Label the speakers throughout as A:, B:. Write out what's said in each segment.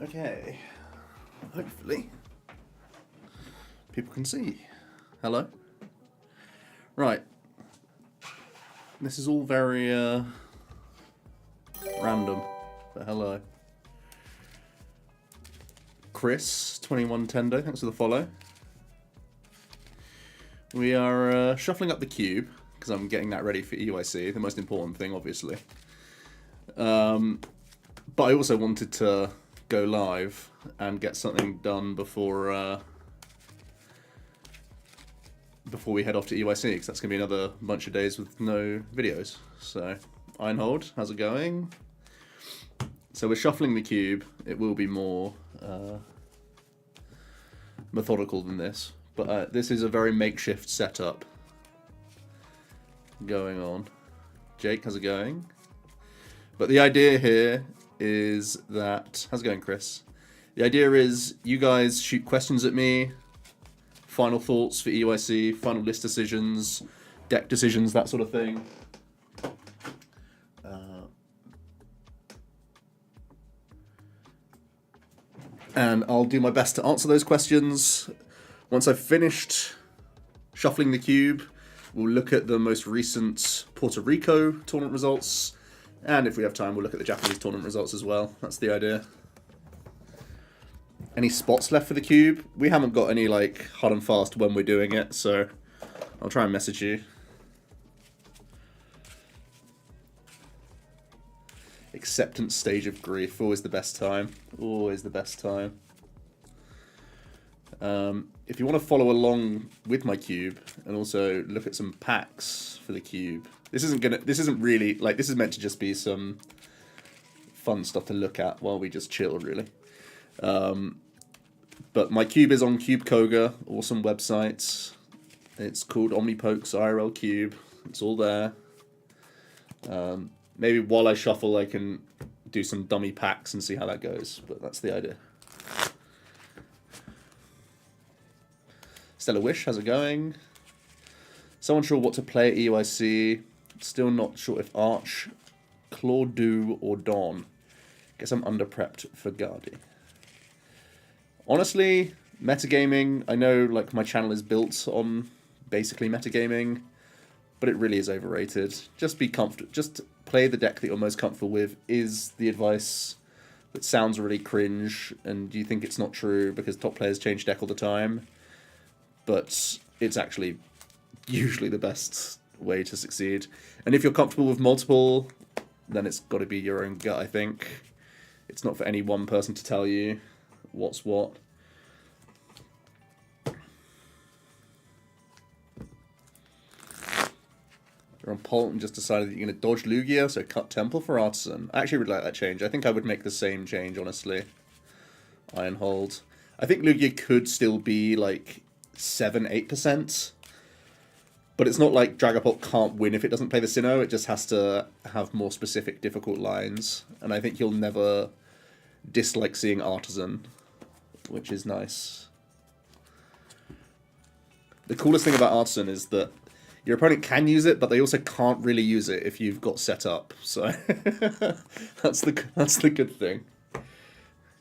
A: Okay, hopefully people can see. Hello? Right. This is all very random, but hello. Chris, 21 Tendo, thanks for the follow. We are shuffling up the cube, because I'm getting that ready for EUIC, the most important thing, obviously. But I also wanted to go live and get something done before we head off to EUIC, because that's going to be another bunch of days with no videos. So, Einhold, how's it going? So we're shuffling the cube. It will be more methodical than this, but this is a very makeshift setup going on. Jake, how's it going? But the idea here is that... How's it going, Chris? The idea is you guys shoot questions at me, final thoughts for EUIC, final list decisions, deck decisions, that sort of thing. And I'll do my best to answer those questions. Once I've finished shuffling the cube, we'll look at the most recent Puerto Rico tournament results. And if we have time, we'll look at the Japanese tournament results as well. That's the idea. Any spots left for the cube? We haven't got any like hard and fast when we're doing it, so I'll try and message you. Acceptance stage of grief, always the best time. Always the best time. If you want to follow along with my cube and also look at some packs for the cube, this isn't really like, this is meant to just be some fun stuff to look at while we just chill, really. But my cube is on Cube Koga, awesome website. It's called Omnipoke's IRL Cube. It's all there. Maybe while I shuffle, I can do some dummy packs and see how that goes. But that's the idea. Stellar Wish, how's it going? So unsure what to play at EUIC. Still not sure if Arch, Claude or Dawn. Guess I'm under-prepped for Guardy. Honestly, metagaming, I know like my channel is built on basically metagaming, but it really is overrated. Just be comfortable. Just play the deck that you're most comfortable with is the advice that sounds really cringe and you think it's not true because top players change deck all the time. But it's actually usually the best way to succeed. And if you're comfortable with multiple, then it's got to be your own gut, I think. It's not for any one person to tell you what's what. You're on Pult and just decided that you're going to dodge Lugia, so cut Temple for Artisan. I actually would like that change. I think I would make the same change, honestly. Ironhold. I think Lugia could still be like 7-8%. But it's not like Dragapult can't win if it doesn't play the Sinnoh. It just has to have more specific difficult lines. And I think you'll never dislike seeing Artisan, which is nice. The coolest thing about Artisan is that your opponent can use it, but they also can't really use it if you've got set up. So that's the good thing.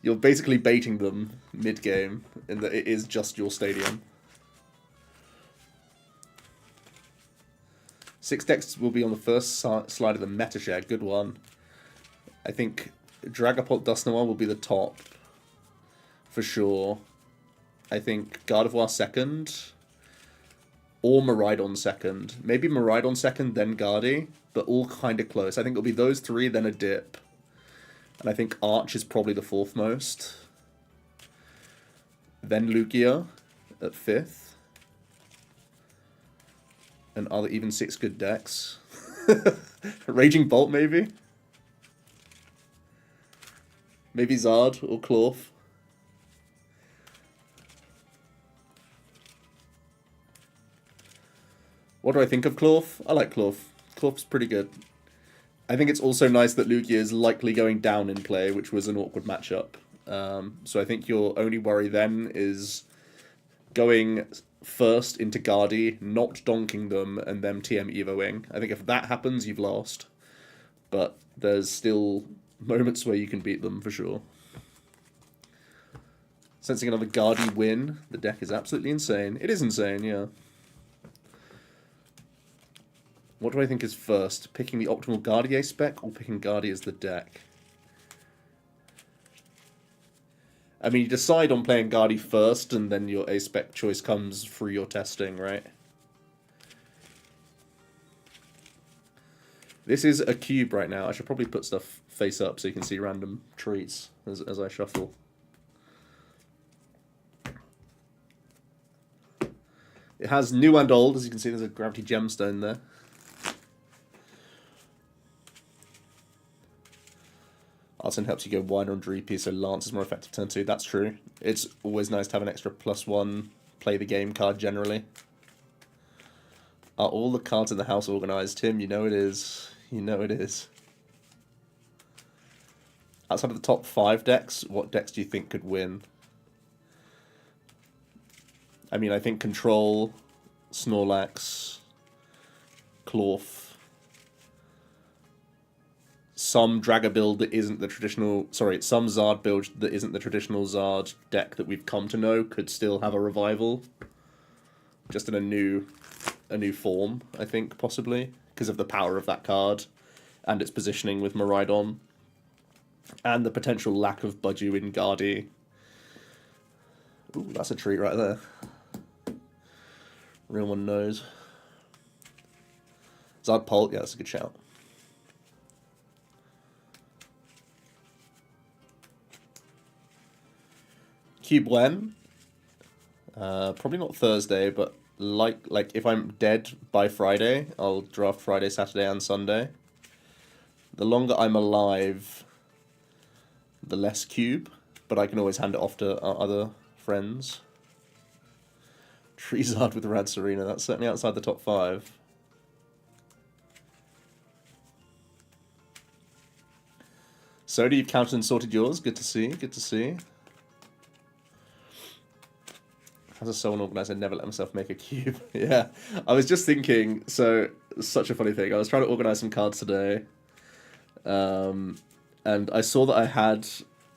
A: You're basically baiting them mid-game in that it is just your stadium. 6 decks will be on the first slide of the meta share. Good one. I think Dragapult Dusknoir will be the top for sure. I think Gardevoir second. Or Miraidon second. Maybe Miraidon second, then Guardy, but all kind of close. I think it'll be those three, then a dip. And I think Arch is probably the fourth most. Then Lugia at 5th. And are there even 6 good decks? Raging Bolt, maybe? Maybe Zard or Clorf. What do I think of Clorf? I like Clorf. Clorf's pretty good. I think it's also nice that Lugia is likely going down in play, which was an awkward matchup. So I think your only worry then is going first into Guardy, not donking them, and then TM Evoing. I think if that happens, you've lost. But there's still moments where you can beat them, for sure. Sensing another Guardy win. The deck is absolutely insane. It is insane, yeah. What do I think is first? Picking the optimal Guardier spec or picking Guardy as the deck? I mean, you decide on playing Guardy first, and then your A-spec choice comes through your testing, right? This is a cube right now. I should probably put stuff face up so you can see random treats as I shuffle. It has new and old. As you can see, there's a gravity gemstone there. Arson helps you go wider on Dreepy, so Lance is more effective turn 2. That's true. It's always nice to have an extra +1 play the game card generally. Are all the cards in the house organized, Tim? You know it is. You know it is. Outside of the top 5 decks, what decks do you think could win? I mean, I think Control, Snorlax, Clorf, some Draga build that isn't the traditional... Sorry, some Zard build that isn't the traditional Zard deck that we've come to know could still have a revival. Just in a new form, I think, possibly, because of the power of that card and its positioning with Miraidon and the potential lack of Budew in Guardy. Ooh, that's a treat right there. Real one knows. Zard Pult, yeah, that's a good shout. Cube when? Probably not Thursday, but like if I'm dead by Friday, I'll draft Friday, Saturday, and Sunday. The longer I'm alive, the less cube, but I can always hand it off to other friends. Treezard with Rad Serena, that's certainly outside the top 5. Soda, you've counted and sorted yours. Good to see, good to see. As a soul organizer, I never let myself make a cube. Yeah, I was just thinking, so, such a funny thing. I was trying to organize some cards today, and I saw that I had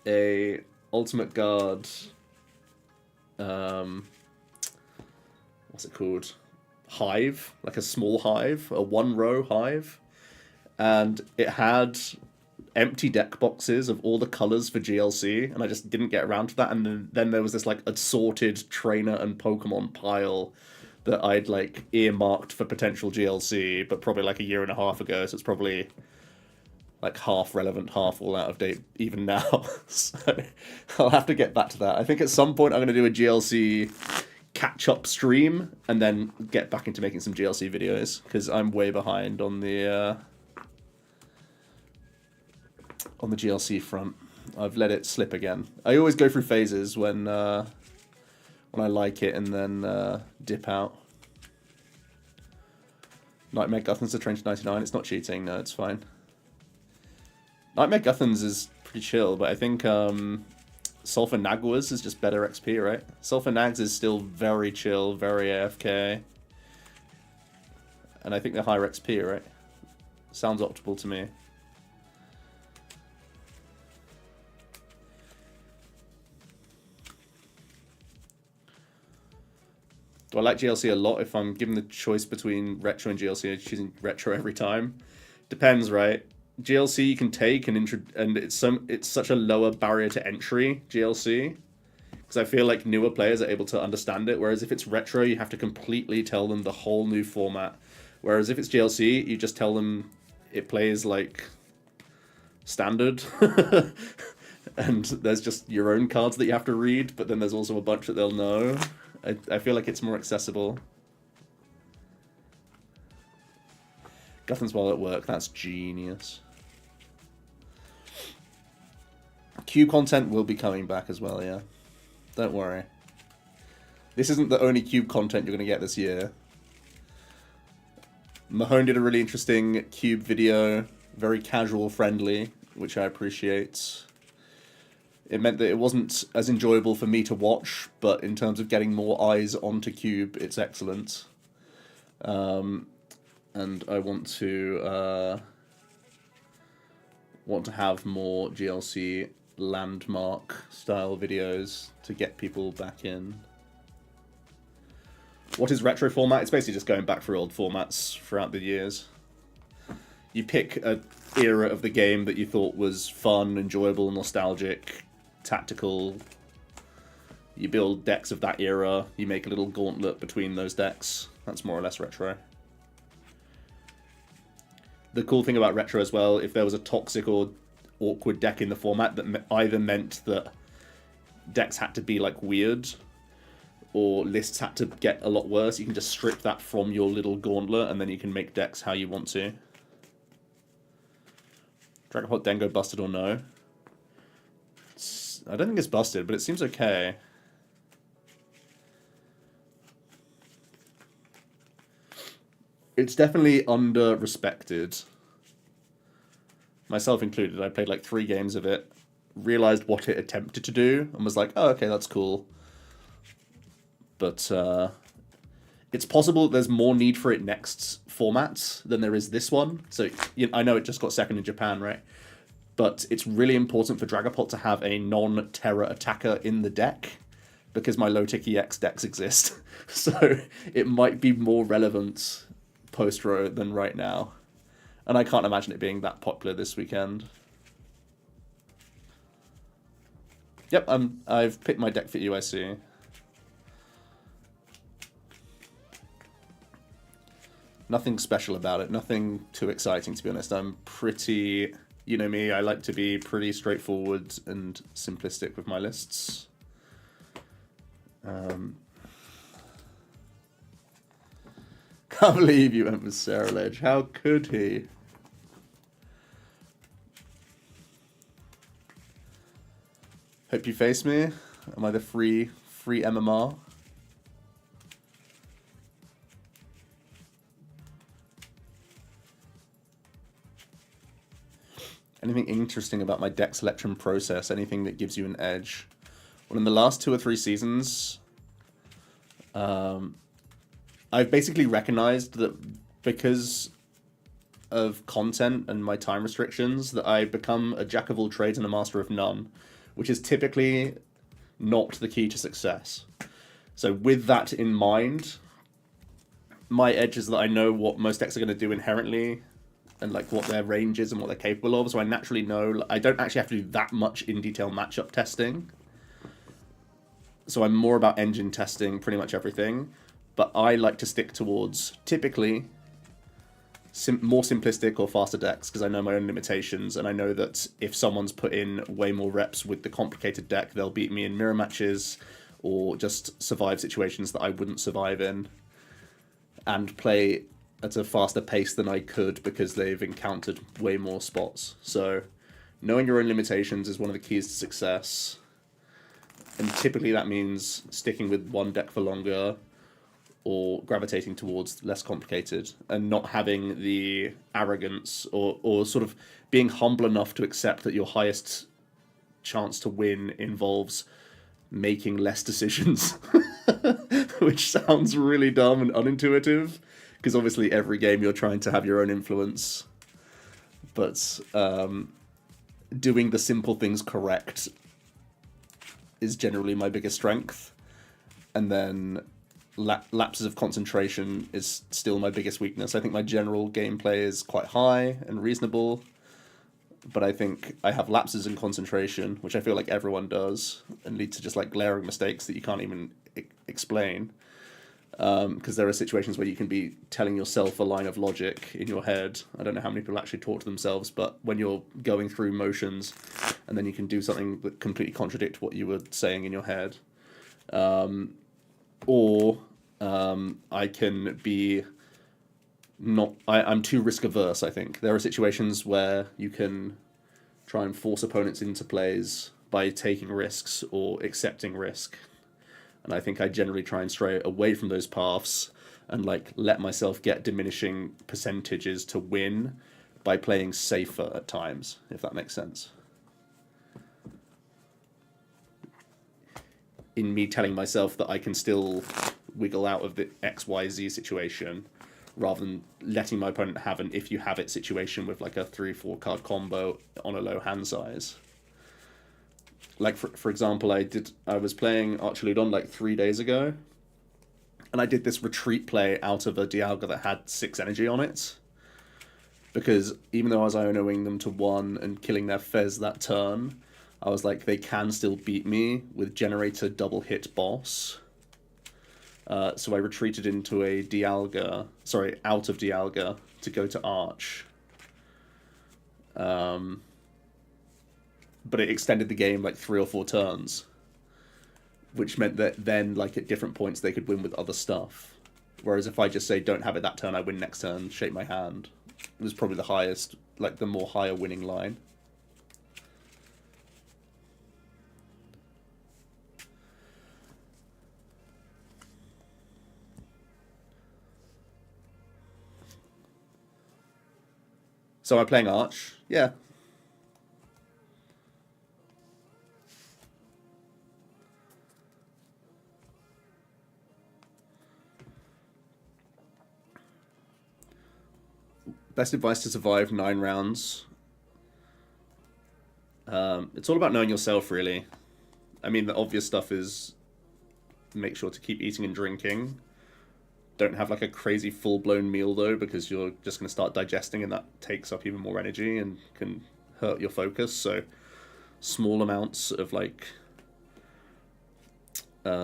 A: a Ultimate Guard, what's it called? Hive, like a small hive, a 1-row hive, and it had empty deck boxes of all the colors for GLC, and I just didn't get around to that. And then there was this like assorted trainer and Pokemon pile that I'd like earmarked for potential GLC, but probably like a year and a half ago, so it's probably like half relevant, half all out of date even now. So I'll have to get back to that. I think at some point I'm going to do a GLC catch-up stream and then get back into making some GLC videos, because I'm way behind on the GLC front. I've let it slip again. I always go through phases when I like it and then dip out. Nightmare Guthans are trained to 99. It's not cheating. No, it's fine. Nightmare Guthans is pretty chill, but I think Sulfur Nagwas is just better XP, right? Sulfur Nags is still very chill, very AFK. And I think they're higher XP, right? Sounds optimal to me. Do I like GLC a lot? If I'm given the choice between Retro and GLC, I'm choosing Retro every time. Depends, right? GLC you can take and it's such a lower barrier to entry, GLC, because I feel like newer players are able to understand it, whereas if it's Retro, you have to completely tell them the whole new format. Whereas if it's GLC, you just tell them it plays like standard, and there's just your own cards that you have to read, but then there's also a bunch that they'll know. I feel like it's more accessible. Guthan's while at work, that's genius. Cube content will be coming back as well, yeah. Don't worry. This isn't the only Cube content you're going to get this year. Mahone did a really interesting Cube video, very casual friendly, which I appreciate. It meant that it wasn't as enjoyable for me to watch, but in terms of getting more eyes onto Cube, it's excellent. And I want to have more GLC landmark style videos to get people back in. What is retro format? It's basically just going back through old formats throughout the years. You pick an era of the game that you thought was fun, enjoyable, nostalgic, tactical. You build decks of that era. You make a little gauntlet between those decks. That's more or less retro. The cool thing about retro as well, if there was a toxic or awkward deck in the format that either meant that decks had to be like weird or lists had to get a lot worse, you can just strip that from your little gauntlet and then you can make decks how you want to. Dragapult Dengo busted or no? I don't think it's busted, but it seems okay. It's definitely under-respected. Myself included. I played like 3 games of it, realized what it attempted to do, and was like, oh, okay, that's cool. But it's possible there's more need for it next format than there is this one. So I know it just got second in Japan, right? But it's really important for Dragapult to have a non-terror attacker in the deck, because my low-tick EX decks exist. So it might be more relevant post-row than right now. And I can't imagine it being that popular this weekend. Yep, I've picked my deck for EUIC. Nothing special about it, nothing too exciting, to be honest. I'm pretty, you know me, I like to be pretty straightforward and simplistic with my lists. Can't believe you went with Sarah Ledge. How could he? Hope you face me. Am I the free MMR? Anything interesting about my deck selection process? Anything that gives you an edge? Well, in the last 2 or 3 seasons, I've basically recognized that because of content and my time restrictions, that I become a jack of all trades and a master of none, which is typically not the key to success. So with that in mind, my edge is that I know what most decks are going to do inherently and like what their range is and what they're capable of, so I naturally know I don't actually have to do that much in detail matchup testing. So I'm more about engine testing pretty much everything, but I like to stick towards typically more simplistic or faster decks because I know my own limitations, and I know that if someone's put in way more reps with the complicated deck, they'll beat me in mirror matches or just survive situations that I wouldn't survive in and play at a faster pace than I could because they've encountered way more spots. So knowing your own limitations is one of the keys to success, and typically that means sticking with one deck for longer or gravitating towards less complicated and not having the arrogance or sort of being humble enough to accept that your highest chance to win involves making less decisions, which sounds really dumb and unintuitive because obviously every game you're trying to have your own influence, but doing the simple things correct is generally my biggest strength, and then lapses of concentration is still my biggest weakness. I think my general gameplay is quite high and reasonable, but I think I have lapses in concentration, which I feel like everyone does, and lead to just like glaring mistakes that you can't even explain. Because there are situations where you can be telling yourself a line of logic in your head. I don't know how many people actually talk to themselves, but when you're going through motions and then you can do something that completely contradict what you were saying in your head. Or I can be I'm too risk averse, I think. There are situations where you can try and force opponents into plays by taking risks or accepting risk. And I think I generally try and stray away from those paths and like let myself get diminishing percentages to win by playing safer at times, if that makes sense. In me telling myself that I can still wiggle out of the XYZ situation rather than letting my opponent have an if you have it situation with like a 3-4 card combo on a low hand size. like for example, I was playing Archaludon like 3 days ago, and I did this retreat play out of a Dialga that had 6 energy on it. Because even though I was Ionoing them to 1 and killing their Fez that turn, I was like, they can still beat me with Generator double hit boss. So I retreated into a Dialga, sorry, out of Dialga to go to Arch. But it extended the game like 3 or 4 turns, which meant that then, like, at different points, they could win with other stuff. Whereas if I just say, don't have it that turn, I win next turn, shake my hand, it was probably the highest, like, the more higher winning line. So I'm playing Arch, yeah. Best advice to survive 9 rounds. It's all about knowing yourself, really. I mean, the obvious stuff is make sure to keep eating and drinking. Don't have like a crazy full-blown meal though, because you're just going to start digesting and that takes up even more energy and can hurt your focus. So small amounts of like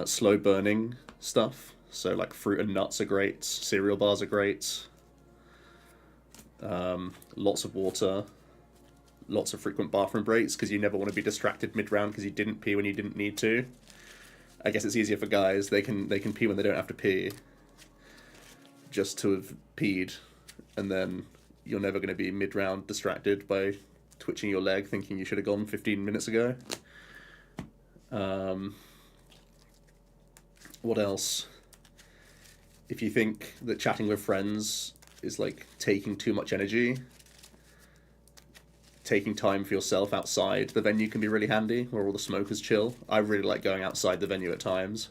A: slow burning stuff. So like fruit and nuts are great, cereal bars are great. Lots of water, lots of frequent bathroom breaks, because you never want to be distracted mid-round because you didn't pee when you didn't need to. I guess it's easier for guys, they can pee when they don't have to pee, just to have peed, and then you're never going to be mid-round distracted by twitching your leg thinking you should have gone 15 minutes ago. What else? If you think that chatting with friends is like taking too much energy, taking time for yourself outside the venue can be really handy, where all the smokers chill. I really like going outside the venue at times.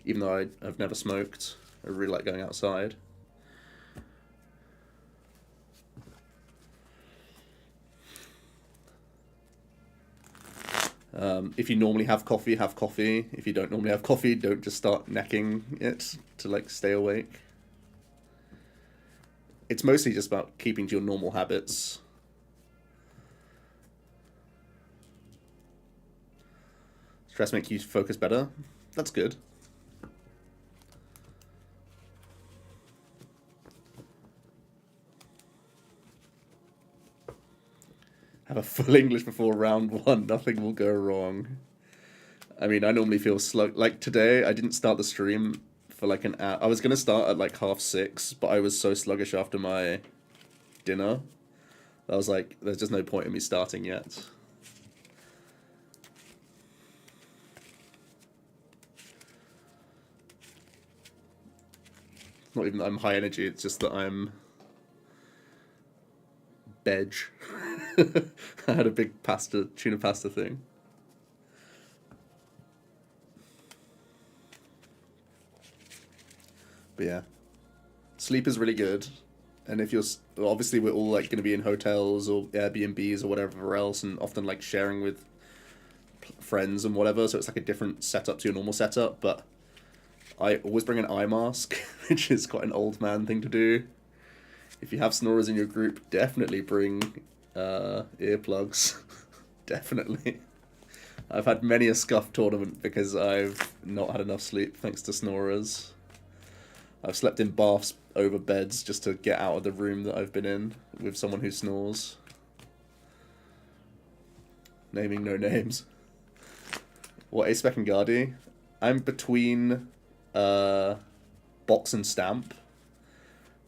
A: Even though I have never smoked, I really like going outside. If you normally have coffee, have coffee. If you don't normally have coffee, don't just start necking it to like stay awake. It's mostly just about keeping to your normal habits. Stress make you focus better. That's good. Have a full English before round 1. Nothing will go wrong. I mean, I normally feel slug. Like today, I didn't start the stream for like an hour. I was going to start at like 6:30, but I was so sluggish after my dinner. I was like, there's just no point in me starting yet. Not even that I'm high energy, it's just that I'm veg. I had a big tuna pasta thing. But yeah, sleep is really good. And if you're, obviously we're all like going to be in hotels or Airbnbs or whatever else, and often like sharing with friends and whatever, so it's like a different setup to your normal setup, but I always bring an eye mask, which is quite an old man thing to do. If you have snorers in your group, definitely bring earplugs. Definitely. I've had many a scuff tournament because I've not had enough sleep thanks to snorers. I've slept in baths over beds just to get out of the room that I've been in with someone who snores. Naming no names. What, A-Spec and Guardi? I'm between Box and Stamp.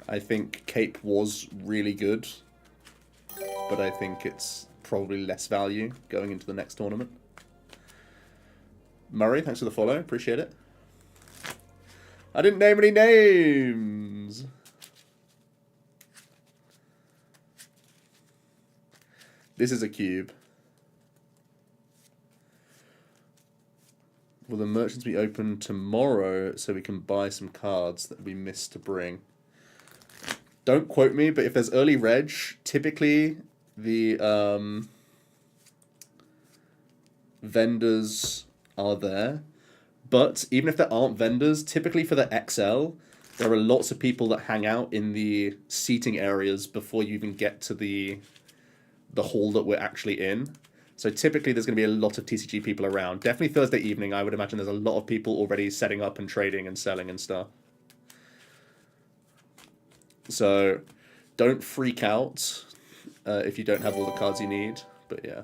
A: I think Cape was really good, but I think it's probably less value going into the next tournament. Murray, thanks for the follow. Appreciate it. I didn't name any names. This is a cube. Will the merchants be open tomorrow so we can buy some cards that we missed to bring? Don't quote me, but if there's early reg, typically the vendors are there. But even if there aren't vendors, typically for the XL, there are lots of people that hang out in the seating areas before you even get to the hall that we're actually in. So typically there's going to be a lot of TCG people around. Definitely Thursday evening, I would imagine there's a lot of people already setting up and trading and selling and stuff. So don't freak out if you don't have all the cards you need. But yeah.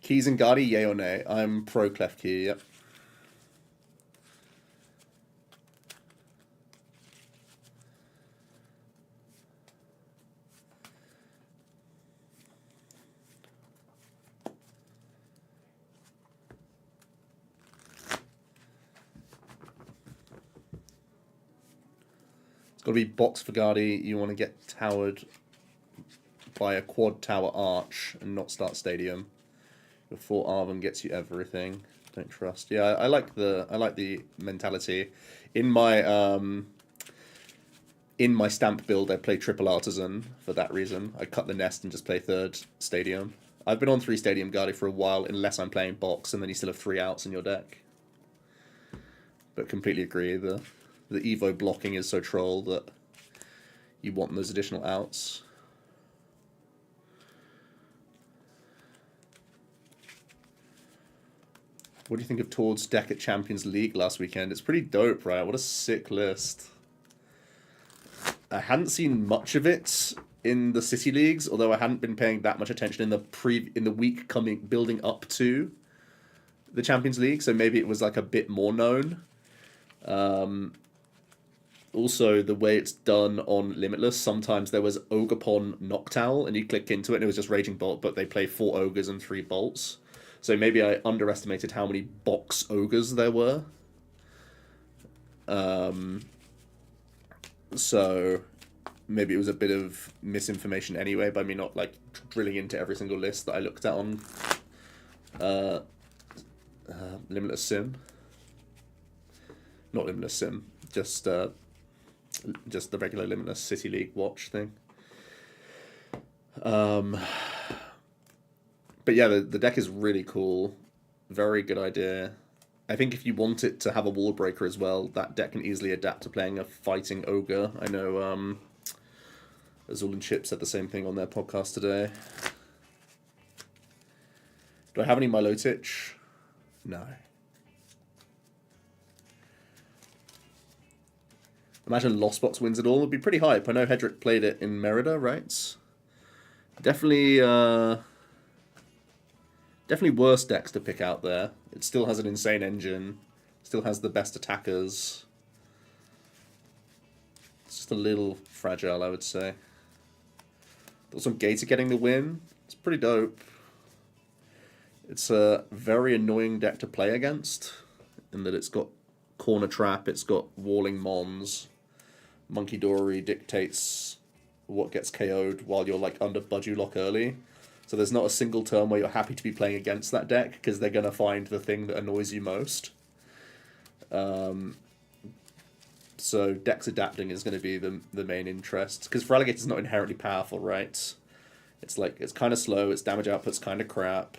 A: Keys and Guardi, yay or nay? I'm pro Clef Key, yep. It's got to be box for Guardi. You want to get towered by a quad tower arch and not start stadium before Arvin gets you everything. Don't trust. Yeah, I like the mentality. In my stamp build, I play triple artisan for that reason. I cut the nest and just play third stadium. I've been on 3 stadium Guardi for a while, unless I'm playing box, and then you still have 3 outs in your deck. But completely agree. The Evo blocking is so troll that you want those additional outs. What do you think of Tord's deck at Champions League last weekend? It's pretty dope, right? What a sick list. I hadn't seen much of it in the City Leagues, although I hadn't been paying that much attention in the week building up to the Champions League, so maybe it was like a bit more known. Also, the way it's done on Limitless, sometimes there was Ogre-Pon Noctowl, and you click into it and it was just Raging Bolt, but they play 4 Ogres and 3 Bolts. So maybe I underestimated how many box Ogres there were. So maybe it was a bit of misinformation anyway by me not like drilling into every single list that I looked at on Limitless Sim. Not Limitless Sim, just the regular Limitless City League watch thing. But yeah, the deck is really cool. Very good idea. I think if you want it to have a wall breaker as well, that deck can easily adapt to playing a fighting ogre. I know Azul and Chip said the same thing on their podcast today. Do I have any Milotic? No. Imagine Lost Box wins it all. It'd be pretty hype. I know Hedrick played it in Merida, right? Definitely worse decks to pick out there. It still has an insane engine. Still has the best attackers. It's just a little fragile, I would say. Thoughts on Gator getting the win? It's pretty dope. It's a very annoying deck to play against, in that it's got Corner Trap, it's got Walling Mons. Monkey Dory dictates what gets KO'd while you're like under Budgie Lock early. So there's not a single turn where you're happy to be playing against that deck, because they're going to find the thing that annoys you most. So decks adapting is going to be the main interest. Because Feraligator's not inherently powerful, right? It's kind of slow, its damage output's kind of crap.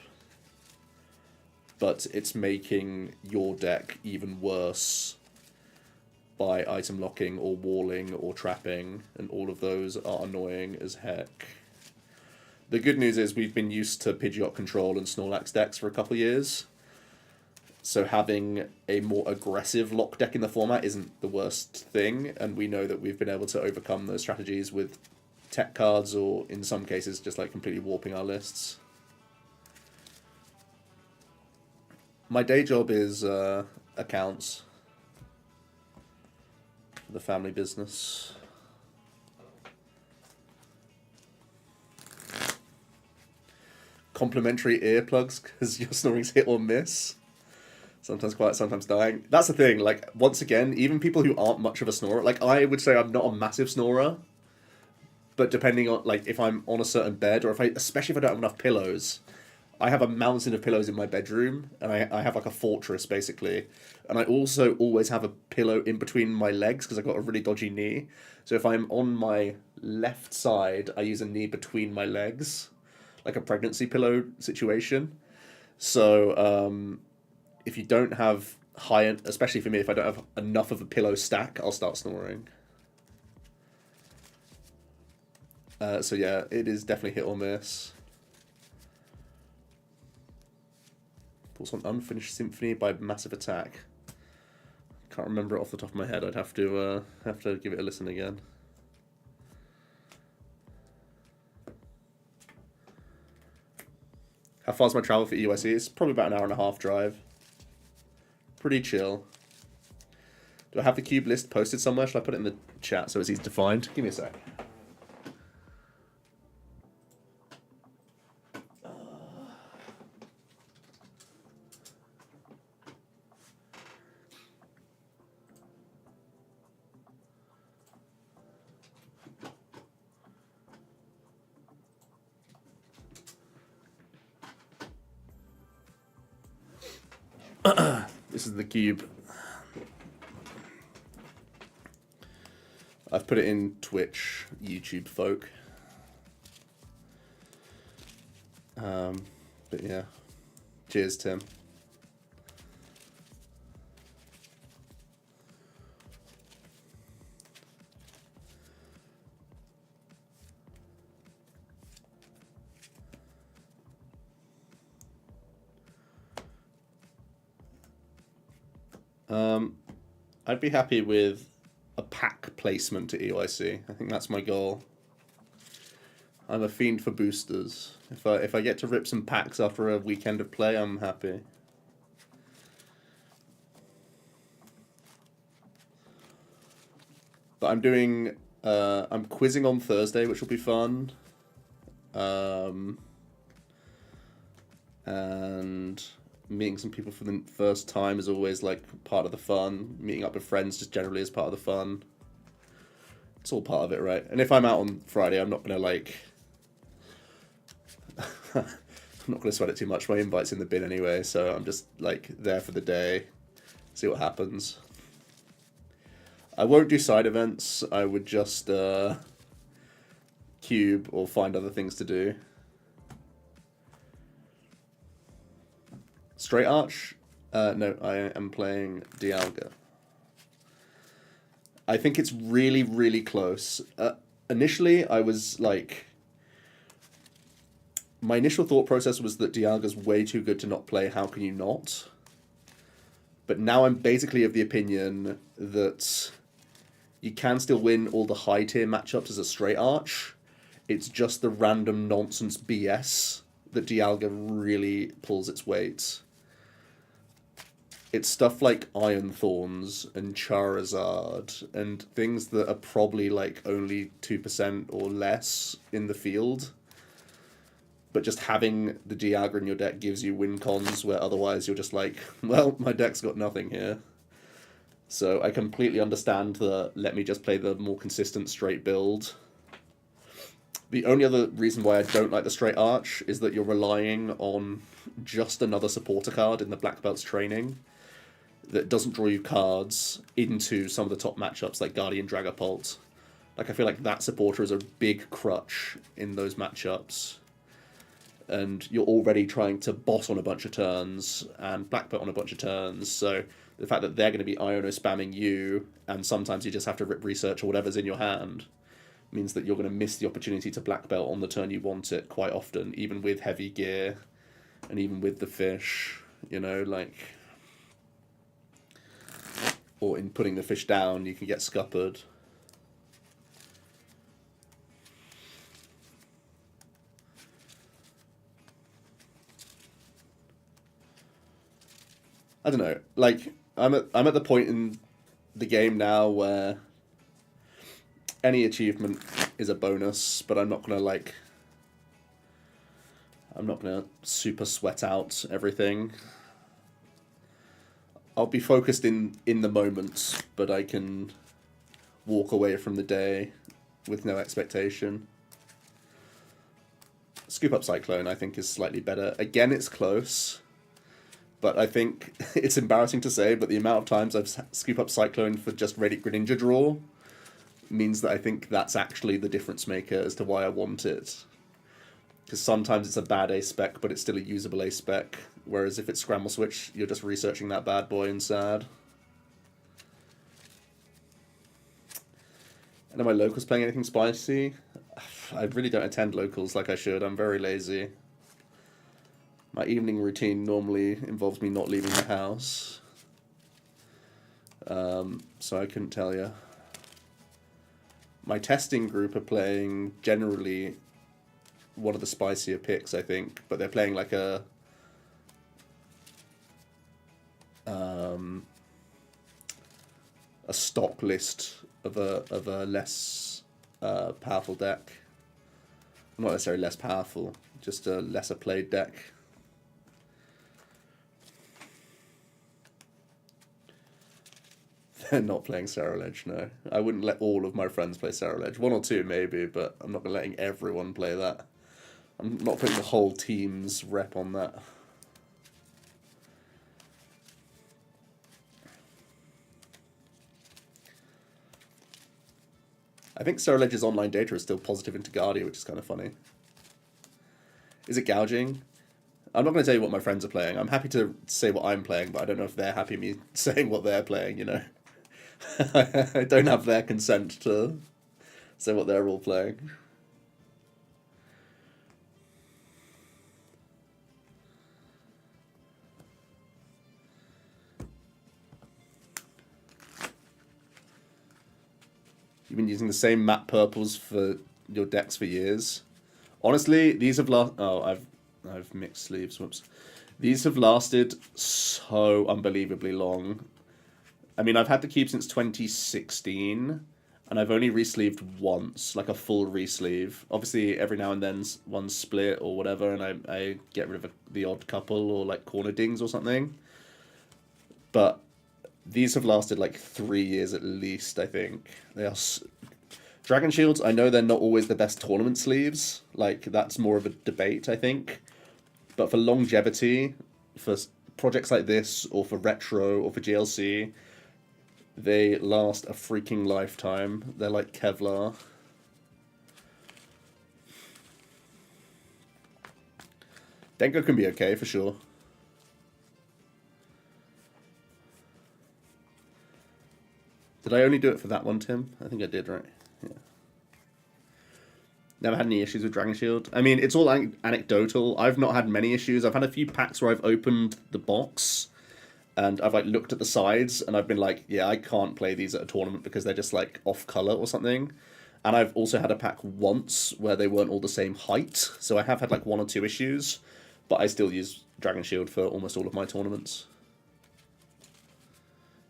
A: But it's making your deck even worse by item locking or walling or trapping, and all of those are annoying as heck. The good news is we've been used to Pidgeot Control and Snorlax decks for a couple of years. So having a more aggressive lock deck in the format isn't the worst thing, and we know that we've been able to overcome those strategies with tech cards, or in some cases just like completely warping our lists. My day job is accounts. The family business. Complimentary earplugs because your snoring's hit or miss. Sometimes quiet, sometimes dying. That's the thing, like, once again, even people who aren't much of a snorer, like, I would say I'm not a massive snorer, but depending on, like, if I'm on a certain bed, or especially if I don't have enough pillows, I have a mountain of pillows in my bedroom, and I have, like, a fortress, basically, and I also always have a pillow in between my legs, because I've got a really dodgy knee, so if I'm on my left side, I use a knee between my legs, like a pregnancy pillow situation. So if you don't have especially for me, if I don't have enough of a pillow stack, I'll start snoring. So yeah, it is definitely hit or miss. Pulls on Unfinished Symphony by Massive Attack. Can't remember it off the top of my head. I'd have to give it a listen again. How far's my travel for EUIC? It's probably about an hour and a half drive. Pretty chill. Do I have the cube list posted somewhere? Should I put it in the chat so it's easy to find? Give me a sec. This is the cube. I've put it in Twitch, YouTube folk. But yeah. Cheers, Tim. I'd be happy with a pack placement to EUIC. I think that's my goal. I'm a fiend for boosters. If I get to rip some packs after a weekend of play, I'm happy. But I'm doing I'm quizzing on Thursday, which will be fun. And meeting some people for the first time is always like part of the fun. Meeting up with friends just generally is part of the fun. It's all part of it, right? And if I'm out on Friday, I'm not gonna like I'm not gonna sweat it too much. My invite's in the bin anyway, so I'm just like there for the day, see what happens. I won't do side events. I would just cube or find other things to do. Straight Arch? No, I am playing Dialga. I think it's really, really close. Initially, I was like... My initial thought process was that Dialga's way too good to not play, how can you not? But now I'm basically of the opinion that you can still win all the high-tier matchups as a Straight Arch. It's just the random nonsense BS that Dialga really pulls its weight. It's stuff like Iron Thorns and Charizard and things that are probably like only 2% or less in the field. But just having the Dialga in your deck gives you win cons where otherwise you're just like, well, my deck's got nothing here. So I completely understand the let me just play the more consistent straight build. The only other reason why I don't like the Straight Arch is that you're relying on just another supporter card in the Black Belt's training that doesn't draw you cards into some of the top matchups like Guardian Dragapult. Like, I feel like that supporter is a big crutch in those matchups. And you're already trying to boss on a bunch of turns and Black Belt on a bunch of turns, so the fact that they're going to be Iono spamming you, and sometimes you just have to rip research or whatever's in your hand, means that you're going to miss the opportunity to Black Belt on the turn you want it quite often, even with heavy gear, and even with the fish, you know, like... Or in putting the fish down, you can get scuppered. I don't know, like, I'm at the point in the game now where any achievement is a bonus, but I'm not gonna super sweat out everything. I'll be focused in the moment, but I can walk away from the day with no expectation. Scoop Up Cyclone, I think, is slightly better. Again, it's close, but I think it's embarrassing to say, but the amount of times I've Scoop Up Cyclone for just Reddit Greninja draw means that I think that's actually the difference maker as to why I want it. Because sometimes it's a bad A spec, but it's still a usable A spec. Whereas if it's Scramble Switch, you're just researching that bad boy and sad. And are my locals playing anything spicy? I really don't attend locals like I should. I'm very lazy. My evening routine normally involves me not leaving the house. So I couldn't tell you. My testing group are playing generally one of the spicier picks, I think, but they're playing like a stock list of a less powerful deck. Not necessarily less powerful, just a lesser played deck. They're not playing Sarrowledge, no. I wouldn't let all of my friends play Sarrowledge. One or two maybe, but I'm not letting everyone play that. I'm not putting the whole team's rep on that. I think Sarrowledge's online data is still positive into Guardia, which is kind of funny. Is it gouging? I'm not going to tell you what my friends are playing. I'm happy to say what I'm playing, but I don't know if they're happy me saying what they're playing, you know. I don't have their consent to say what they're all playing. You've been using the same map purples for your decks for years. Honestly, these have I've mixed sleeves, whoops. These have lasted so unbelievably long. I mean, I've had the cube since 2016, and I've only resleeved once, like a full resleeve. Obviously, every now and then one's split or whatever, and I get rid of the odd couple or like corner dings or something. But these have lasted like 3 years at least, I think. They are... Dragon Shields, I know they're not always the best tournament sleeves. Like, that's more of a debate, I think. But for longevity, for projects like this, or for Retro, or for GLC, they last a freaking lifetime. They're like Kevlar. Denko can be okay, for sure. Did I only do it for that one, Tim? I think I did, right? Yeah. Never had any issues with Dragon Shield. I mean, it's all anecdotal. I've not had many issues. I've had a few packs where I've opened the box and I've like looked at the sides and I've been like, yeah, I can't play these at a tournament because they're just like off color or something. And I've also had a pack once where they weren't all the same height. So I have had like 1 or 2 issues, but I still use Dragon Shield for almost all of my tournaments.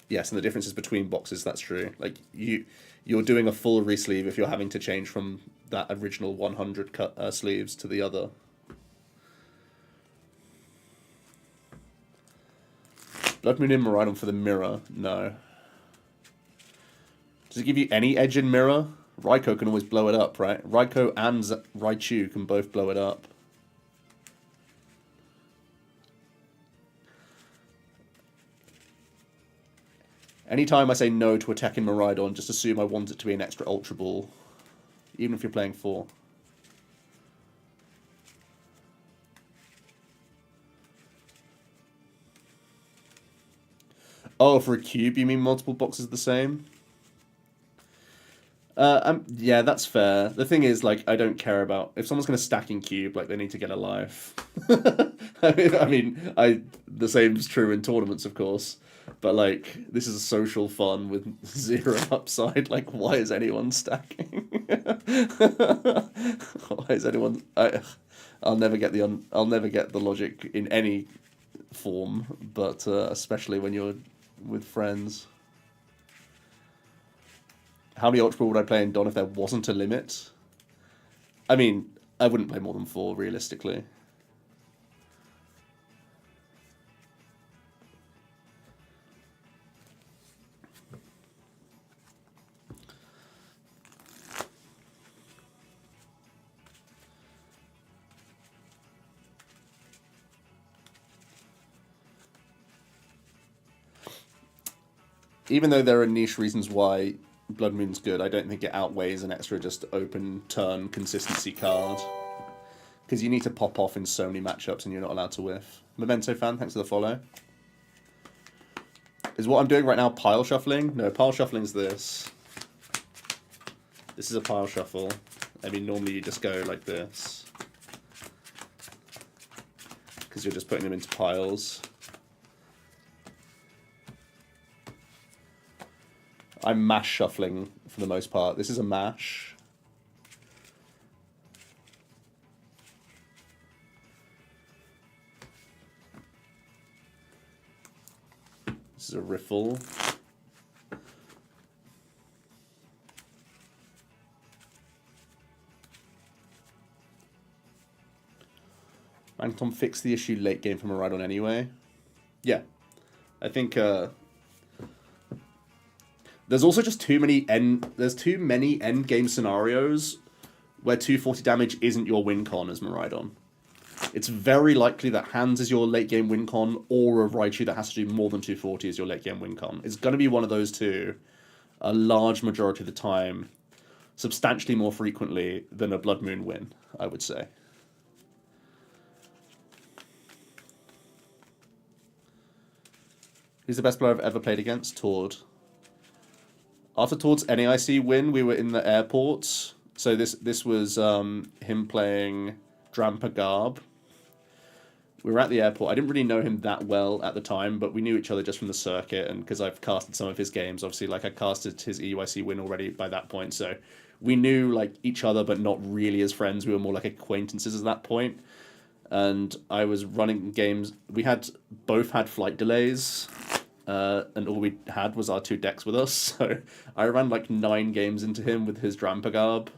A: Yes, and the differences between boxes, that's true. Like, you're doing a full resleeve if you're having to change from that original 100 sleeves to the other. Blood Moon in Miraidon for the mirror? No. Does it give you any edge in mirror? Raikou can always blow it up, right? Raikou and Raichu can both blow it up. Anytime I say no to attacking Miraidon, just assume I want it to be an extra Ultra Ball. Even if you're playing 4. Oh, for a cube, you mean multiple boxes the same? Yeah, that's fair. The thing is, like, I don't care about... If someone's going to stack in cube, like, they need to get a life. I mean, the same is true in tournaments, of course. But, like, this is a social fun with 0 upside. Like, why is anyone stacking? Why is anyone... I'll never get the logic in any form, but especially when you're with friends. How many Ultra Ball would I play in Don if there wasn't a limit? I mean, I wouldn't play more than 4, realistically. Even though there are niche reasons why Blood Moon's good. I don't think it outweighs an extra just open turn consistency card. Because you need to pop off in so many matchups and you're not allowed to whiff. Memento fan, thanks for the follow. Is what I'm doing right now pile shuffling? No, pile shuffling is this. This is a pile shuffle. I mean, normally you just go like this. Because you're just putting them into piles. I'm mash shuffling for the most part. This is a mash. This is a riffle. Tom fixed the issue late game from a ride-on anyway. Yeah. I think there's also just too many end game scenarios where 240 damage isn't your win con as Miraidon. It's very likely that Hands is your late game win con, or a Raichu that has to do more than 240 is your late game win con. It's going to be one of those two a large majority of the time, substantially more frequently than a Blood Moon win, I would say. Who's the best player I've ever played against? Tord. After Tord's NAIC win, we were in the airport. So this was him playing Drampa Garb. We were at the airport. I didn't really know him that well at the time, but we knew each other just from the circuit, and because I've casted some of his games, obviously, like I casted his EUIC win already by that point, so we knew like each other, but not really as friends. We were more like acquaintances at that point. And I was running games. We both had flight delays. And all we had was our 2 decks with us, so I ran like 9 games into him with his Drampagarb,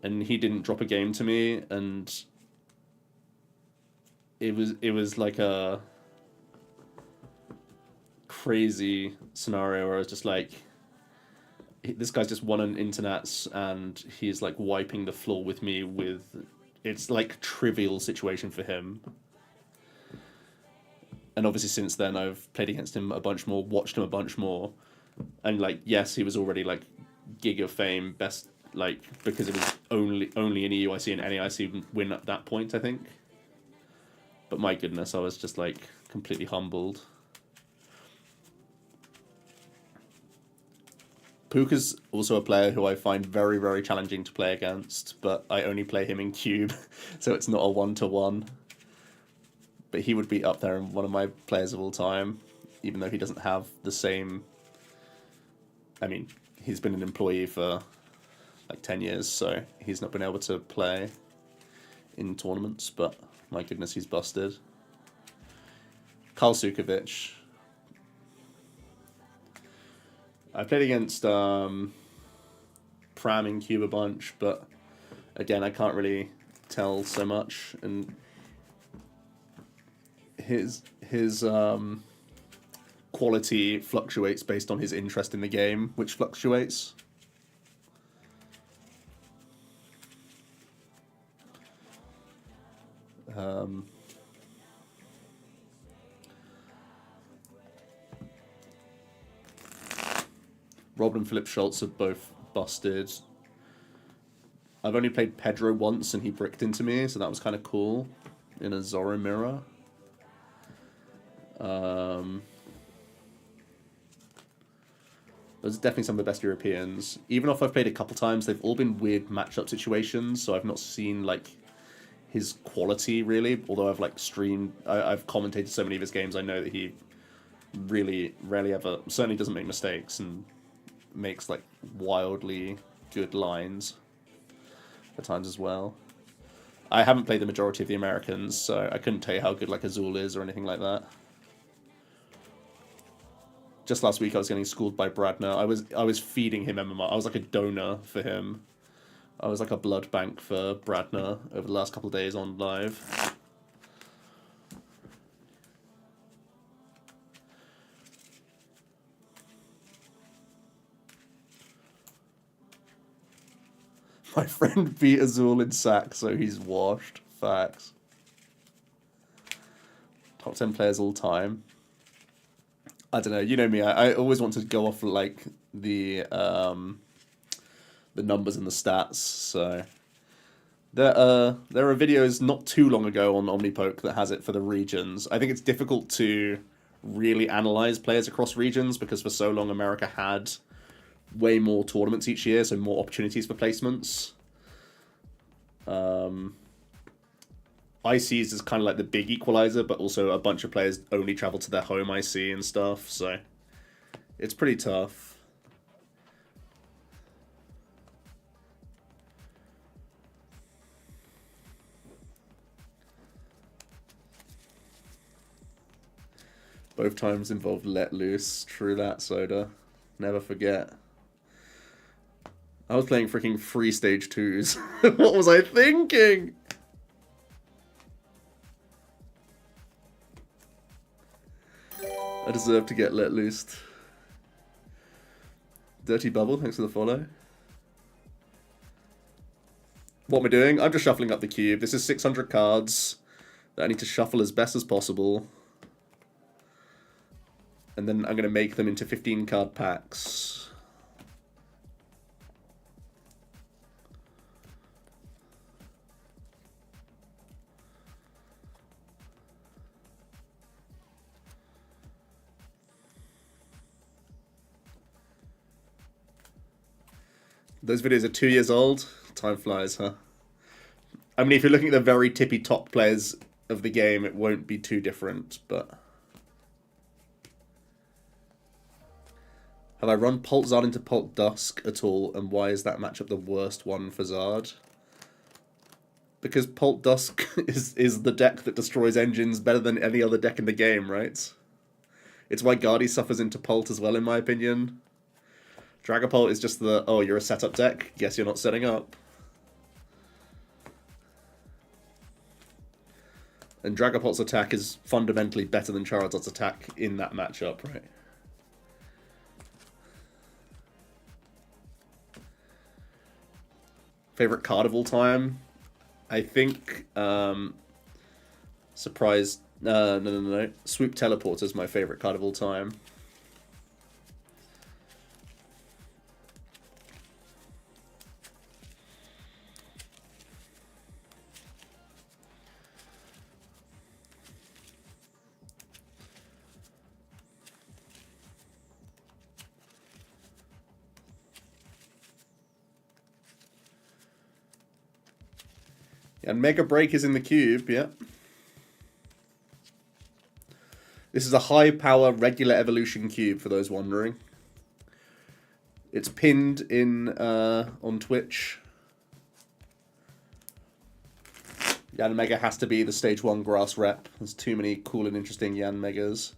A: and he didn't drop a game to me, and it was like a crazy scenario where I was just like, this guy's just won an internets, and he's like wiping the floor with me with, it's like trivial situation for him. And obviously since then I've played against him a bunch more, watched him a bunch more. And like, yes, he was already like Gig of Fame, best, like, because it was only an EUIC and NAIC win at that point, I think. But my goodness, I was just like completely humbled. Puka's also a player who I find very, very challenging to play against, but I only play him in Cube, so it's not a 1-to-1. But he would be up there and one of my players of all time, even though he doesn't have the same... I mean, he's been an employee for like 10 years, so he's not been able to play in tournaments, but my goodness, he's busted. Karl Sukovic. I played against Pram in Cube a bunch, but again, I can't really tell so much, and his quality fluctuates based on his interest in the game, which fluctuates. Rob and Philip Schultz are both busted. I've only played Pedro once and he bricked into me, so that was kind of cool in a Zorro mirror. Those are definitely some of the best Europeans. Even if I've played a couple times, they've all been weird matchup situations, so I've not seen like his quality really. Although I've like I've commentated so many of his games, I know that he really rarely ever, certainly doesn't make mistakes and makes like wildly good lines at times as well. I haven't played the majority of the Americans, so I couldn't tell you how good like Azul is or anything like that. Just last week I was getting schooled by Bradner. I was feeding him MMR. I was like a donor for him. I was like a blood bank for Bradner over the last couple of days on live. My friend beat Azul in sack, so he's washed. Facts. Top 10 players all time. I don't know, you know me, I always want to go off like the numbers and the stats. So there are videos not too long ago on Omnipoke that has it for the regions. I think it's difficult to really analyze players across regions because for so long America had way more tournaments each year, so more opportunities for placements. ICs is kind of like the big equalizer, but also a bunch of players only travel to their home IC and stuff, so it's pretty tough. Both times involved let loose. True that, Soda. Never forget. I was playing freaking free stage 2s. What was I thinking? I deserve to get let loose. Dirty Bubble, thanks for the follow. What am I doing? I'm just shuffling up the cube. This is 600 cards that I need to shuffle as best as possible. And then I'm going to make them into 15 card packs. Those videos are 2 years old. Time flies, huh? I mean, if you're looking at the very tippy top players of the game, it won't be too different, but... Have I run Pult Zard into Pult Dusk at all, and why is that matchup the worst one for Zard? Because Pult Dusk is the deck that destroys engines better than any other deck in the game, right? It's why Guardy suffers into Pult as well, in my opinion. Dragapult is just the, oh, you're a setup deck, guess you're not setting up. And Dragapult's attack is fundamentally better than Charizard's attack in that matchup, right? Favorite card of all time? I think Surprise... No. Swoop Teleporter is my favorite card of all time. And Mega Break is in the cube, yeah. This is a high power regular evolution cube, for those wondering. It's pinned in on Twitch. Yan Mega has to be the stage 1 grass rep. There's too many cool and interesting Yan Megas.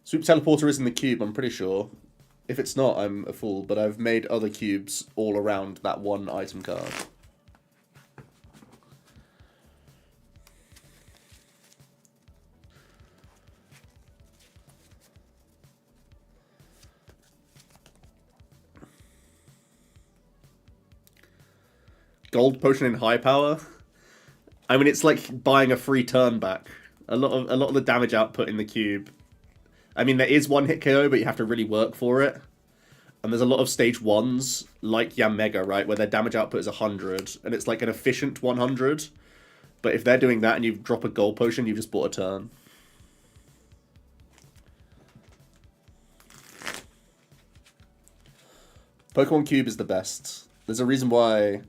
A: Swoop Teleporter is in the cube, I'm pretty sure. If it's not, I'm a fool, but I've made other cubes all around that one item card. Gold potion in high power? I mean, it's like buying a free turn back. A lot of the damage output in the cube. I mean, there is one hit KO, but you have to really work for it. And there's a lot of stage 1s, like Yanmega, right, where their damage output is 100, and it's like an efficient 100. But if they're doing that and you drop a gold potion, you've just bought a turn. Pokemon Cube is the best. There's a reason why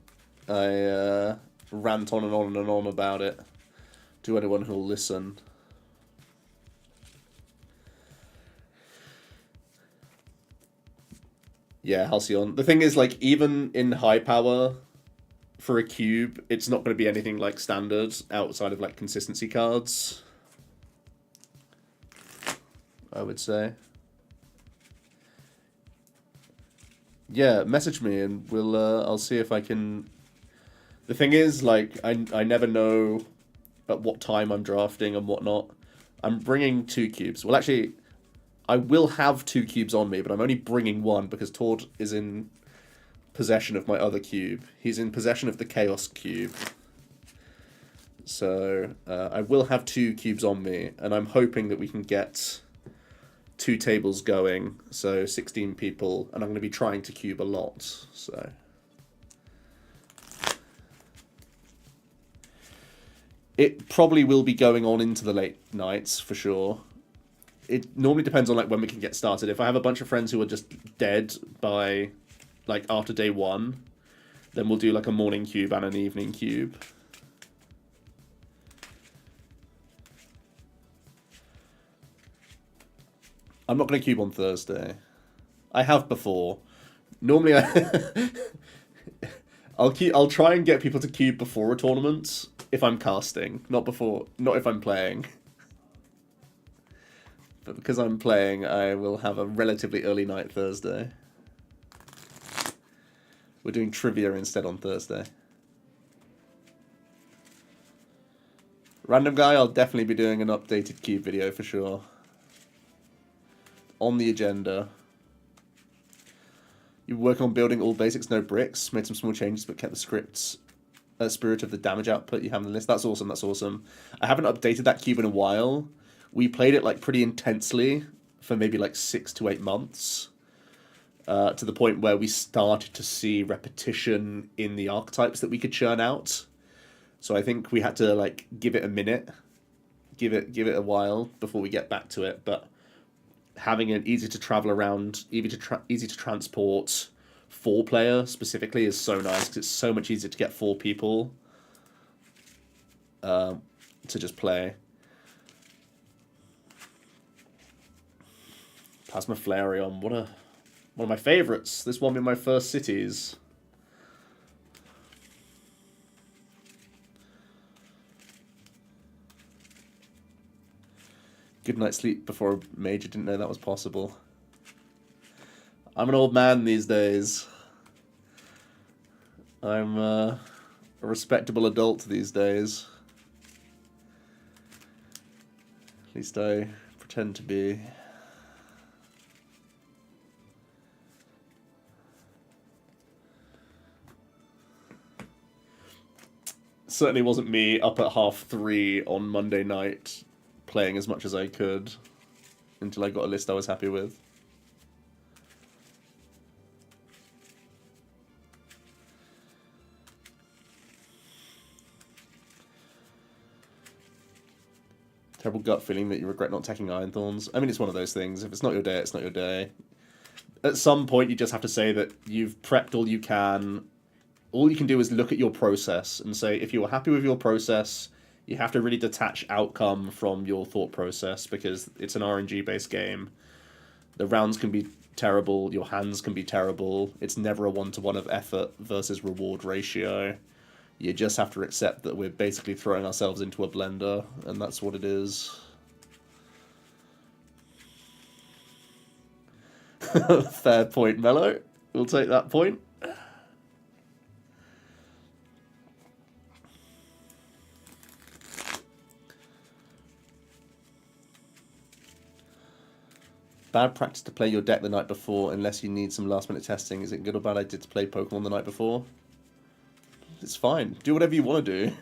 A: I rant on and on and on about it to anyone who'll listen. Yeah, Halcyon. The thing is, like, even in high power for a cube, it's not going to be anything like standard outside of, like, consistency cards, I would say. Yeah, message me and we'll, I'll see if I can... The thing is, like, I never know at what time I'm drafting and whatnot. I'm bringing 2 cubes. Well, actually... I will have 2 cubes on me, but I'm only bringing 1 because Tord is in possession of my other cube. He's in possession of the Chaos Cube. So I will have 2 cubes on me, and I'm hoping that we can get 2 tables going, so 16 people, and I'm going to be trying to cube a lot, so... It probably will be going on into the late nights, for sure. It normally depends on like when we can get started. If I have a bunch of friends who are just dead by, like, after day 1, then we'll do like a morning cube and an evening cube. I'm not going to cube on Thursday. I have before. Normally I'll try and get people to cube before a tournament if I'm casting, not if I'm playing. But because I'm playing, I will have a relatively early night Thursday. We're doing trivia instead on Thursday. Random guy, I'll definitely be doing an updated cube video for sure. On the agenda. You work on building all basics, no bricks. Made some small changes, but kept the scripts. Spirit of the damage output you have on the list. That's awesome, that's awesome. I haven't updated that cube in a while. We played it like pretty intensely for maybe like 6 to 8 months. To the point where we started to see repetition in the archetypes that we could churn out. So I think we had to like give it a minute. Give it a while before we get back to it. But having an easy to travel around, easy to transport 4-player specifically is so nice because it's so much easier to get 4 people to just play. Plasma Flareon, one of my favourites. This won me my first cities. Good night's sleep before a major, didn't know that was possible. I'm an old man these days. I'm a respectable adult these days. At least I pretend to be. Certainly wasn't me up at 3:30 on Monday night playing as much as I could until I got a list I was happy with. Terrible gut feeling that you regret not taking Iron Thorns. I mean, it's one of those things. If it's not your day, it's not your day. At some point, you just have to say that you've prepped all you can. All you can do is look at your process and say, if you're happy with your process, you have to really detach outcome from your thought process because it's an RNG-based game. The rounds can be terrible, your hands can be terrible. It's never a one-to-one of effort versus reward ratio. You just have to accept that we're basically throwing ourselves into a blender, and that's what it is. Fair point, Mello. We'll take that point. Bad practice to play your deck the night before unless you need some last-minute testing. Is it good or bad idea to play Pokemon the night before? It's fine. Do whatever you want to do.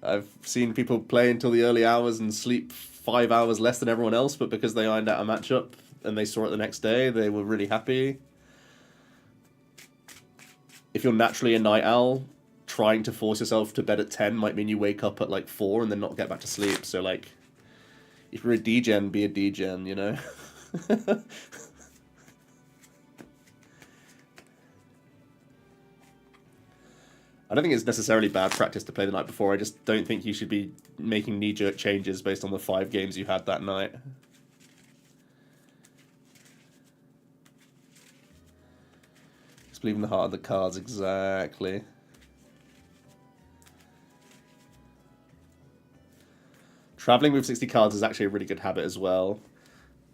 A: I've seen people play until the early hours and sleep 5 hours less than everyone else, but because they ironed out a matchup and they saw it the next day, they were really happy. If you're naturally a night owl, trying to force yourself to bed at 10 might mean you wake up at like 4 and then not get back to sleep. So like, if you're a degen, be a degen, you know? I don't think it's necessarily bad practice to play the night before. I just don't think you should be making knee-jerk changes based on the 5 games you had that night. Just believe in the heart of the cards, exactly. Traveling with 60 cards is actually a really good habit as well.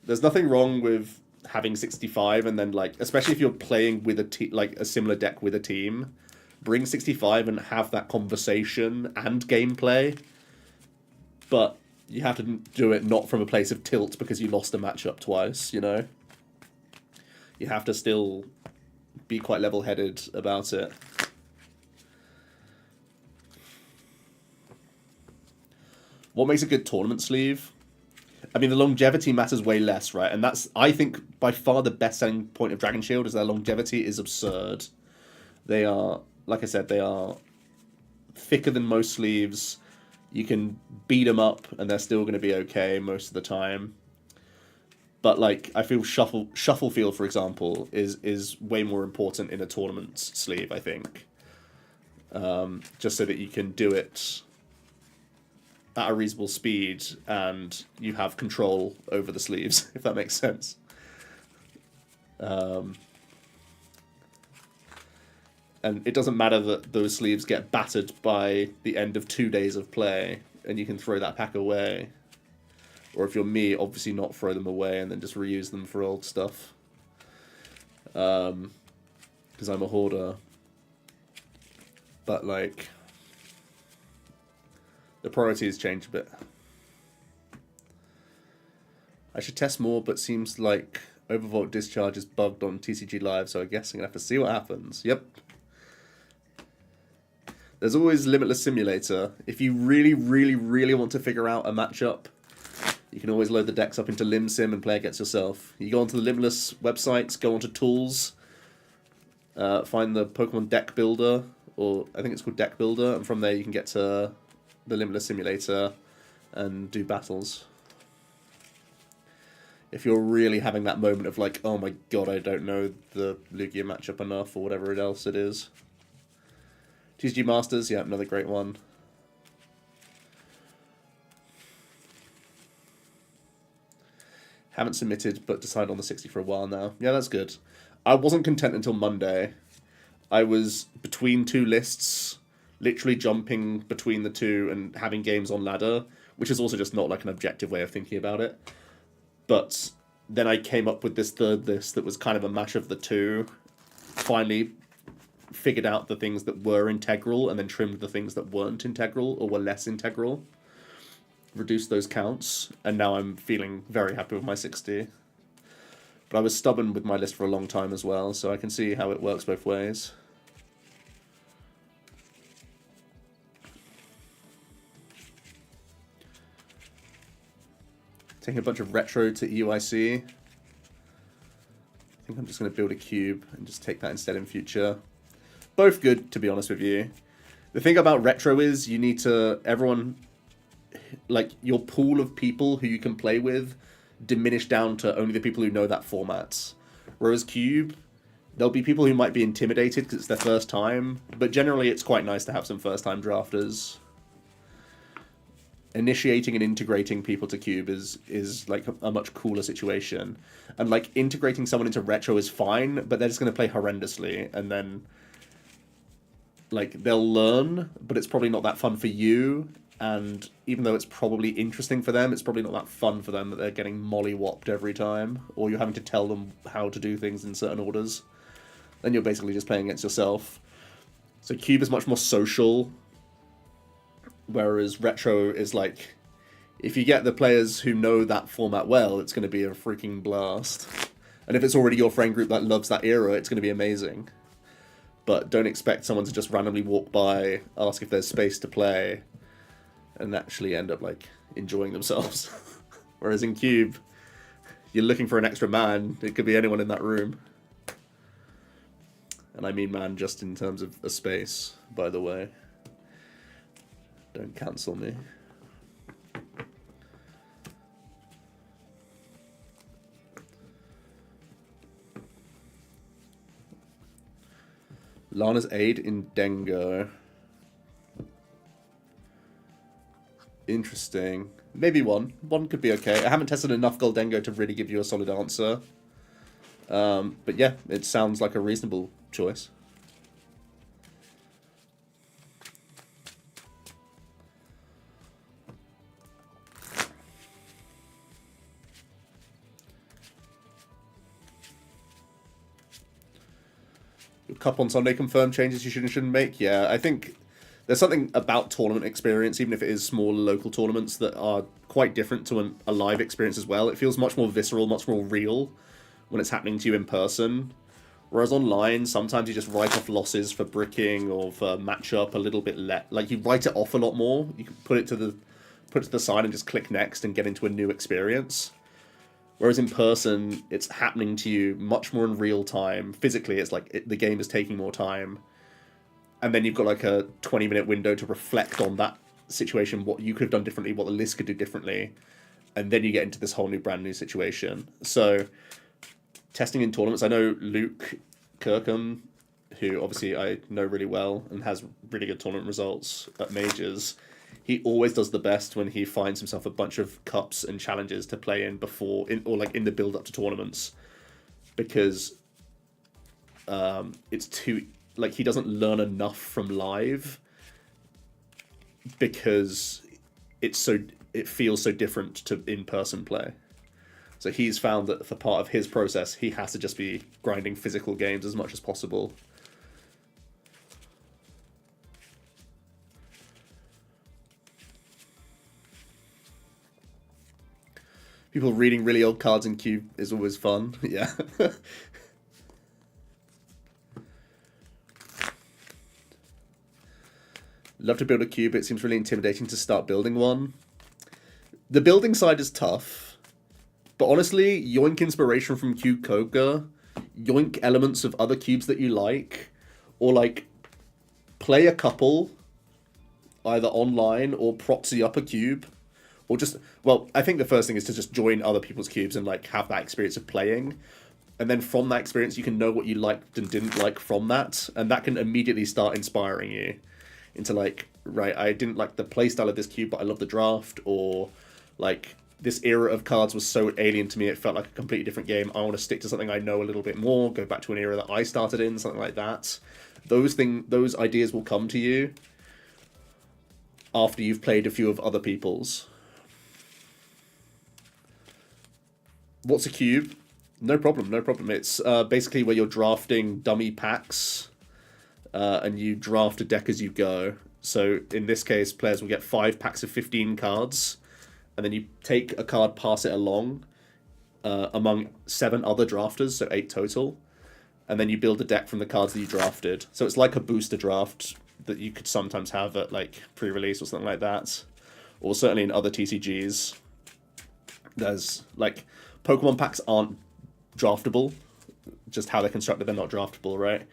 A: There's nothing wrong with having 65 and then, like, especially if you're playing with a similar deck with a team, bring 65 and have that conversation and gameplay. But you have to do it not from a place of tilt because you lost a matchup twice, you know? You have to still be quite level-headed about it. What makes a good tournament sleeve? I mean, the longevity matters way less, right? And that's, I think, by far the best selling point of Dragon Shield is their longevity is absurd. They are, like I said, they are thicker than most sleeves. You can beat them up, and they're still going to be okay most of the time. But like, I feel shuffle field, for example, is way more important in a tournament sleeve. I think, just so that you can do it at a reasonable speed, and you have control over the sleeves, if that makes sense. And it doesn't matter that those sleeves get battered by the end of 2 days of play, and you can throw that pack away. Or if you're me, obviously not throw them away and then just reuse them for old stuff. Because I'm a hoarder. But like, the priorities change a bit. I should test more, but seems like Overvolt Discharge is bugged on TCG Live, so I guess I'm going to have to see what happens. Yep. There's always Limitless Simulator. If you really, really, really want to figure out a matchup, you can always load the decks up into LimSim and play against yourself. You go onto the Limitless websites, go onto Tools, find the Pokemon Deck Builder, or I think it's called Deck Builder, and from there you can get to the Limitless Simulator and do battles. If you're really having that moment of like, oh my god, I don't know the Lugia matchup enough, or whatever else it is. TCG Masters, yeah, another great one. Haven't submitted, but decided on the 60 for a while now. Yeah, that's good. I wasn't content until Monday. I was between two lists, literally jumping between the two and having games on ladder, which is also just not like an objective way of thinking about it. But then I came up with this third list that was kind of a mash of the two. Finally figured out the things that were integral and then trimmed the things that weren't integral or were less integral. Reduced those counts, and now I'm feeling very happy with my 60. But I was stubborn with my list for a long time as well, so I can see how it works both ways. Taking a bunch of retro to EUIC. I think I'm just going to build a cube and just take that instead in future. Both good, to be honest with you. The thing about retro is you need to, everyone, like your pool of people who you can play with diminish down to only the people who know that format. Whereas cube, there'll be people who might be intimidated because it's their first time, but generally it's quite nice to have some first time drafters. Initiating and integrating people to cube is like a much cooler situation. And like integrating someone into retro is fine, but they're just going to play horrendously, and then like they'll learn, but it's probably not that fun for you. And even though it's probably interesting for them, it's probably not that fun for them that they're getting mollywopped every time, or you're having to tell them how to do things in certain orders. Then you're basically just playing against yourself. So cube is much more social, whereas retro is like, if you get the players who know that format well, it's going to be a freaking blast. And if it's already your friend group that loves that era, it's going to be amazing. But don't expect someone to just randomly walk by, ask if there's space to play, and actually end up like enjoying themselves. Whereas in cube, you're looking for an extra man. It could be anyone in that room. And I mean man just in terms of a space, by the way. Don't cancel me. Lana's aid in Dengo. Interesting. Maybe one. One could be okay. I haven't tested enough Goldengo to really give you a solid answer. But yeah, it sounds like a reasonable choice. Your cup on Sunday confirmed changes you should and shouldn't make? Yeah, I think there's something about tournament experience, even if it is small local tournaments, that are quite different to a live experience as well. It feels much more visceral, much more real when it's happening to you in person. Whereas online, sometimes you just write off losses for bricking or for matchup a little bit like you write it off a lot more. You can put it to the put it to the side and just click next and get into a new experience. Whereas in person, it's happening to you much more in real time. Physically, it's like the game is taking more time. And then you've got like a 20-minute window to reflect on that situation, what you could have done differently, what the list could do differently. And then you get into this whole new, brand new situation. So testing in tournaments, I know Luke Kirkham, who obviously I know really well and has really good tournament results at majors, he always does the best when he finds himself a bunch of cups and challenges to play in before, or like in the build up to tournaments, because it's too, like, he doesn't learn enough from live because it feels so different to in-person play. So he's found that for part of his process, he has to just be grinding physical games as much as possible. People reading really old cards in Cube is always fun. Yeah. Love to build a cube. It seems really intimidating to start building one. The building side is tough, but honestly, yoink inspiration from Cube Koga, yoink elements of other cubes that you like, or like play a couple, either online or proxy up a cube. Or just, well, I think the first thing is to just join other people's cubes and like have that experience of playing. And then from that experience, you can know what you liked and didn't like from that. And that can immediately start inspiring you into like, right, I didn't like the playstyle of this cube, but I love the draft. Or like, this era of cards was so alien to me, it felt like a completely different game. I want to stick to something I know a little bit more, go back to an era that I started in, something like that. Those ideas will come to you after you've played a few of other people's. What's a cube? No problem, no problem. It's basically where you're drafting dummy packs, and you draft a deck as you go. So in this case, players will get 5 packs of 15 cards, and then you take a card, pass it along among 7 other drafters, so 8 total, and then you build a deck from the cards that you drafted. So it's like a booster draft that you could sometimes have at like pre-release or something like that, or certainly in other TCGs. There's like, Pokemon packs aren't draftable, just how they're constructed, they're not draftable, right?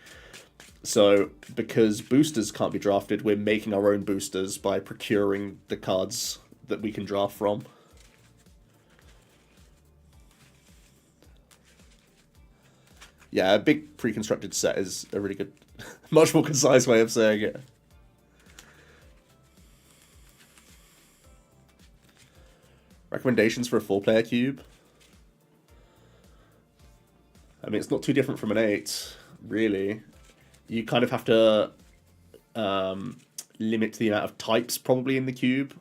A: So because boosters can't be drafted, we're making our own boosters by procuring the cards that we can draft from. Yeah, a big pre-constructed set is a really good, much more concise way of saying it. Recommendations for a 4-player cube? I mean, it's not too different from an 8, really. You kind of have to limit the amount of types probably in the cube,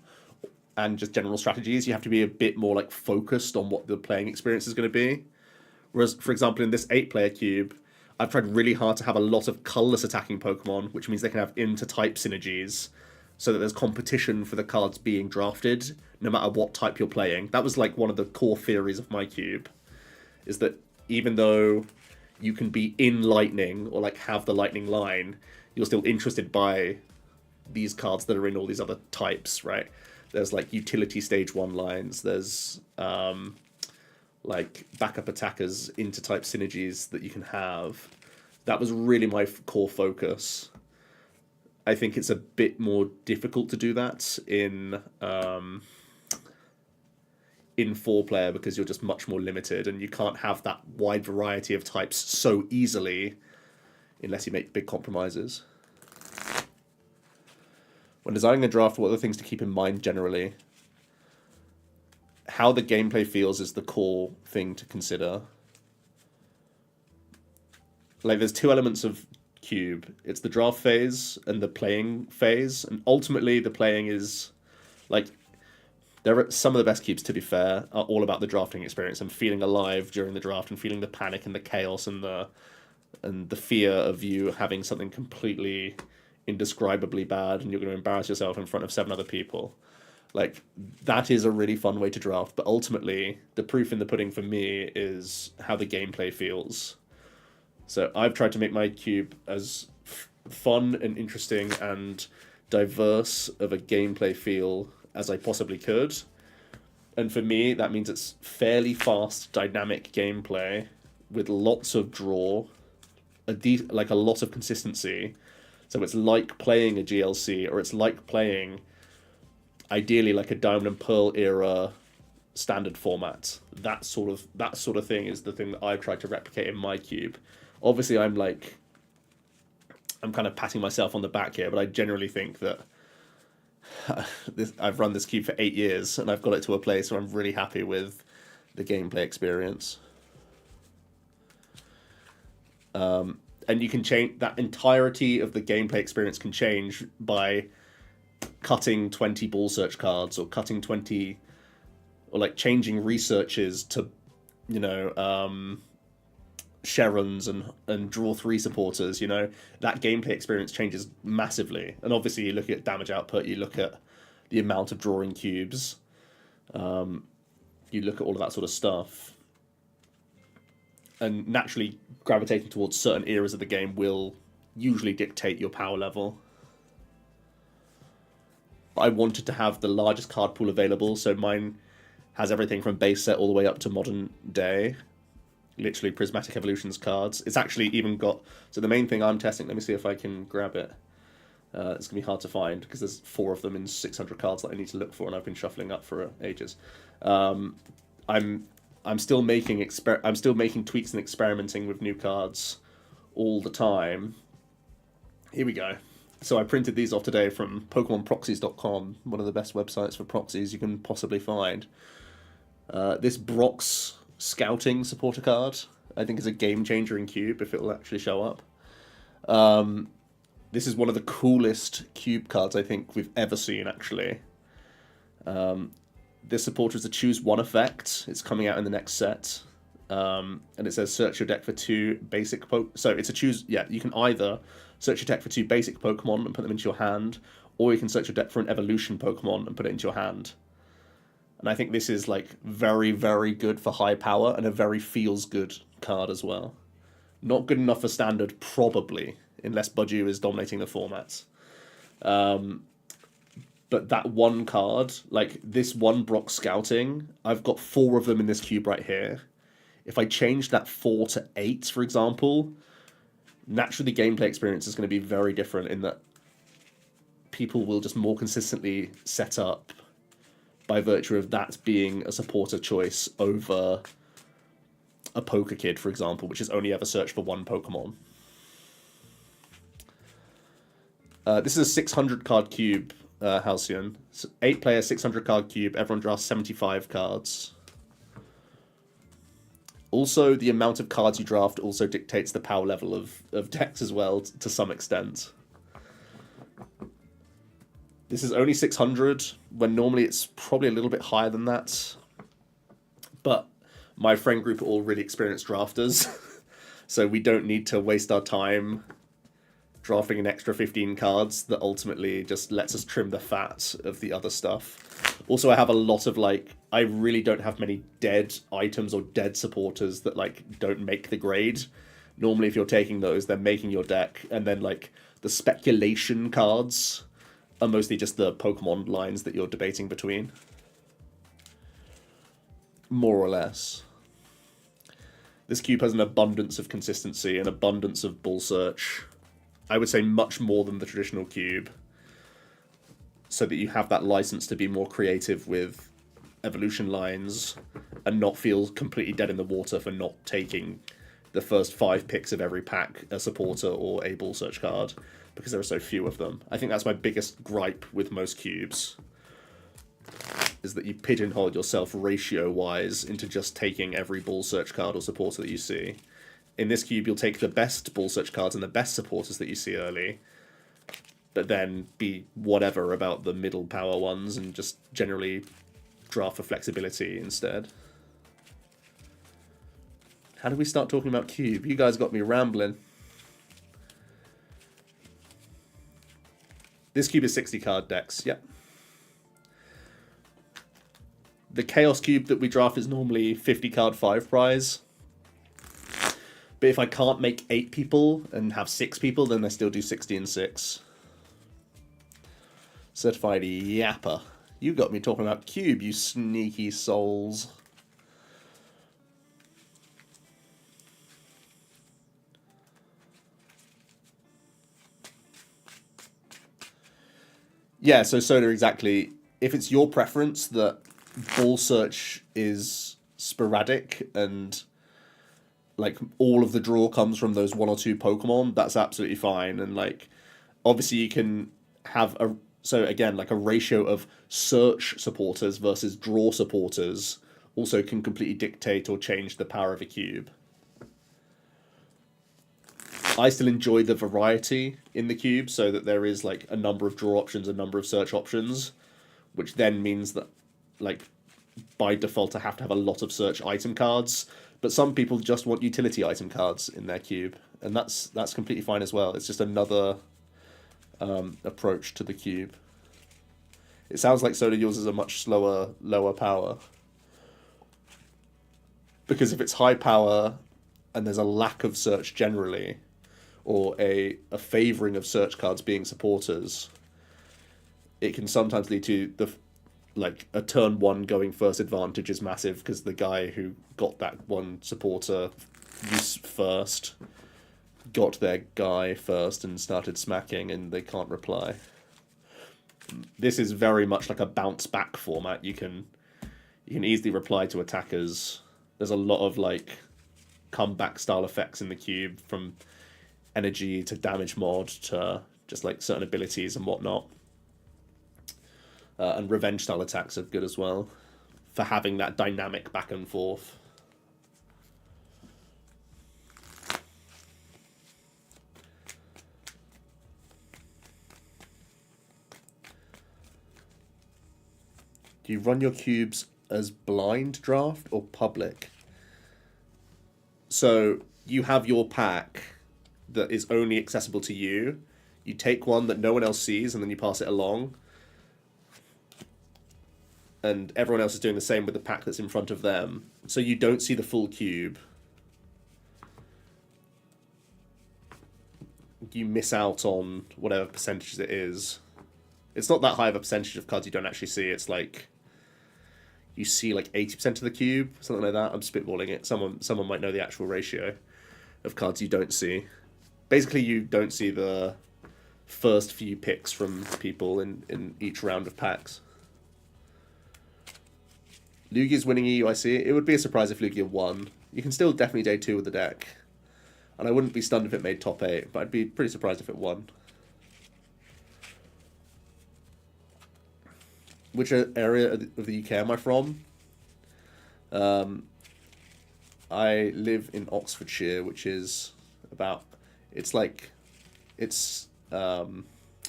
A: and just general strategies. You have to be a bit more like focused on what the playing experience is going to be. Whereas, for example, in this 8-player cube, I've tried really hard to have a lot of colorless attacking Pokemon, which means they can have inter-type synergies, so that there's competition for the cards being drafted, no matter what type you're playing. That was like one of the core theories of my cube, is that even though you can be in Lightning, or like have the Lightning line, you're still interested by these cards that are in all these other types, right? There's like utility stage 1 lines, there's like backup attackers, inter-type synergies that you can have. That was really my core focus. I think it's a bit more difficult to do that in 4-player because you're just much more limited and you can't have that wide variety of types so easily unless you make big compromises. When designing a draft, what are the things to keep in mind generally? How the gameplay feels is the core thing to consider. Like, there's 2 elements of cube. It's the draft phase and the playing phase, and ultimately the playing is like, there are some of the best cubes, to be fair, are all about the drafting experience and feeling alive during the draft and feeling the panic and the chaos and the fear of you having something completely indescribably bad and you're going to embarrass yourself in front of 7 other people. Like, that is a really fun way to draft, but ultimately the proof in the pudding for me is how the gameplay feels. So I've tried to make my cube as fun and interesting and diverse of a gameplay feel as I possibly could. And for me, that means it's fairly fast, dynamic gameplay with lots of draw, like a lot of consistency. So it's like playing a GLC, or it's like playing, ideally, like a Diamond and Pearl era standard format. That sort of thing is the thing that I've tried to replicate in my cube. Obviously, I'm kind of patting myself on the back here, but I generally think that I've run this cube for 8 years, and I've got it to a place where I'm really happy with the gameplay experience. And you can change that entirety of the gameplay experience can change by cutting 20 ball search cards, or cutting 20, or like changing researches to, Sharons and draw 3 supporters. That gameplay experience changes massively. And obviously you look at damage output, you look at the amount of drawing cubes, you look at all of that sort of stuff. And naturally gravitating towards certain eras of the game will usually dictate your power level. I wanted to have the largest card pool available, so mine has everything from base set all the way up to modern day. Literally Prismatic Evolutions cards. It's actually even got... So the main thing I'm testing, let me see if I can grab it. It's going to be hard to find, because there's 4 of them in 600 cards that I need to look for, and I've been shuffling up for ages. I'm still making tweaks and experimenting with new cards all the time. Here we go. So I printed these off today from PokemonProxies.com, one of the best websites for proxies you can possibly find. This Brock's Scouting supporter card, I think, is a game changer in Cube, if it will actually show up. This is one of the coolest Cube cards I think we've ever seen, actually. This supporter is a choose 1 effect. It's coming out in the next set. And it says search your deck for 2 basic So it's a choose... Yeah, you can either search your deck for 2 basic Pokemon and put them into your hand, or you can search your deck for an evolution Pokemon and put it into your hand. And I think this is like very, very good for high power, and a very feels good card as well. Not good enough for standard, probably, unless Budgie is dominating the formats. But that one card, like this one Brock Scouting, I've got 4 of them in this cube right here. If I change that 4 to 8, for example, naturally the gameplay experience is going to be very different, in that people will just more consistently set up by virtue of that being a supporter choice over a Poker Kid, for example, which has only ever searched for 1 Pokemon. This is a 600 card cube, Halcyon. 8 player, 600 card cube. Everyone drafts 75 cards. Also, the amount of cards you draft also dictates the power level of decks as well, to some extent. This is only 600, when normally it's probably a little bit higher than that. But my friend group are all really experienced drafters, so we don't need to waste our time drafting an extra 15 cards that ultimately just lets us trim the fat of the other stuff. Also, I have a lot of, I really don't have many dead items or dead supporters that, don't make the grade. Normally, if you're taking those, they're making your deck, and then, the speculation cards are mostly just the Pokemon lines that you're debating between. More or less. This cube has an abundance of consistency, an abundance of bull search. I would say much more than the traditional cube, so that you have that license to be more creative with evolution lines and not feel completely dead in the water for not taking the first 5 picks of every pack a supporter or a bull search card, because there are so few of them. I think that's my biggest gripe with most cubes, is that you pigeonhole yourself ratio-wise into just taking every bull search card or supporter that you see. In this cube, you'll take the best bull search cards and the best supporters that you see early, but then be whatever about the middle power ones and just generally draft for flexibility instead. How did we start talking about cube? You guys got me rambling. This cube is 60 card decks, yep. The Chaos Cube that we draft is normally 50 card 5 prize. But if I can't make 8 people and have 6 people, then I still do 60 and 6. Certified Yapper. You got me talking about Cube, you sneaky souls. Yeah, so Soda, exactly. If it's your preference that ball search is sporadic and like all of the draw comes from those one or two Pokemon, that's absolutely fine. And like obviously you can have a so again like a ratio of search supporters versus draw supporters also can completely dictate or change the power of a cube. I still enjoy the variety in the cube so that there is like a number of draw options, a number of search options, which then means that like by default I have to have a lot of search item cards, but some people just want utility item cards in their cube, and that's completely fine as well. It's just another approach to the cube. It sounds like Soda yours is a much slower, lower power. Because if it's high power and there's a lack of search generally, or a favouring of search cards being supporters, it can sometimes lead to the like a turn one going first advantage is massive because the guy who got that one supporter first got their guy first and started smacking and they can't reply. This is very much like a bounce back format. You can easily reply to attackers. There's a lot of like comeback style effects in the cube, from energy to damage mod to just like certain abilities and whatnot. And revenge style attacks are good as well for having that dynamic back and forth. Do you run your cubes as blind draft or public? So you have your pack that is only accessible to you. You take one that no one else sees and then you pass it along. And everyone else is doing the same with the pack that's in front of them. So you don't see the full cube. You miss out on whatever percentage it is. It's not that high of a percentage of cards you don't actually see. It's like you see like 80% of the cube, something like that. I'm spitballing it. Someone might know the actual ratio of cards you don't see. Basically, you don't see the first few picks from people in each round of packs. Lugia's winning EUIC. It would be a surprise if Lugia won. You can still definitely day 2 with the deck. And I wouldn't be stunned if it made top 8, but I'd be pretty surprised if it won. Which area of the UK am I from? I live in Oxfordshire, which is about... It's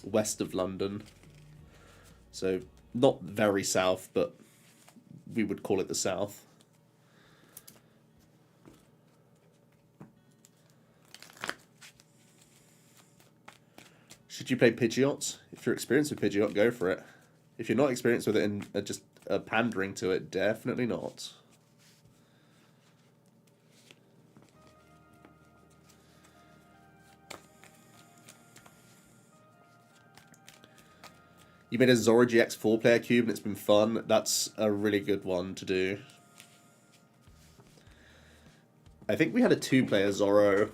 A: west of London. So not very south, but we would call it the south. Should you play Pidgeot? If you're experienced with Pidgeot, go for it. If you're not experienced with it and are just pandering to it, definitely not. You made a Zora GX 4-player cube and it's been fun. That's a really good one to do. I think we had a 2-player Zoro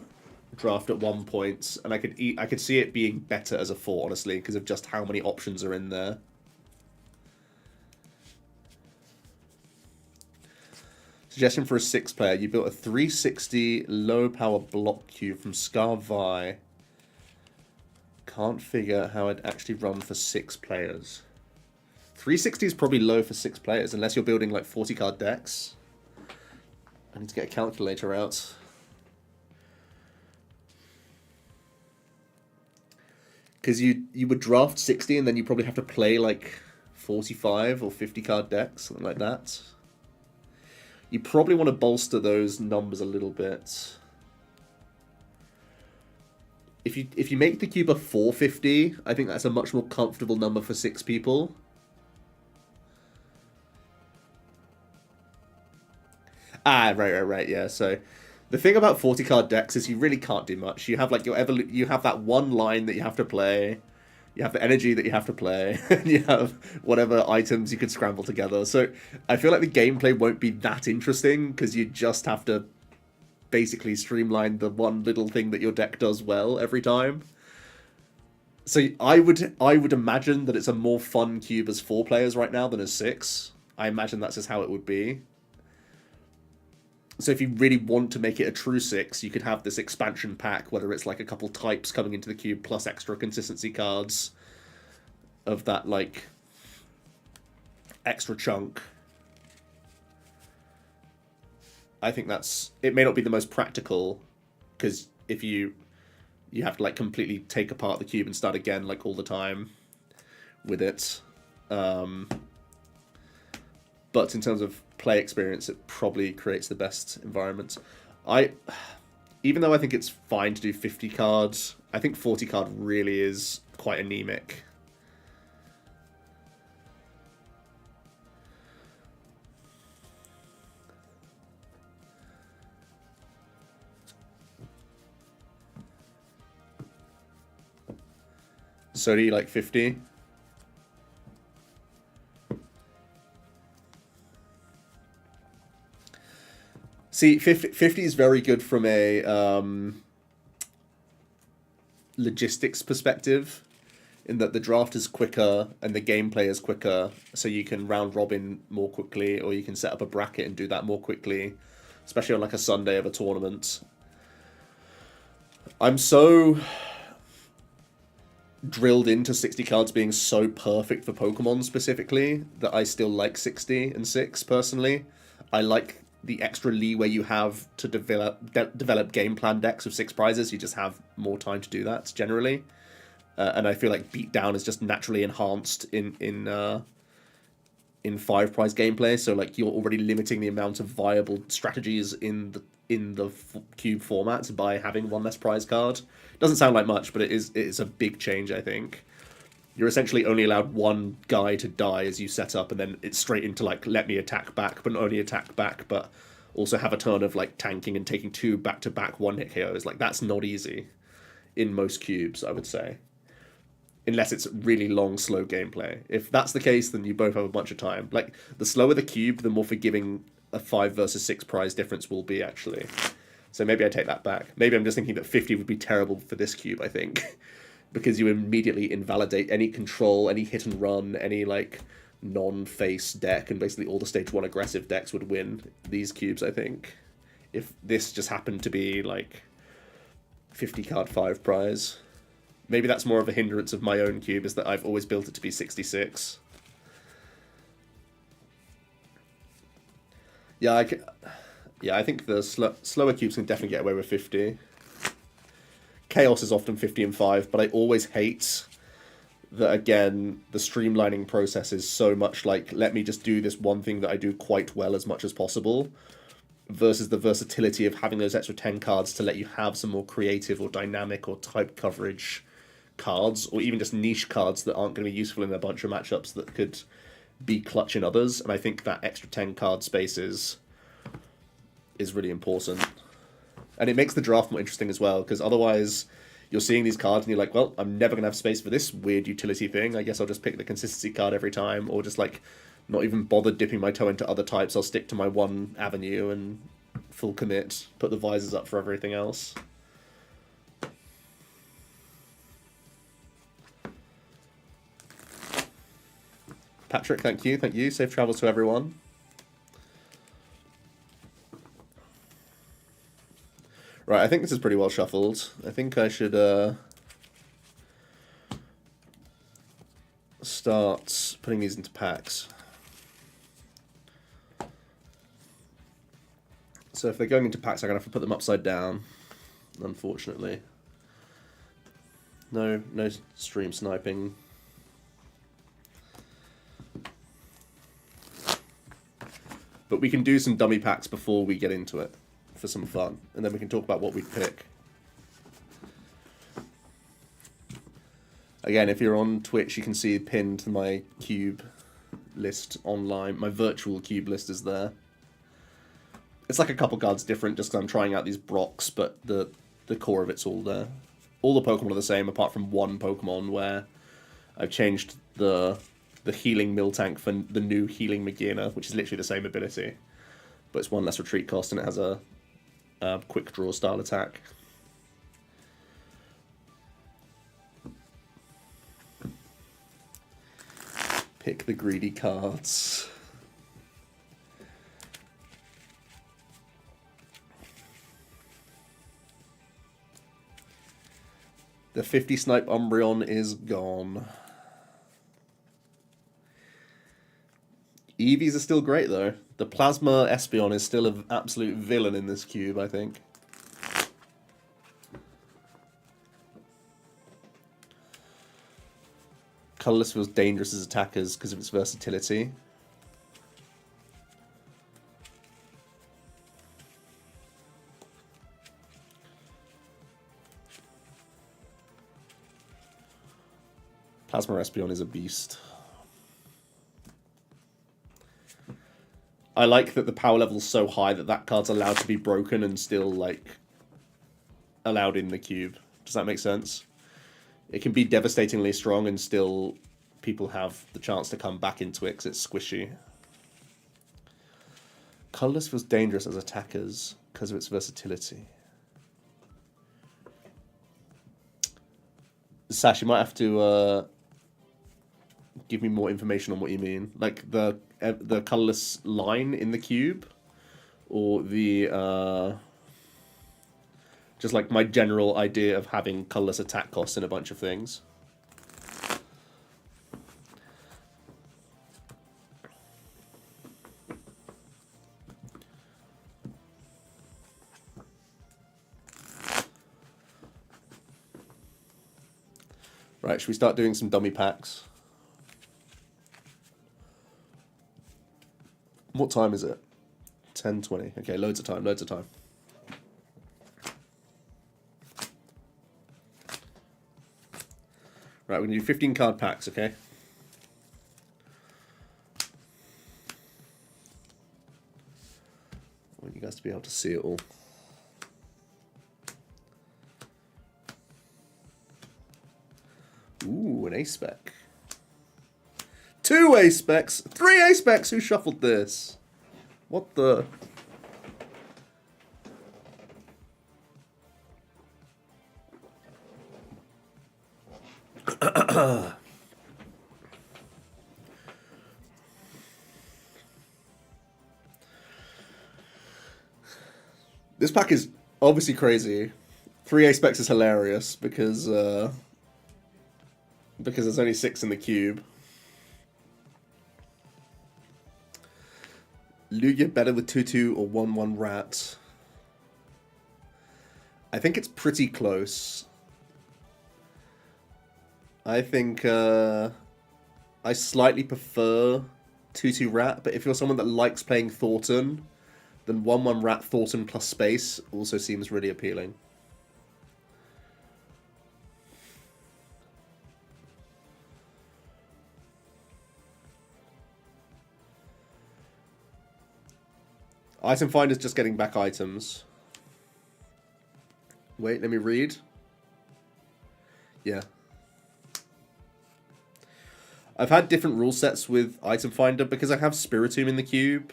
A: draft at one point, and I could see it being better as a 4, honestly, because of just how many options are in there. Suggestion for a 6-player. You built a 360 low-power block cube from Scarvi. Can't figure how I'd actually run for 6 players. 360 is probably low for 6 players, unless you're building like 40-card decks. I need to get a calculator out. Because you would draft 60 and then you probably have to play like 45 or 50-card decks, something like that. You probably want to bolster those numbers a little bit. If you make the cube a 450, I think that's a much more comfortable number for 6 people. Ah, right, yeah. So the thing about 40-card decks is you really can't do much. You have like you have that one line that you have to play. you have the energy that you have to play, and you have whatever items you could scramble together. So I feel like the gameplay won't be that interesting because you just have to basically streamline the one little thing that your deck does well every time. So I would imagine that it's a more fun cube as 4 players right now than as 6. I imagine that's just how it would be. So if you really want to make it a true 6, you could have this expansion pack, whether it's like a couple types coming into the cube plus extra consistency cards of that like extra chunk. I think it may not be the most practical, because if you have to like completely take apart the cube and start again like all the time with it. But in terms of play experience, it probably creates the best environment. Even though I think it's fine to do 50 cards, I think 40 card really is quite anemic. So do you like 50? See, 50 is very good from a logistics perspective, in that the draft is quicker and the gameplay is quicker, so you can round robin more quickly, or you can set up a bracket and do that more quickly, especially on like a Sunday of a tournament. I'm so drilled into 60 cards being so perfect for Pokemon specifically that I still like 60 and 6 personally. I like the extra leeway you have to develop game plan decks of 6 prizes. You just have more time to do that generally, and I feel like beatdown is just naturally enhanced in 5 prize gameplay. So like you're already limiting the amount of viable strategies in the cube formats by having 1 less prize card. Doesn't sound like much, but it is a big change, I think. You're essentially only allowed 1 guy to die as you set up, and then it's straight into like, let me attack back, but not only attack back, but also have a turn of like tanking and taking 2 back-to-back 1-hit KOs. Like, that's not easy in most cubes, I would say. Unless it's really long, slow gameplay. If that's the case, then you both have a bunch of time. Like, the slower the cube, the more forgiving a 5 versus 6 prize difference will be, actually. So maybe I take that back. Maybe I'm just thinking that 50 would be terrible for this cube, I think. Because you immediately invalidate any control, any hit and run, any like non-face deck, and basically all the stage 1 aggressive decks would win these cubes, I think. If this just happened to be like 50 card 5 prize. Maybe that's more of a hindrance of my own cube, is that I've always built it to be 66. Yeah, I think the slower cubes can definitely get away with 50. Chaos is often 50 and 5, but I always hate that, again, the streamlining process is so much like, let me just do this one thing that I do quite well as much as possible, versus the versatility of having those extra 10 cards to let you have some more creative or dynamic or type coverage cards, or even just niche cards that aren't going to be useful in a bunch of matchups that could be clutch in others. And I think that extra 10 card space is really important. And it makes the draft more interesting as well, because otherwise you're seeing these cards and you're like, well, I'm never going to have space for this weird utility thing. I guess I'll just pick the consistency card every time, or just like not even bother dipping my toe into other types. I'll stick to my one avenue and full commit, put the visors up for everything else. Patrick, thank you. Thank you. Safe travels to everyone. Right, I think this is pretty well shuffled. I think I should start putting these into packs. So if they're going into packs, I'm going to have to put them upside down, unfortunately. No stream sniping. But we can do some dummy packs before we get into it for some fun, and then we can talk about what we pick. Again, if you're on Twitch, you can see pinned to my cube list online. My virtual cube list is there. It's like a couple cards different, just because I'm trying out these Brocks, but the core of it's all there. All the Pokemon are the same, apart from one Pokemon where I've changed the healing mill tank for the new healing Magina, which is literally the same ability, but it's 1 less retreat cost and it has a quick draw style attack. Pick the greedy cards. The 50 snipe Umbreon is gone. Eevees are still great though. The Plasma Espeon is still an absolute villain in this cube, I think. Colorless feels dangerous as attackers because of its versatility. Plasma Espeon is a beast. I like that the power level's so high that that card's allowed to be broken and still, like, allowed in the cube. Does that make sense? It can be devastatingly strong and still people have the chance to come back into it because it's squishy. Colorless feels dangerous as attackers because of its versatility. Sash, you might have to give me more information on what you mean. Like the colorless line in the cube, or the just like my general idea of having colorless attack costs in a bunch of things. Right, should we start doing some dummy packs? What time is it? 10:20. Okay, loads of time, loads of time. Right, we're going to do 15 card packs, okay? I want you guys to be able to see it all. Ooh, an A-spec. 2 A-specs! 3 A-specs! Who shuffled this? What the... This pack is obviously crazy. 3 A-specs is hilarious because there's only 6 in the cube. Lugia better with 2/2 or 1/1 rat. I think it's pretty close. I think I slightly prefer 2/2 rat, but if you're someone that likes playing Thornton, then 1/1 rat Thornton plus space also seems really appealing. Item Finder's just getting back items. Wait, let me read. Yeah. I've had different rule sets with Item Finder because I have Spiritomb in the cube.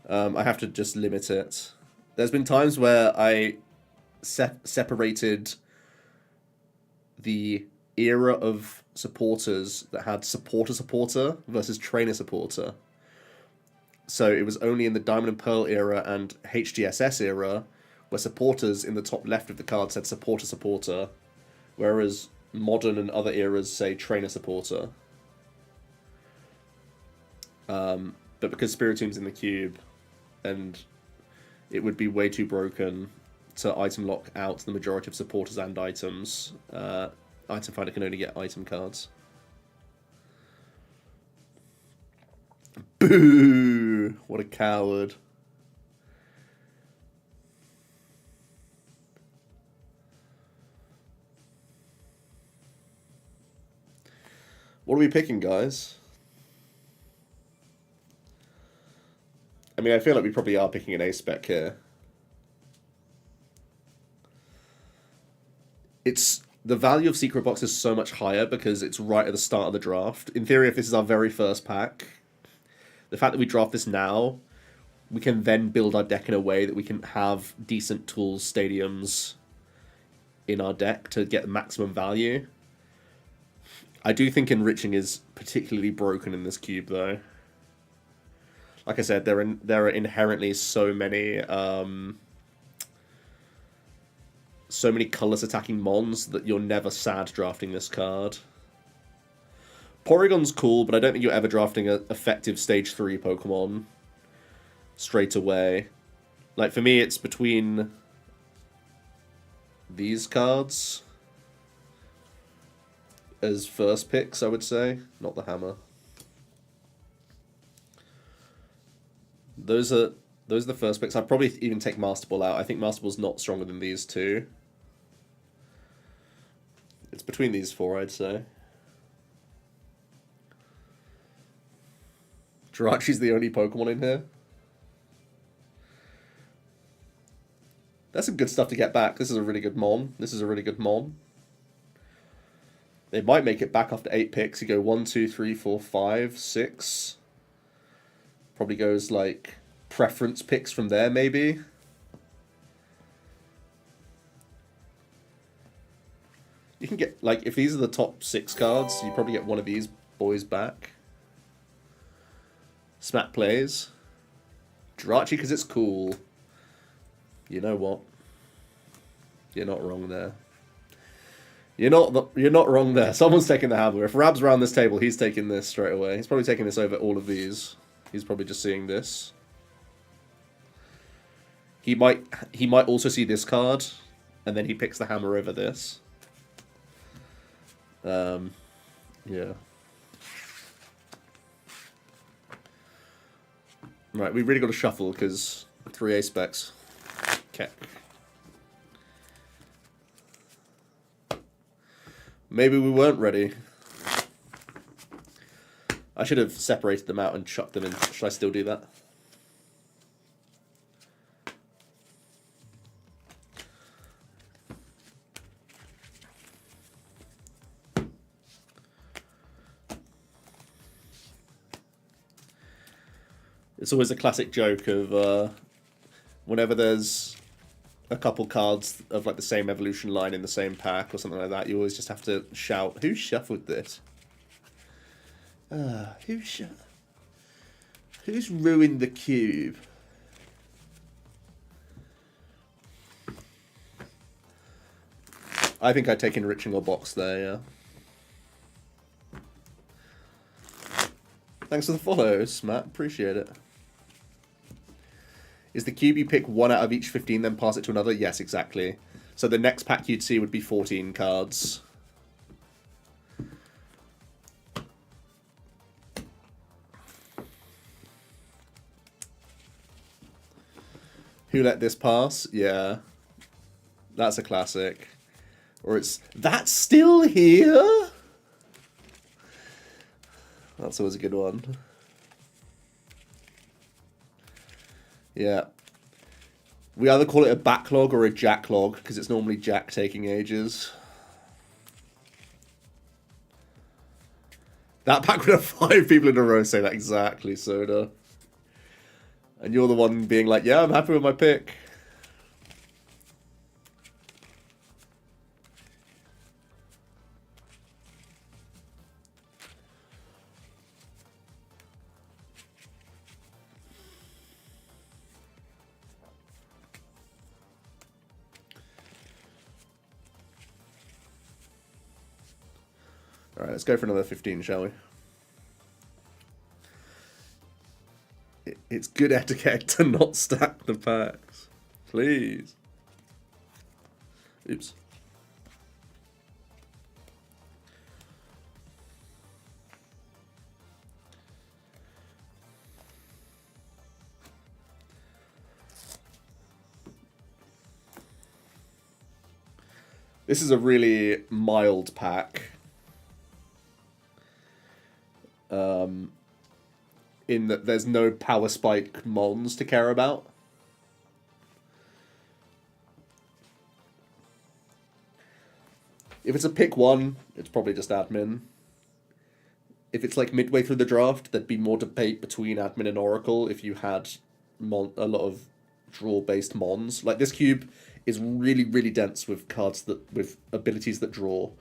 A: I have to just limit it. There's been times where I separated the era of supporters that had supporter versus trainer-supporter. So it was only in the Diamond and Pearl era and HDSS era where supporters in the top left of the card said supporter, whereas modern and other eras say trainer-supporter. But because Spiritomb's in the cube, and it would be way too broken to item lock out the majority of supporters and items, Item Finder can only get item cards. Boo! What a coward. What are we picking, guys? I mean, I feel like we probably are picking an A-spec here. It's the value of Secret Box is so much higher because it's right at the start of the draft. In theory, if this is our very first pack, the fact that we draft this now, we can then build our deck in a way that we can have decent tools, stadiums in our deck to get the maximum value. I do think enriching is particularly broken in this cube, though. Like I said, there are inherently so many colorless attacking mons that you're never sad drafting this card. Porygon's cool, but I don't think you're ever drafting an effective Stage 3 Pokemon straight away. Like, for me, it's between these cards as first picks, I would say. Not the hammer. Those are the first picks. I'd probably even take Master Ball out. I think Master Ball's not stronger than these two. It's between these four, I'd say. Jirachi's the only Pokemon in here. That's some good stuff to get back. This is a really good Mon. This is a really good Mon. They might make it back after 8 picks. You go 1, 2, 3, 4, 5, 6. Probably goes like preference picks from there, maybe. You can get, like, if these are the top 6 cards, you probably get one of these boys back. Smack plays. Jirachi because it's cool. You know what? You're not wrong there. You're not wrong there. Someone's taking the hammer. If Rab's around this table, he's taking this straight away. He's probably taking this over all of these. He's probably just seeing this. He might also see this card, and then he picks the hammer over this. Yeah. Right, we really got to shuffle because 3A specs. Okay. Maybe we weren't ready. I should have separated them out and chucked them in. Should I still do that? It's always a classic joke of whenever there's a couple cards of like the same evolution line in the same pack or something like that, you always just have to shout, "Who shuffled this? Who's ruined the cube?" I think I'd take enriching or box there, yeah. Thanks for the follows, Matt. Appreciate it. Is the cube you pick one out of each 15, then pass it to another? Yes, exactly. So the next pack you'd see would be 14 cards. Who let this pass? Yeah. That's a classic. Or it's, that's still here? That's always a good one. Yeah. We either call it a backlog or a jacklog, because it's normally jack taking ages. That pack would have 5 people in a row say that exactly, Soda. And you're the one being like, yeah, I'm happy with my pick. Alright, let's go for another 15, shall we? It's good etiquette to not stack the packs. Please. Oops. This is a really mild pack. In that there's no power spike mons to care about. If it's a pick one, it's probably just admin. If it's like midway through the draft, there'd be more debate between admin and Oracle if you had a lot of draw-based mons. Like this cube is really, really dense with cards with abilities that draw.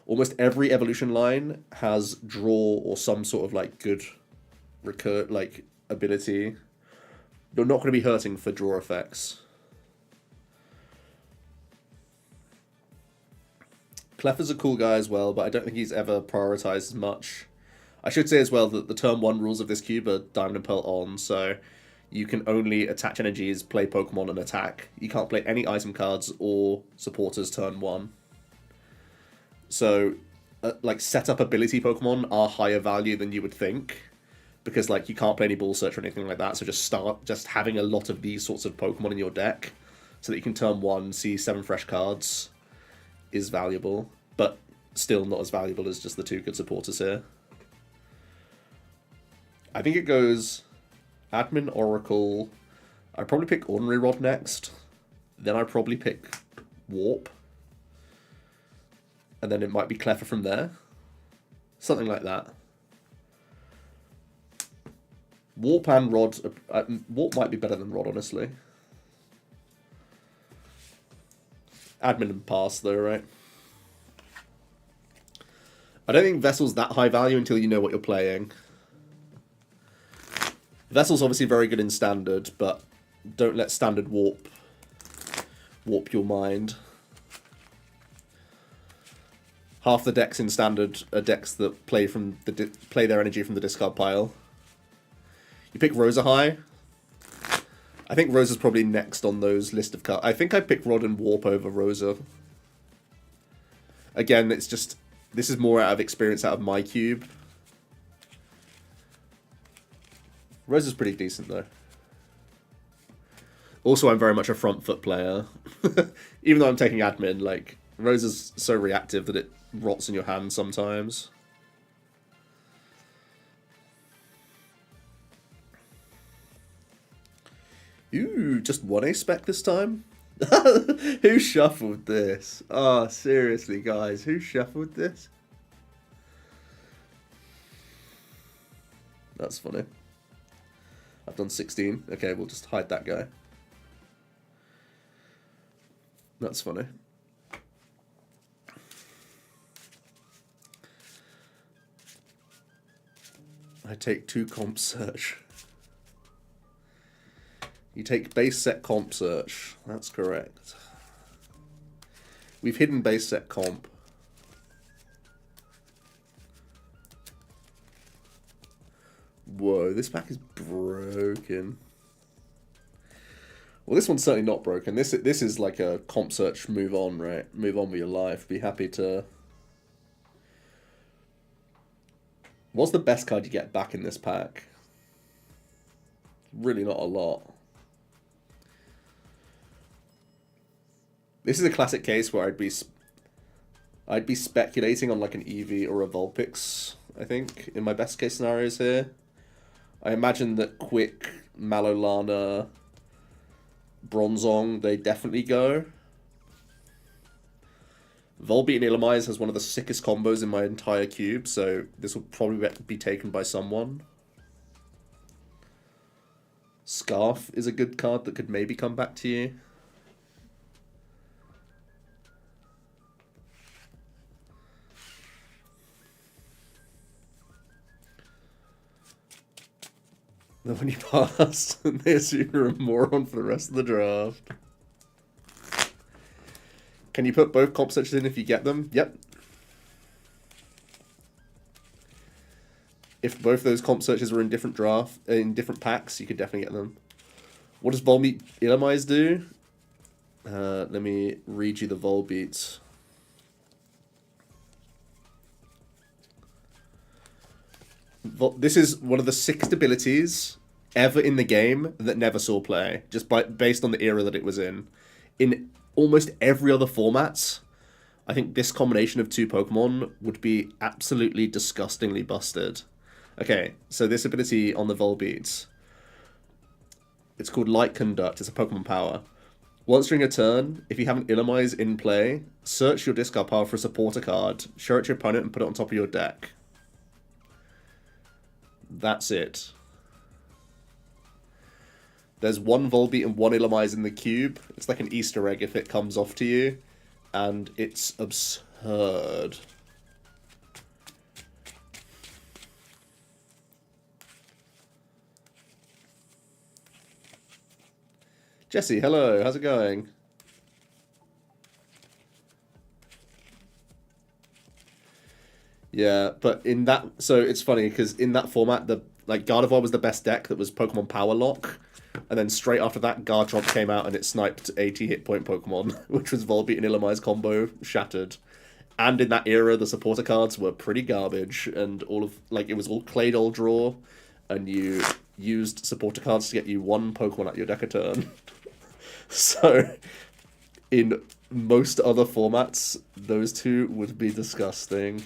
A: Almost every evolution line has draw or some sort of like good ability. You're not going to be hurting for draw effects. Clef's a cool guy as well, but I don't think he's ever prioritized as much. I should say as well that the turn 1 rules of this cube are Diamond and Pearl on, so you can only attach energies, play Pokemon, and attack. You can't play any item cards or supporters turn 1. So, like, set-up ability Pokemon are higher value than you would think, because, like, you can't play any Ball Search or anything like that, so just having a lot of these sorts of Pokemon in your deck, so that you can turn 1, see 7 fresh cards, is valuable, but still not as valuable as just the 2 good supporters here. I think it goes Admin, Oracle. I'd probably pick Ordinary Rod next. Then I'd probably pick Warp. And then it might be Cleffer from there. Something like that. Warp and Rod. Warp might be better than Rod, honestly. Admin and Pass, though, right? I don't think Vessel's that high value until you know what you're playing. Vessel's obviously very good in Standard, but don't let Standard warp your mind. Half the decks in Standard are decks that play their energy from the discard pile. You pick Rosa high. I think Rosa's probably next on those list of cards. I think I pick Rod and Warp over Rosa. Again, it's just... This is more out of experience out of my cube. Rosa's pretty decent, though. Also, I'm very much a front foot player. Even though I'm taking admin, like, Rosa's so reactive that it rots in your hand sometimes. Ooh, just 1A spec this time? Who shuffled this? Oh, seriously, guys, who shuffled this? That's funny. I've done 16. Okay, we'll just hide that guy. That's funny. I take 2 comp search. You take base set comp search. That's correct. We've hidden base set comp. Whoa, this pack is broken. Well, this one's certainly not broken. This is like a comp search move on, right? Move on with your life. Be happy to... What's the best card you get back in this pack? Really not a lot. This is a classic case where I'd be speculating on like an Eevee or a Vulpix, I think, in my best case scenarios here. I imagine that Quick, Malolana, Bronzong, they definitely go. Volbeat and Illumise has one of the sickest combos in my entire cube, so this will probably be taken by someone. Scarf is a good card that could maybe come back to you. Then when you pass, they assume you're a moron for the rest of the draft. Can you put both comp searches in if you get them? Yep. If both those comp searches were in different packs, you could definitely get them. What does Volbeat Illumise do? Let me read you the Volbeats. This is one of the sickest abilities ever in the game that never saw play, just based on the era that it was in. In almost every other format, I think this combination of 2 Pokemon would be absolutely disgustingly busted. Okay, so this ability on the Volbeats, it's called Light Conduct. It's a Pokemon power. Once during a turn, if you have an Illumise in play, search your discard pile for a supporter card, show it to your opponent, and put it on top of your deck. That's it. There's one Volbeat and one Illumise in the cube. It's like an Easter egg if it comes off to you. And it's absurd. Jesse, hello. How's it going? Yeah, but in that... So it's funny, because in that format, Gardevoir was the best deck that was Pokemon Power Lock. And then straight after that, Garchomp came out and it sniped 80 hit point Pokemon, which was Volbeat and Illumise combo shattered. And in that era, the supporter cards were pretty garbage, and it was all Claydol draw, and you used supporter cards to get you one Pokemon at your deck a turn. So, in most other formats, those two would be disgusting.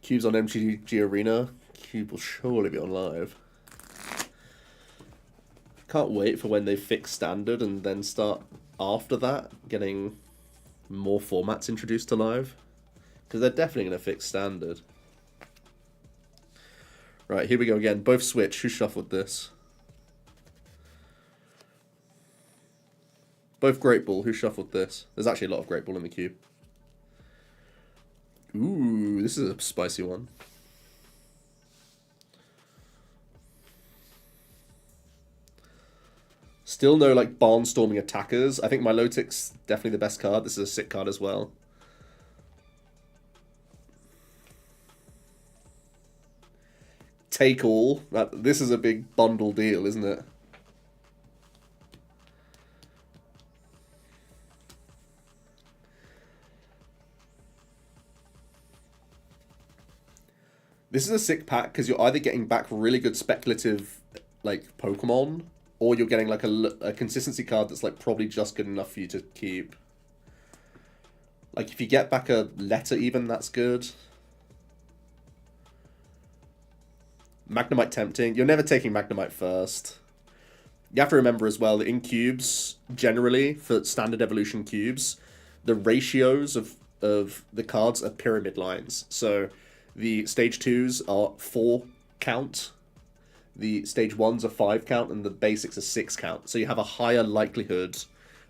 A: Cube's on MTG Arena. Cube will surely be on live. Can't wait for when they fix standard and then start after that getting more formats introduced to live. Because they're definitely going to fix standard. Right, here we go again. Both switch. Who shuffled this? Both Great Ball. Who shuffled this? There's actually a lot of Great Ball in the cube. Ooh, this is a spicy one. Still no, barnstorming attackers. I think Milotic's definitely the best card. This is a sick card as well. Take all. This is a big bundle deal, isn't it? This is a sick pack because you're either getting back really good speculative, Pokemon, or you're getting, a consistency card that's, probably just good enough for you to keep. If you get back a letter even, that's good. Magnemite tempting. You're never taking Magnemite first. You have to remember as well that in cubes, generally, for standard evolution cubes, the ratios of the cards are pyramid lines. So the stage 2s are 4 count, the stage 1s are 5 count, and the basics are 6 count. So you have a higher likelihood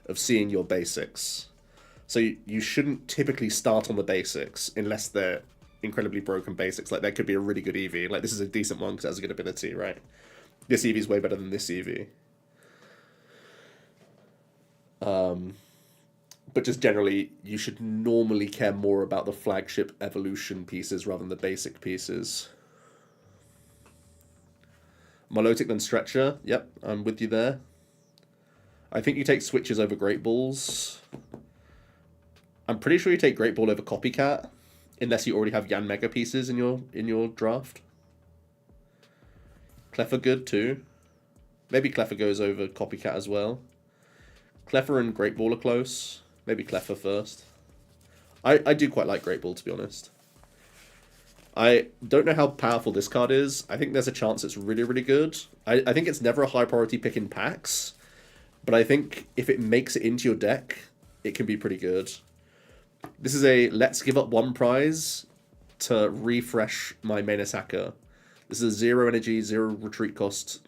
A: of seeing your basics. So you shouldn't typically start on the basics unless they're incredibly broken basics. There could be a really good EV. This is a decent one because it has a good ability, right? This EV is way better than this EV. But just generally, you should normally care more about the flagship evolution pieces rather than the basic pieces. Milotic then Stretcher. Yep, I'm with you there. I think you take switches over Great Balls. I'm pretty sure you take Great Ball over Copycat, unless you already have Yanmega pieces in your draft. Cleffa good too. Maybe Cleffa goes over Copycat as well. Cleffa and Great Ball are close. Maybe Cleffa first. I do quite like Great Ball, to be honest. I don't know how powerful this card is. I think there's a chance it's really, really good. I think it's never a high priority pick in packs, but I think if it makes it into your deck, it can be pretty good. This is a let's give up 1 prize to refresh my main attacker. This is a 0 energy, 0 retreat cost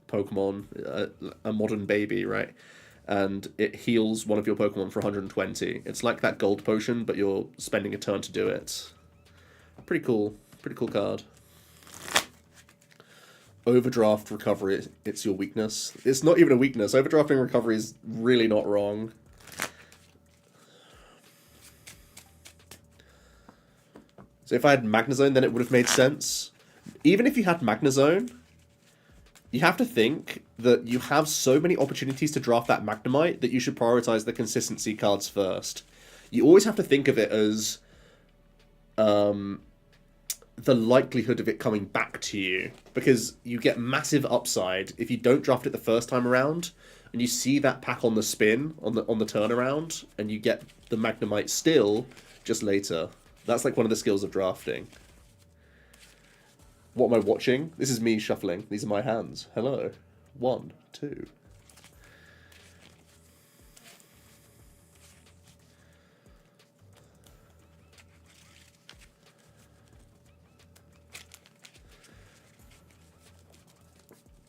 A: Pokemon, a modern baby, right? And it heals one of your Pokemon for 120. It's like that gold potion, but you're spending a turn to do it. Pretty cool. Pretty cool card. Overdraft recovery, it's your weakness. It's not even a weakness. Overdrafting recovery is really not wrong. So if I had Magnezone, then it would have made sense. Even if you had Magnezone, you have to think that you have so many opportunities to draft that Magnemite that you should prioritize the consistency cards first. You always have to think of it as the likelihood of it coming back to you, because you get massive upside if you don't draft it the first time around and you see that pack on the spin, on the turnaround, and you get the Magnemite still just later. That's one of the skills of drafting. What am I watching? This is me shuffling. These are my hands. Hello. 1, 2.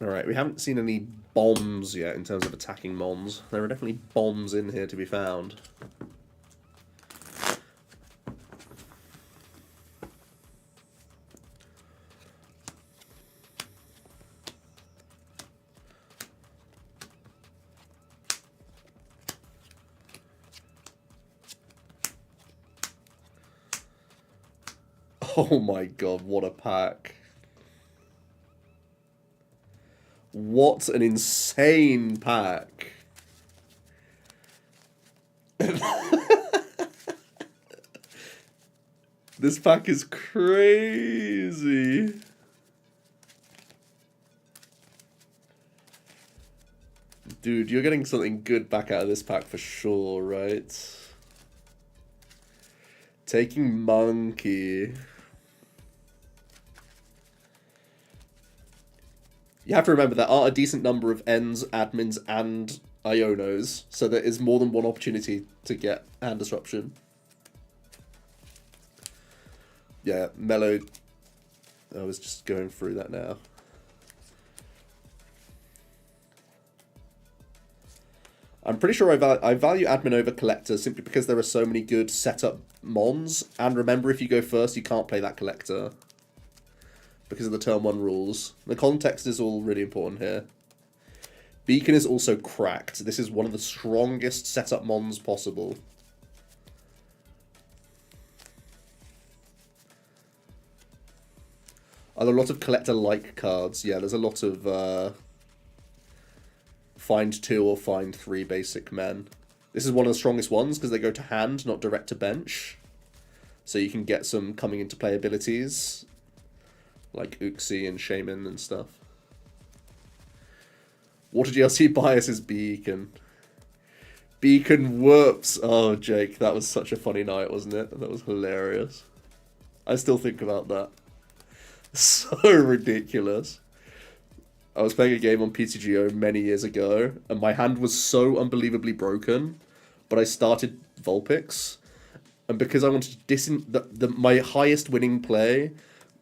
A: Alright, we haven't seen any bombs yet in terms of attacking mons. There are definitely bombs in here to be found. Oh my god, what a pack. What an insane pack. This pack is crazy. Dude, you're getting something good back out of this pack for sure, right? Taking Monkey. You have to remember there are a decent number of Ends, Admins, and Ionos, so there is more than one opportunity to get hand disruption. Yeah, Mellow. I was just going through that now. I'm pretty sure I value Admin over Collector simply because there are so many good setup mons, and remember if you go first you can't play that Collector. Because of the turn 1 rules. The context is all really important here. Beacon is also cracked. This is one of the strongest setup mons possible. Are there a lot of collector-like cards? Yeah, there's a lot of find 2 or find 3 basic men. This is one of the strongest ones because they go to hand, not direct to bench. So you can get some coming into play abilities. Like Uxie and Shaman and stuff. Water GLC bias is Beacon. Beacon whoops. Oh, Jake, that was such a funny night, wasn't it? That was hilarious. I still think about that. So ridiculous. I was playing a game on PTGO many years ago, and my hand was so unbelievably broken, but I started Vulpix, and because I wanted to my highest winning play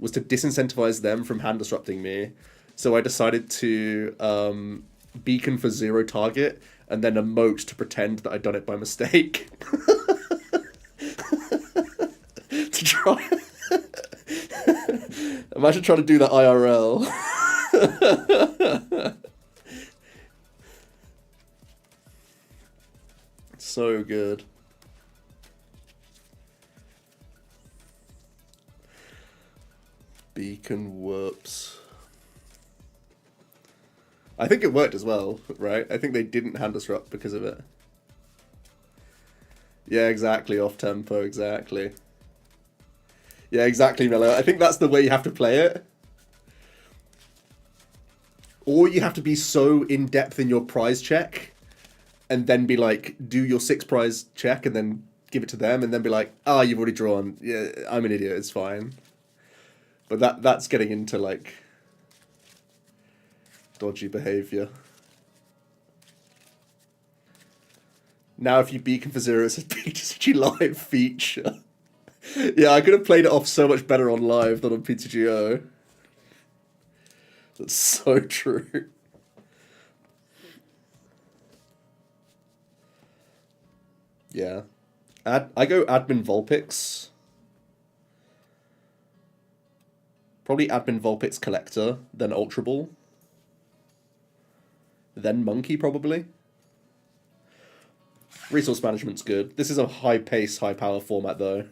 A: was to disincentivize them from hand disrupting me. So I decided to beacon for 0 target and then emote to pretend that I'd done it by mistake. To try. Imagine trying to do that IRL. So good. Beacon whoops. I think it worked as well, right? I think they didn't hand disrupt because of it. Yeah, exactly. Off tempo, exactly. Yeah, exactly, Mello. I think that's the way you have to play it. Or you have to be so in depth in your prize check, and then be like, do your 6 prize check, and then give it to them, and then be like, ah, you've already drawn. Yeah, I'm an idiot. It's fine. But that's getting into, like, dodgy behavior. Now if you beacon for 0, it's a PTG live feature. Yeah, I could have played it off so much better on live than on PTGO. That's so true. Yeah. I go Admin Vulpix. Probably Admin Vulpix Collector, then Ultra Ball. Then Monkey, probably. Resource management's good. This is a high-pace, high-power format, though.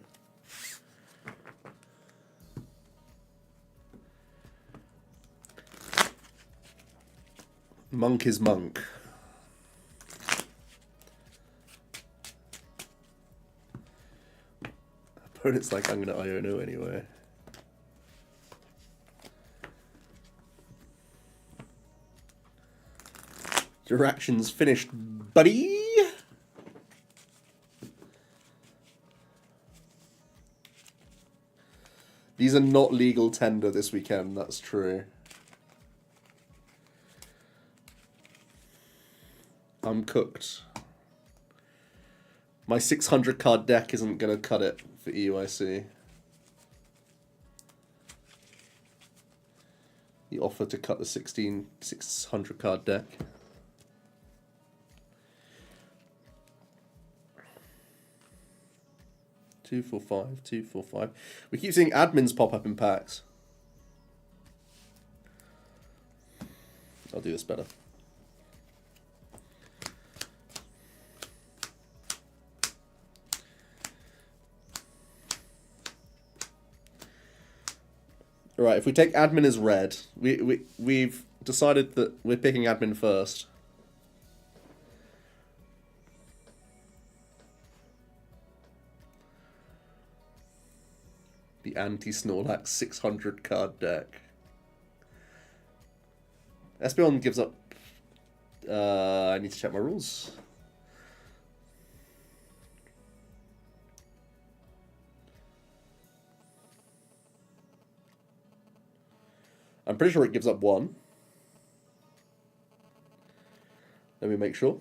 A: Monk is monk. Opponent's like, I'm going to Iono anyway. Your action's finished, buddy. These are not legal tender this weekend, that's true. I'm cooked. My 600 card deck isn't going to cut it for EUIC. He offered to cut the 600 card deck. Two, 4, 5, 2, 4, 5. We keep seeing admins pop up in packs. I'll do this better. Right, if we take admin as red, we've decided that we're picking admin first. The anti-Snorlax 600 card deck. Espeon gives up... I need to check my rules. I'm pretty sure it gives up 1. Let me make sure.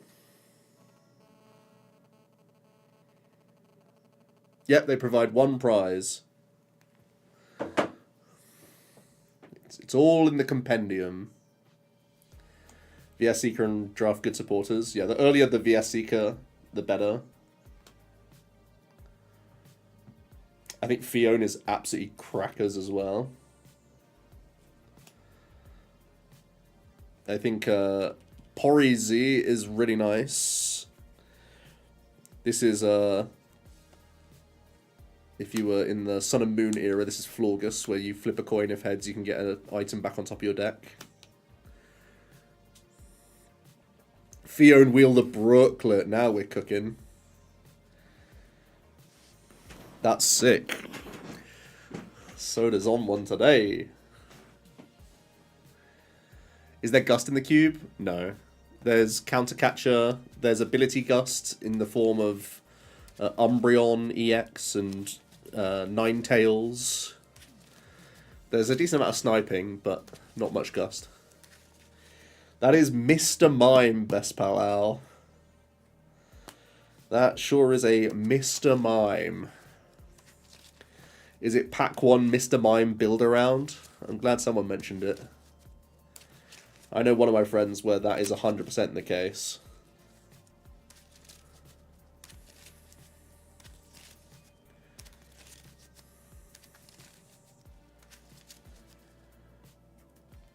A: Yep, they provide 1 prize. It's all in the compendium. VS Seeker and draft good supporters. Yeah, the earlier the VS Seeker, the better. I think Fiona is absolutely crackers as well. I think Pori Z is really nice. This is if you were in the Sun and Moon era, this is Florgus, where you flip a coin. If heads, you can get an item back on top of your deck. Fiona Wheel the Brooklet. Now we're cooking. That's sick. Soda's on one today. Is there Gust in the cube? No. There's Counter Catcher. There's Ability Gust in the form of Umbreon EX and Ninetales. There's a decent amount of sniping, but not much Gust. That is Mr. Mime, Best Pal Al. That sure is a Mr. Mime. Is it Pack 1 Mr. Mime build around? I'm glad someone mentioned it. I know one of my friends where that is 100% the case.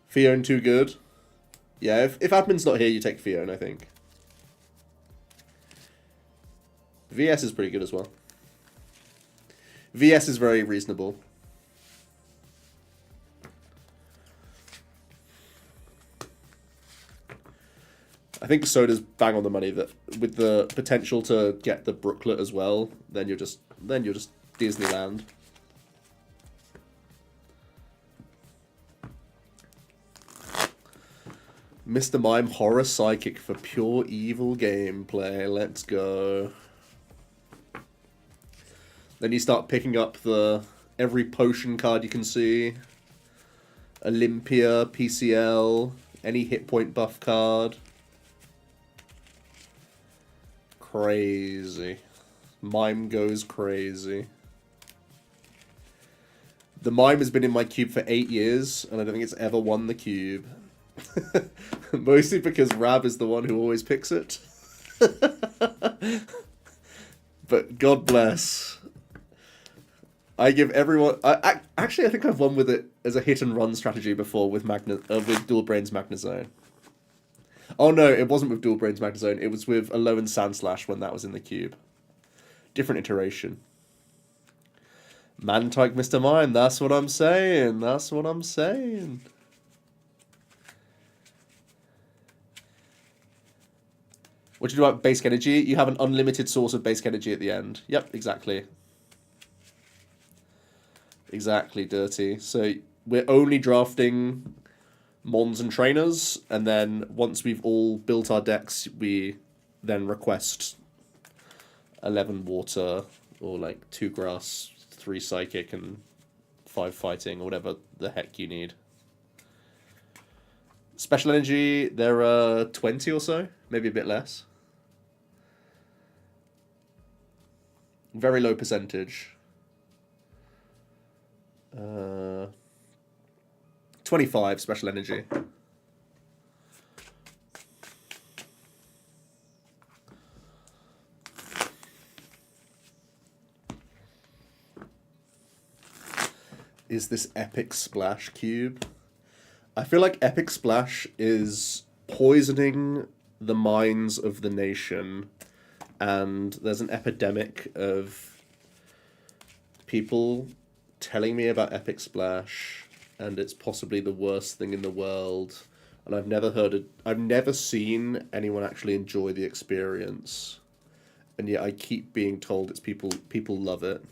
A: Fiona too good? Yeah, if admin's not here, you take Fiona, I think. VS is pretty good as well. VS is very reasonable. I think Soda's bang on the money that with the potential to get the Brooklet as well, then you're just Disneyland. Mr. Mime Horror Psychic for pure evil gameplay. Let's go. Then you start picking up every potion card you can see. Olympia, PCL, any hit point buff card. Crazy. Mime goes crazy. The Mime has been in my cube for 8 years, and I don't think it's ever won the cube. Mostly because Rab is the one who always picks it. But God bless. I give everyone... Actually, I think I've won with it as a hit-and-run strategy before with Dual Brains Magnezone. Oh no, it wasn't with Dual Brains Magnezone. It was with Alolan Sandslash when that was in the cube. Different iteration. Mantike Mr. Mime, that's what I'm saying. That's what I'm saying. What do you do about basic energy? You have an unlimited source of basic energy at the end. Yep, exactly. Exactly, Dirty. So we're only drafting Mons and Trainers, and then once we've all built our decks, we then request 11 Water, or like 2 Grass, 3 Psychic, and 5 fighting, or whatever the heck you need. Special energy, there are 20 or so, maybe a bit less. Very low percentage. 25 special energy. Is this Epic Splash cube? I feel like Epic Splash is poisoning the minds of the nation, and there's an epidemic of people telling me about Epic Splash, and it's possibly the worst thing in the world, and I've never seen anyone actually enjoy the experience, and yet I keep being told it's people love it.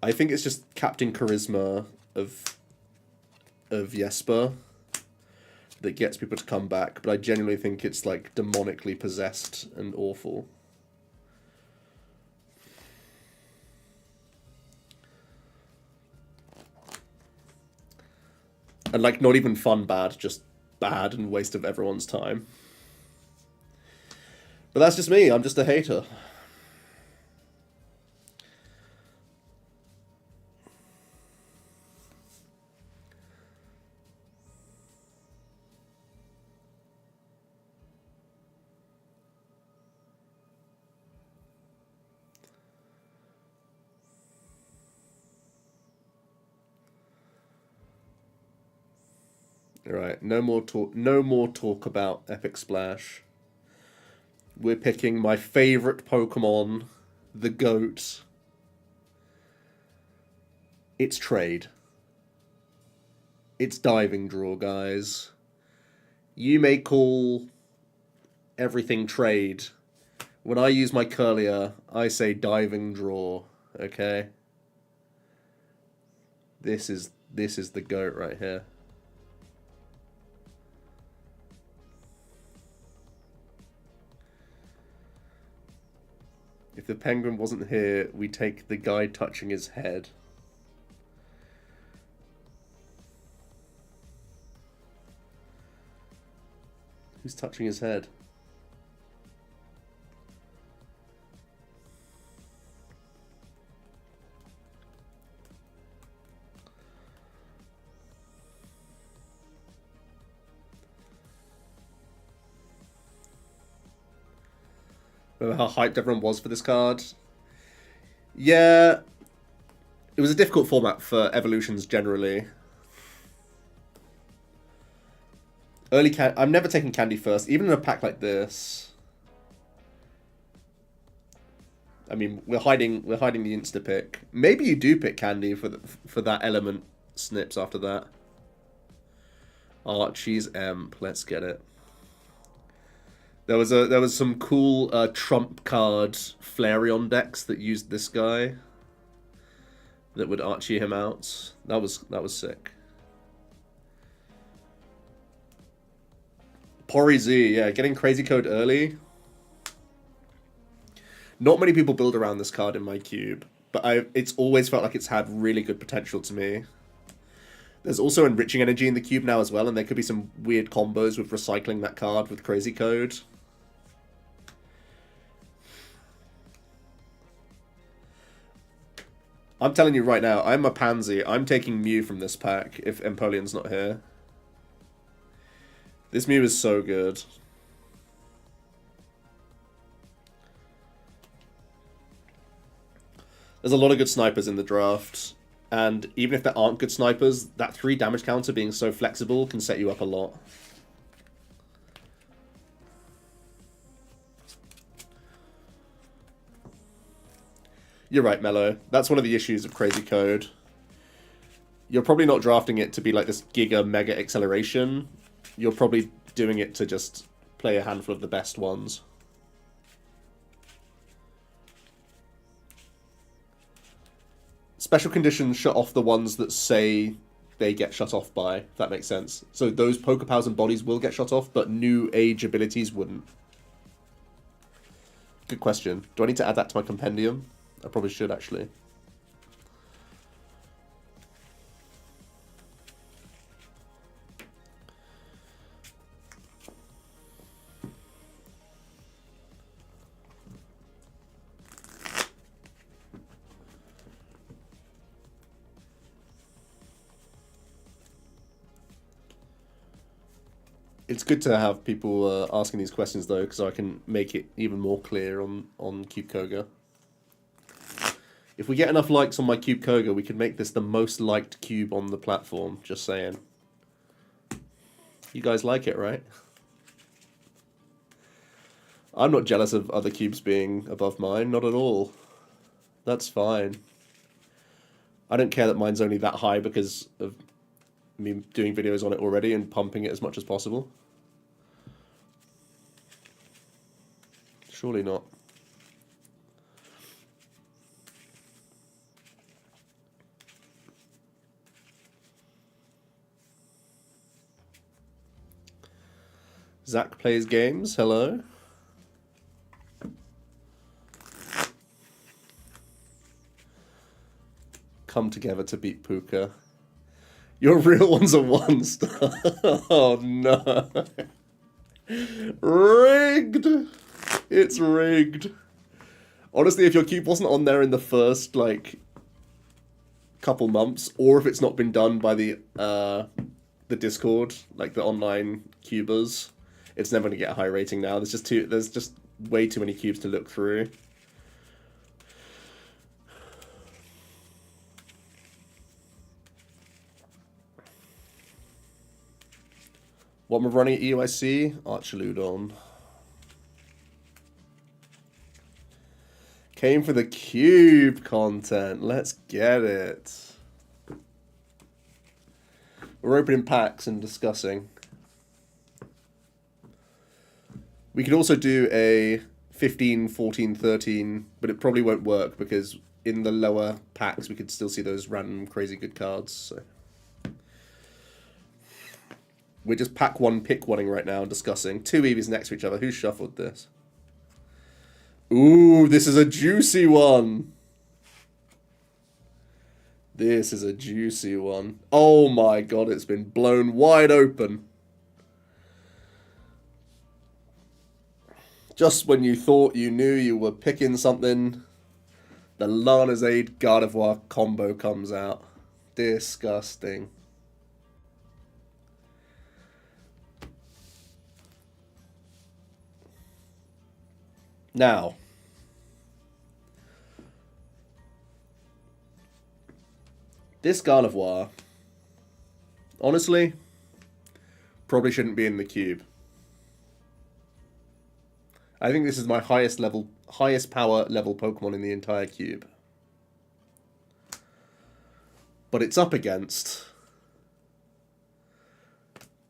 A: I think it's just Captain Charisma of Jesper that gets people to come back, but I genuinely think it's like demonically possessed and awful. And like not even fun bad, just bad and waste of everyone's time. But that's just me, I'm just a hater. Alright, no more talk about Epic Splash. We're picking my favorite Pokemon, the GOAT. It's Trade. It's Diving Draw, guys. You may call everything Trade. When I use my Curlier, I say Diving Draw, okay? This is the GOAT right here. If the penguin wasn't here, we take the guy touching his head. Who's touching his head? Remember how hyped everyone was for this card? Yeah, it was a difficult format for evolutions generally. I'm never taking candy first, even in a pack like this. I mean, we're hiding the insta pick. Maybe you do pick candy for that element snips after that. Archie's Emp, let's get it. There was some cool trump card Flareon decks that used this guy that would Archie him out. That was sick. Pori Z, yeah, getting Crazy Code early. Not many people build around this card in my cube, but it's always felt like it's had really good potential to me. There's also enriching energy in the cube now as well, and there could be some weird combos with recycling that card with Crazy Code. I'm telling you right now, I'm a pansy. I'm taking Mew from this pack if Empoleon's not here. This Mew is so good. There's a lot of good snipers in the draft, and even if there aren't good snipers, that 3 damage counter being so flexible can set you up a lot. You're right, Mello. That's one of the issues of Crazy Code. You're probably not drafting it to be like this giga mega acceleration. You're probably doing it to just play a handful of the best ones. Special conditions shut off the ones that say they get shut off by, if that makes sense. So those Pokepowers and bodies will get shut off, but new age abilities wouldn't. Good question. Do I need to add that to my compendium? I probably should, actually. It's good to have people asking these questions though, because I can make it even more clear on Cube Koga. If we get enough likes on my Cube Koga, we can make this the most liked cube on the platform. Just saying. You guys like it, right? I'm not jealous of other cubes being above mine, not at all. That's fine. I don't care that mine's only that high because of me doing videos on it already and pumping it as much as possible. Surely not. Zach plays games, hello. Come together to beat Puka. Your real ones are 1 star. Oh no. Rigged! It's rigged. Honestly, if your cube wasn't on there in the first, like, couple months, or if it's not been done by the Discord, like the online cubers, it's never going to get a high rating now. There's just way too many cubes to look through. What am I running at EUIC? Archaludon. Came for the cube content. Let's get it. We're opening packs and discussing. We could also do a 15, 14, 13, but it probably won't work because in the lower packs we could still see those random crazy good cards. So. We're just pack one, pick one-ing right now and discussing. 2 Eevees next to each other. Who shuffled this? Ooh, this is a juicy one. This is a juicy one. Oh my god, it's been blown wide open. Just when you thought you knew you were picking something, the Lana's Aid Gardevoir combo comes out. Disgusting. Now, this Gardevoir, honestly, probably shouldn't be in the cube. I think this is my highest power level Pokemon in the entire cube. But it's up against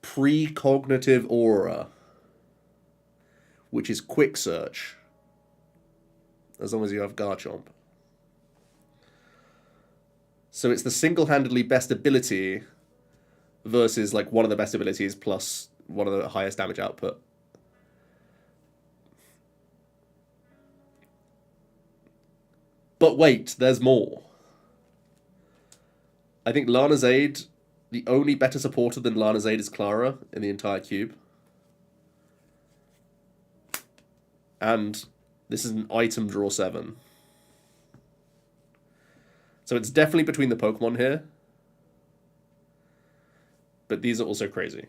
A: Precognitive Aura, which is Quick Search, as long as you have Garchomp. So it's the single-handedly best ability versus like one of the best abilities plus one of the highest damage output. But wait, there's more. I think Lana's Aid, the only better supporter than Lana's Aid is Clara in the entire cube. And this is an item draw 7. So it's definitely between the Pokemon here. But these are also crazy.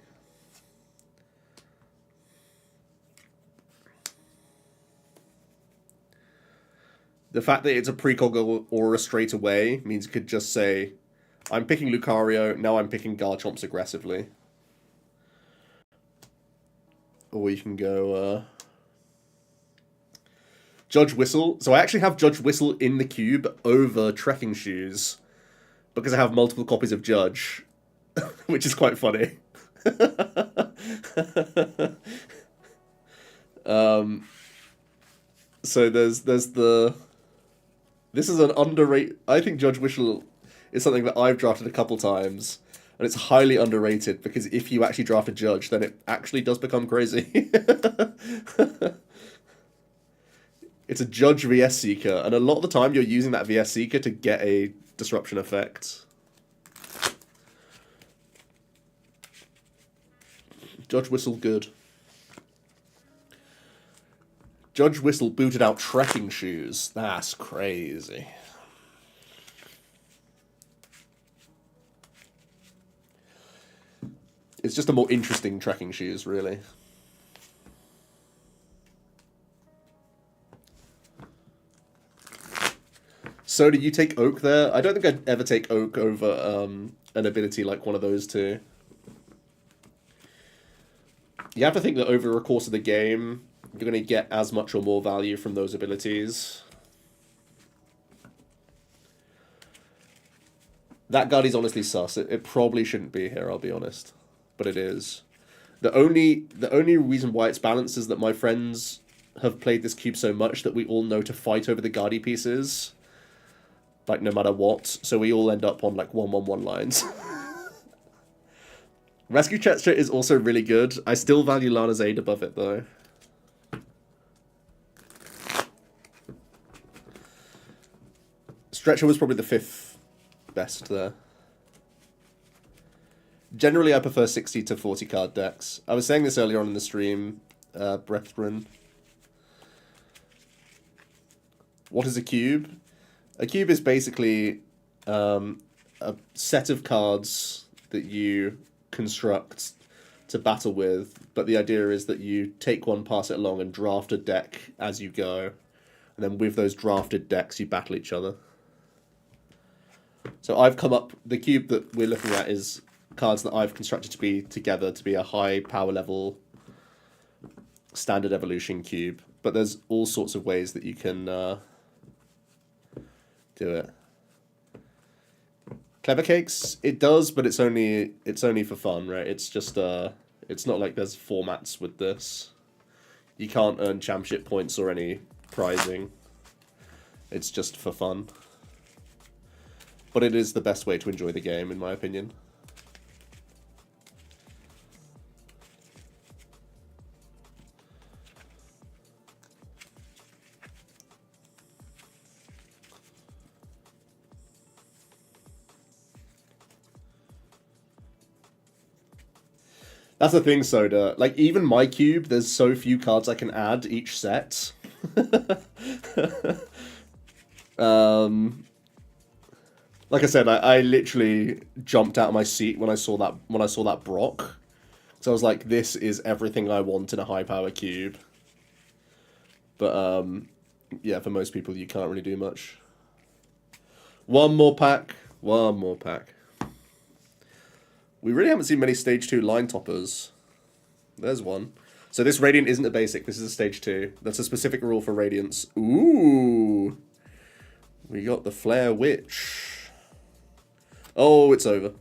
A: The fact that it's a precog aura straight away means you could just say, I'm picking Lucario, now I'm picking Garchomps aggressively. Or you can go, Judge Whistle. So I actually have Judge Whistle in the cube over Trekking Shoes because I have multiple copies of Judge, which is quite funny. So there's the... This is an underrated... I think Judge Whistle is something that I've drafted a couple times, and it's highly underrated because if you actually draft a Judge, then it actually does become crazy. It's a Judge VS Seeker, and a lot of the time you're using that VS Seeker to get a disruption effect. Judge Whistle good. Judge Whistle booted out Trekking Shoes. That's crazy. It's just a more interesting trekking shoes, really. So do you take Oak there? I don't think I'd ever take Oak over an ability like one of those two. You have to think that over the course of the game, you're going to get as much or more value from those abilities. That Guardi's honestly sus. It probably shouldn't be here, I'll be honest. But it is. The only reason why it's balanced is that my friends have played this cube so much that we all know to fight over the Guardi pieces. Like, no matter what. So we all end up on, like, 1-1-1 lines. Rescue Chester is also really good. I still value Lana's Aid above it, though. Stretcher was probably the 5th best there. Generally, I prefer 60 to 40 card decks. I was saying this earlier on in the stream, Brethren. What is a cube? A cube is basically a set of cards that you construct to battle with, but the idea is that you take one, pass it along, and draft a deck as you go. And then with those drafted decks, you battle each other. So I've come up... The cube that we're looking at is cards that I've constructed to be together to be a high power level standard evolution cube. But there's all sorts of ways that you can do it. Clever Cakes, it does, but it's only for fun, right? It's just it's not like there's formats with this. You can't earn championship points or any prizing. It's just for fun. But it is the best way to enjoy the game, in my opinion. That's the thing, Soda. Like, even my cube, there's so few cards I can add each set. Like I said, I literally jumped out of my seat when I saw that Brock. So I was like, this is everything I want in a high power cube. But yeah, for most people you can't really do much. One more pack. We really haven't seen many stage 2 line toppers. There's one. So this Radiant isn't a basic, this is a stage 2. That's a specific rule for Radiance. Ooh. We got the Flare Witch. Oh, it's over.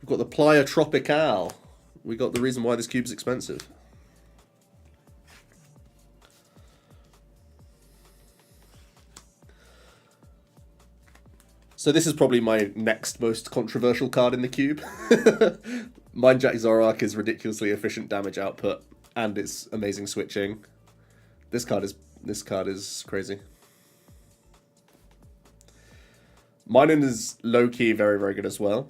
A: We've got the Playa Tropical. We got the reason why this cube's expensive. So this is probably my next most controversial card in the cube. Mindjack Zorak is ridiculously efficient damage output, and it's amazing switching. This card is crazy. Minen is low-key very, very good as well.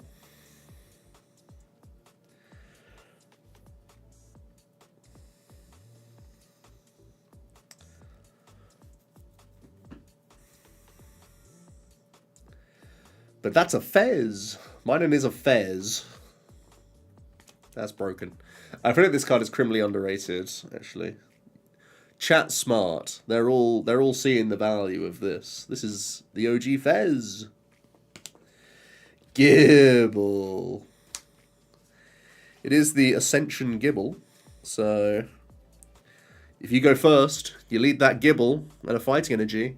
A: But that's a Fez. Minen is a Fez. That's broken. I feel like this card is criminally underrated, actually. Chat smart. They're all seeing the value of this. This is the OG Fez. Gibble. It is the Ascension Gibble. So if you go first, you lead that Gibble and a fighting energy.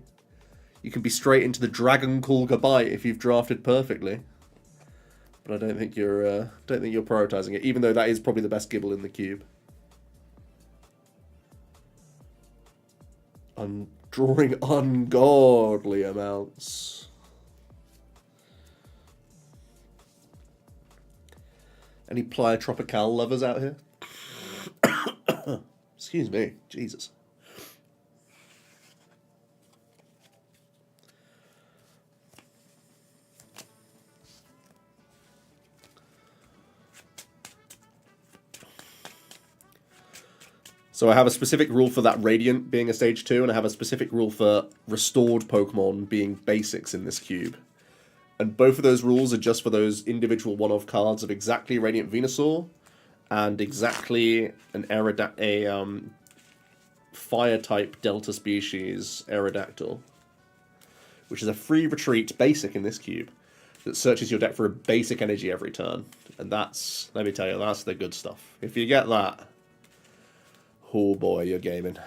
A: You can be straight into the Dragon Kulga Bite if you've drafted perfectly. But I don't think you're prioritizing it, even though that is probably the best Gibble in the cube. I'm drawing ungodly amounts. Any Playa Tropical lovers out here? Excuse me, Jesus. So I have a specific rule for that Radiant being a stage 2, and I have a specific rule for restored Pokemon being basics in this cube. And both of those rules are just for those individual one-off cards of exactly Radiant Venusaur and exactly an fire-type Delta species Aerodactyl, which is a free retreat basic in this cube that searches your deck for a basic energy every turn. And that's, let me tell you, that's the good stuff. If you get that, oh boy, you're gaming.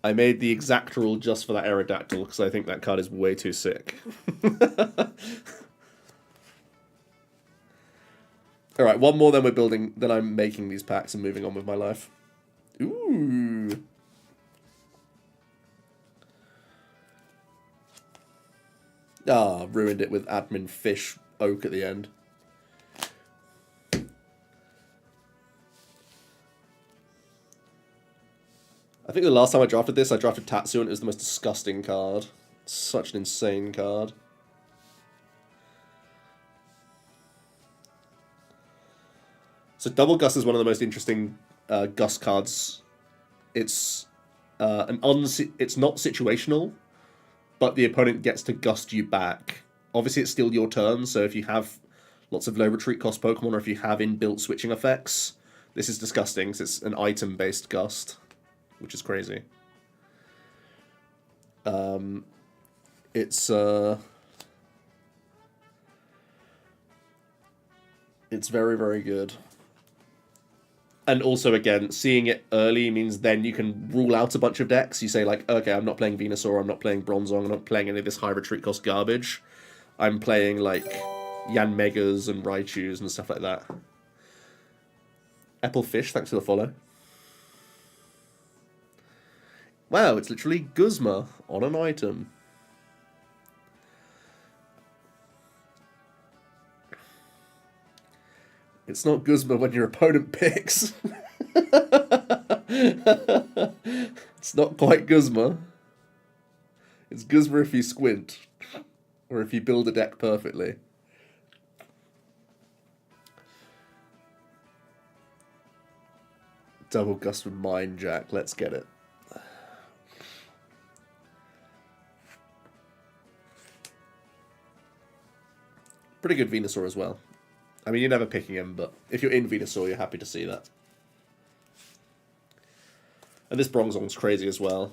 A: I made the exact rule just for that Aerodactyl because I think that card is way too sick. Alright, one more then we're building, then I'm making these packs and moving on with my life. Ooh. Ah, ruined it with admin fish oak at the end. I think the last time I drafted this, I drafted Tatsu and it was the most disgusting card. Such an insane card. So Double Gust is one of the most interesting Gust cards. It's it's not situational, but the opponent gets to Gust you back. Obviously, it's still your turn, so if you have lots of low retreat cost Pokemon, or if you have inbuilt switching effects, this is disgusting, because it's an item-based Gust, which is crazy. It's very, very good. And also, again, seeing it early means then you can rule out a bunch of decks. You say, like, okay, I'm not playing Venusaur, I'm not playing Bronzong, I'm not playing any of this high retreat cost garbage. I'm playing, like, Yanmegas and Raichus and stuff like that. Applefish, thanks for the follow. Wow, it's literally Guzma on an item. It's not Guzma when your opponent picks. It's not quite Guzma. It's Guzma if you squint. Or if you build a deck perfectly. Double Gust with Mind Jack. Let's get it. Pretty good Venusaur as well. I mean, you're never picking him, but if you're in Venusaur, you're happy to see that. And this Bronzong's crazy as well.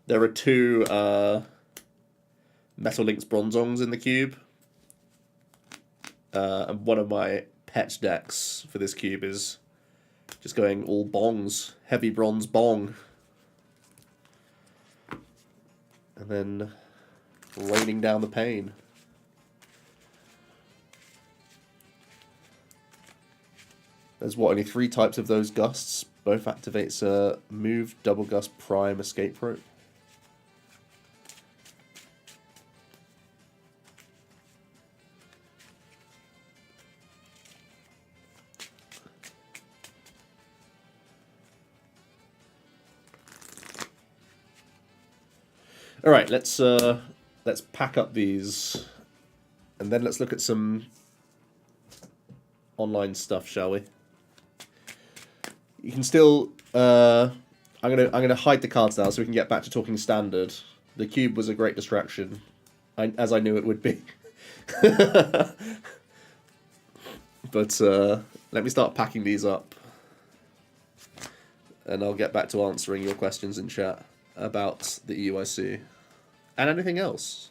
A: There are two Metal Lynx Bronzongs in the cube. And one of my pet decks for this cube is just going all bongs. Heavy bronze bong. And then raining down the pain. There's what, only 3 types of those gusts. Both activates a move, double gust, prime, escape rope. All right, let's pack up these, and then let's look at some online stuff, shall we? You can still. I'm gonna hide the cards now so we can get back to talking standard. The cube was a great distraction, as I knew it would be. But let me start packing these up, and I'll get back to answering your questions in chat about the EUIC and anything else.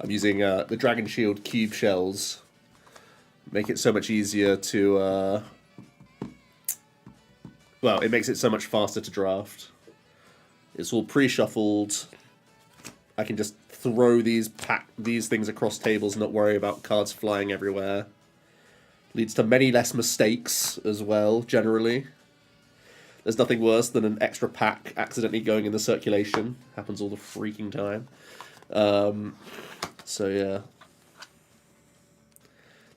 A: I'm using the Dragon Shield cube shells. Make it so much easier to... well, it makes it so much faster to draft. It's all pre-shuffled. I can just throw these things across tables, not worry about cards flying everywhere. Leads to many less mistakes as well, generally. There's nothing worse than an extra pack accidentally going in the circulation. Happens all the freaking time. So yeah,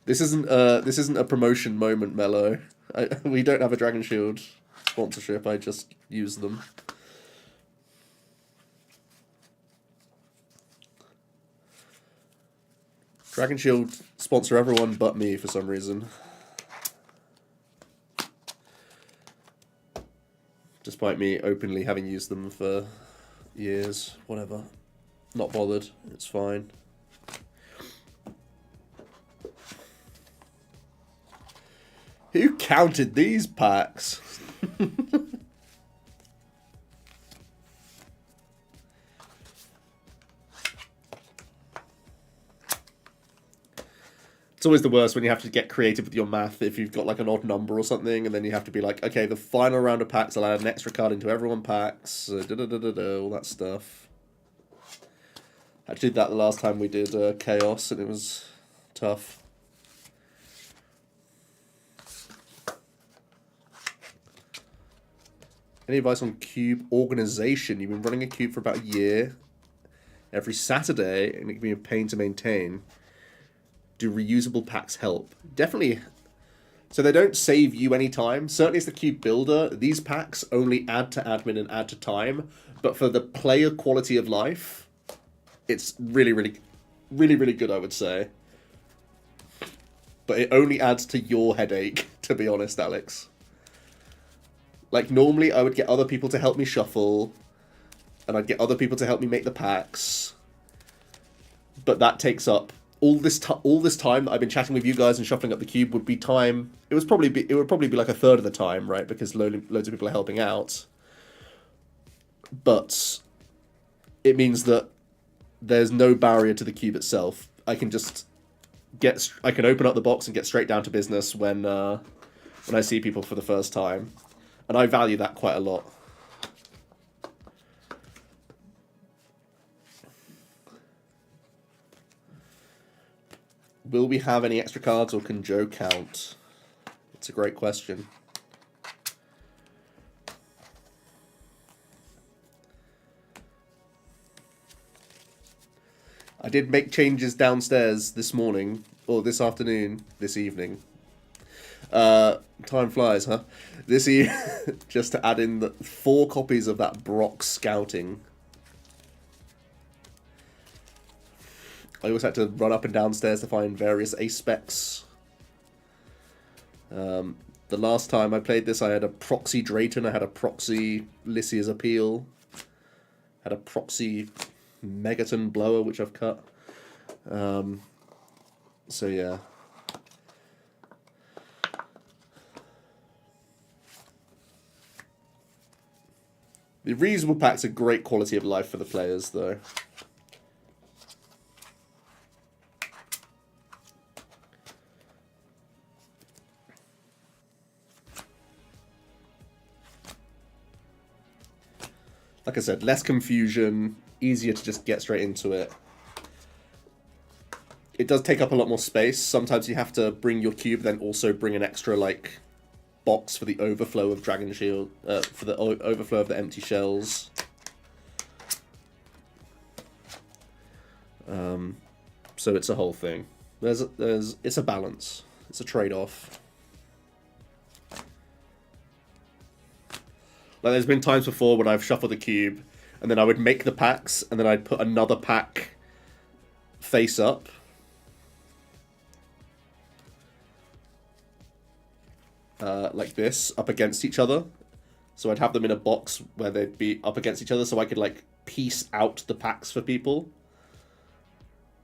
A: this isn't a promotion moment, Mello. We don't have a Dragon Shield sponsorship. I just use them. Dragon Shield sponsor everyone but me for some reason. Despite me openly having used them for years. Whatever. Not bothered. It's fine. Who counted these packs? It's always the worst when you have to get creative with your math if you've got like an odd number or something, and then you have to be like, okay, the final round of packs, I'll add an extra card into everyone packs, all that stuff. I did that the last time we did Chaos, and it was tough. Any advice on cube organization? You've been running a cube for about a year, every Saturday, and it can be a pain to maintain. Do reusable packs help? Definitely. So they don't save you any time. Certainly as the cube builder, these packs only add to admin and add to time. But for the player quality of life, it's really, really, really, really good, I would say. But it only adds to your headache, to be honest, Alex. Like, normally I would get other people to help me shuffle, and I'd get other people to help me make the packs. But that takes up all this time that I've been chatting with you guys and shuffling up the cube would be time. It would probably be like a third of the time, right? Because loads of people are helping out. But it means that there's no barrier to the cube itself. I can just open up the box and get straight down to business when I see people for the first time, and I value that quite a lot. Will we have any extra cards, or can Joe count? It's a great question. I did make changes downstairs this morning, or this afternoon, this evening. Time flies, huh? Just to add in the 4 copies of that Brock Scouting. I always had to run up and downstairs to find various ace specs. The last time I played this, I had a proxy Drayton, I had a proxy Lycia's Appeal, had a proxy Megaton Blower, which I've cut. So yeah. The reusable packs are great quality of life for the players, though. Like I said, less confusion, easier to just get straight into it. It does take up a lot more space. Sometimes you have to bring your cube, then also bring an extra, like, box for the overflow of Dragon Shield, for the overflow of the empty shells. So it's a whole thing. It's a balance. It's a trade-off. Like, there's been times before when I've shuffled the cube, and then I would make the packs, and then I'd put another pack face up. Like this, up against each other. So I'd have them in a box where they'd be up against each other, so I could, like, piece out the packs for people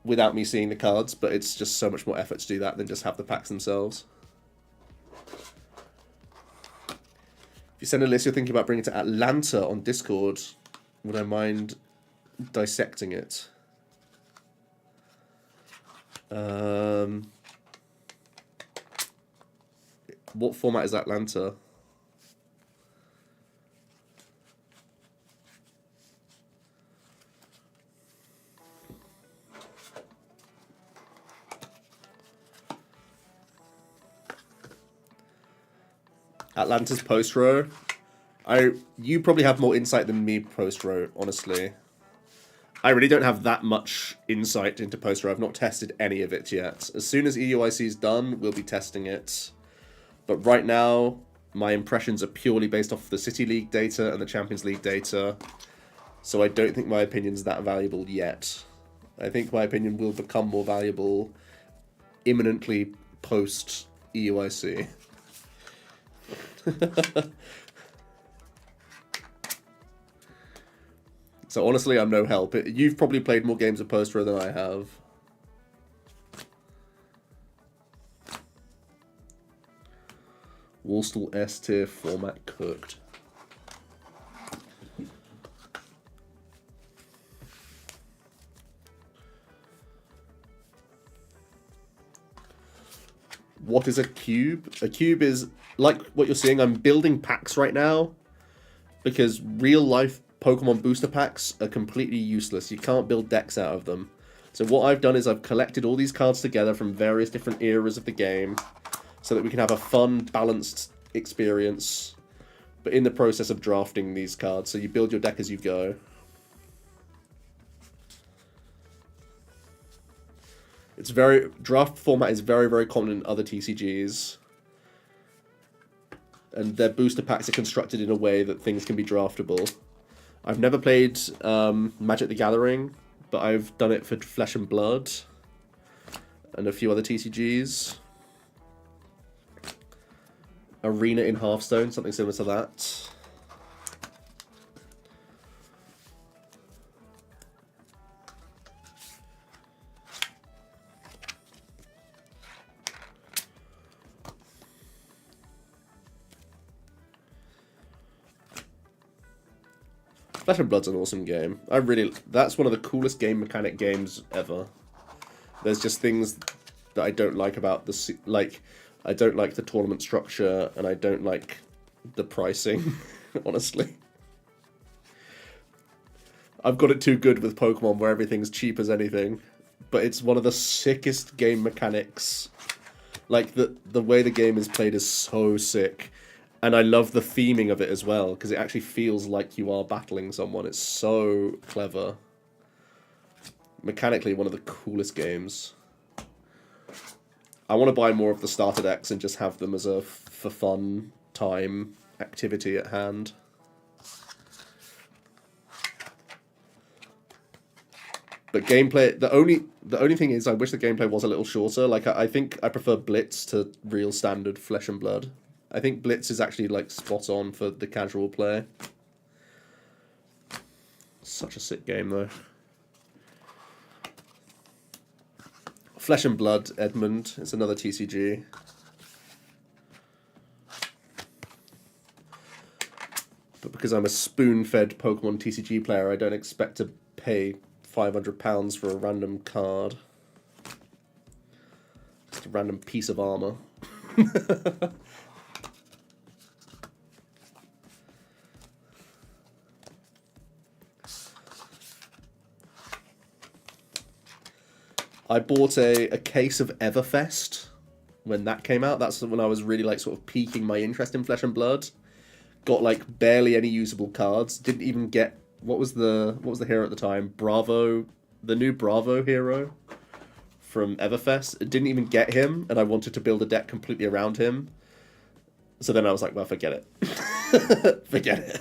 A: without me seeing the cards, but it's just so much more effort to do that than just have the packs themselves. If you send a list you're thinking about bringing to Atlanta on Discord, would I mind dissecting it? What format is Atlanta? Atlanta's post row. You probably have more insight than me post row, honestly. I really don't have that much insight into post row. I've not tested any of it yet. As soon as EUIC is done, we'll be testing it. But right now, my impressions are purely based off the City League data and the Champions League data. So I don't think my opinion's that valuable yet. I think my opinion will become more valuable imminently post EUIC. So honestly, I'm no help. You've probably played more games of Post Row than I have. Wallstall S tier format cooked. What is a cube? A cube is, like what you're seeing, I'm building packs right now because real life Pokemon booster packs are completely useless. You can't build decks out of them. So what I've done is I've collected all these cards together from various different eras of the game so that we can have a fun, balanced experience, but in the process of drafting these cards. So you build your deck as you go. Draft format is very, very common in other TCGs. And their booster packs are constructed in a way that things can be draftable. I've never played Magic the Gathering, but I've done it for Flesh and Blood and a few other TCGs. Arena in Hearthstone, something similar to that. Flesh and Blood's an awesome game. That's one of the coolest game mechanic games ever. There's just things that I don't like about I don't like the tournament structure, and I don't like the pricing, honestly. I've got it too good with Pokemon where everything's cheap as anything, but it's one of the sickest game mechanics. Like, the way the game is played is so sick. And I love the theming of it as well, because it actually feels like you are battling someone. It's so clever. Mechanically, one of the coolest games. I want to buy more of the starter decks and just have them as a for fun time activity at hand. But gameplay, the only thing is I wish the gameplay was a little shorter. Like, I think I prefer Blitz to real standard Flesh and Blood. I think Blitz is actually, like, spot on for the casual player. Such a sick game, though. Flesh and Blood, Edmund. It's another TCG. But because I'm a spoon-fed Pokemon TCG player, I don't expect to pay £500 for a random card. Just a random piece of armor. I bought a case of Everfest when that came out. That's when I was really, like, sort of piquing my interest in Flesh and Blood. Got, like, barely any usable cards. Didn't even get... What was the hero at the time? Bravo. The new Bravo hero from Everfest. It didn't even get him, and I wanted to build a deck completely around him. So then I was like, well, forget it. Forget it.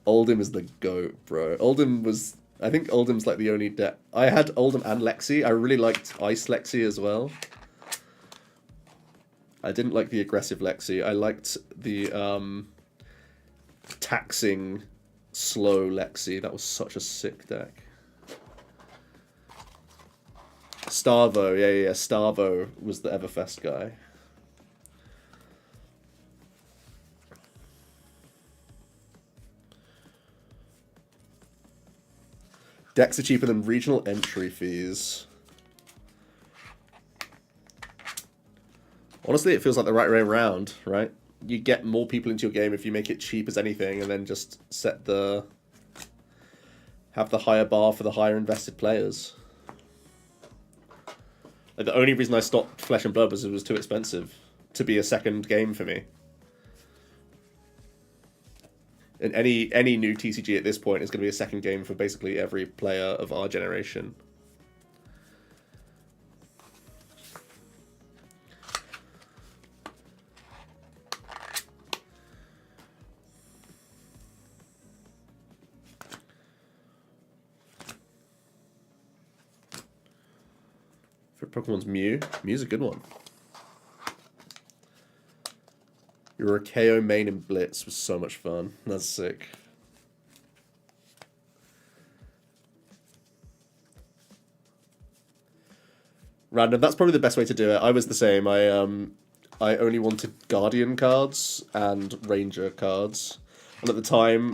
A: Oldhim is the GOAT, bro. I think Oldhim's like the only deck. I had Oldhim and Lexi. I really liked Ice Lexi as well. I didn't like the aggressive Lexi. I liked the taxing slow Lexi. That was such a sick deck. Starvo, yeah. Starvo was the Everfest guy. Decks are cheaper than regional entry fees. Honestly, it feels like the right way around, right? You get more people into your game if you make it cheap as anything, and then just have the higher bar for the higher invested players. Like, the only reason I stopped Flesh and Blood was it was too expensive to be a second game for me. And any new TCG at this point is going to be a second game for basically every player of our generation. Pokemon's Mew. Mew's a good one. Your Archaeo main in Blitz was so much fun. That's sick. Random. That's probably the best way to do it. I was the same. I only wanted Guardian cards and Ranger cards, and at the time,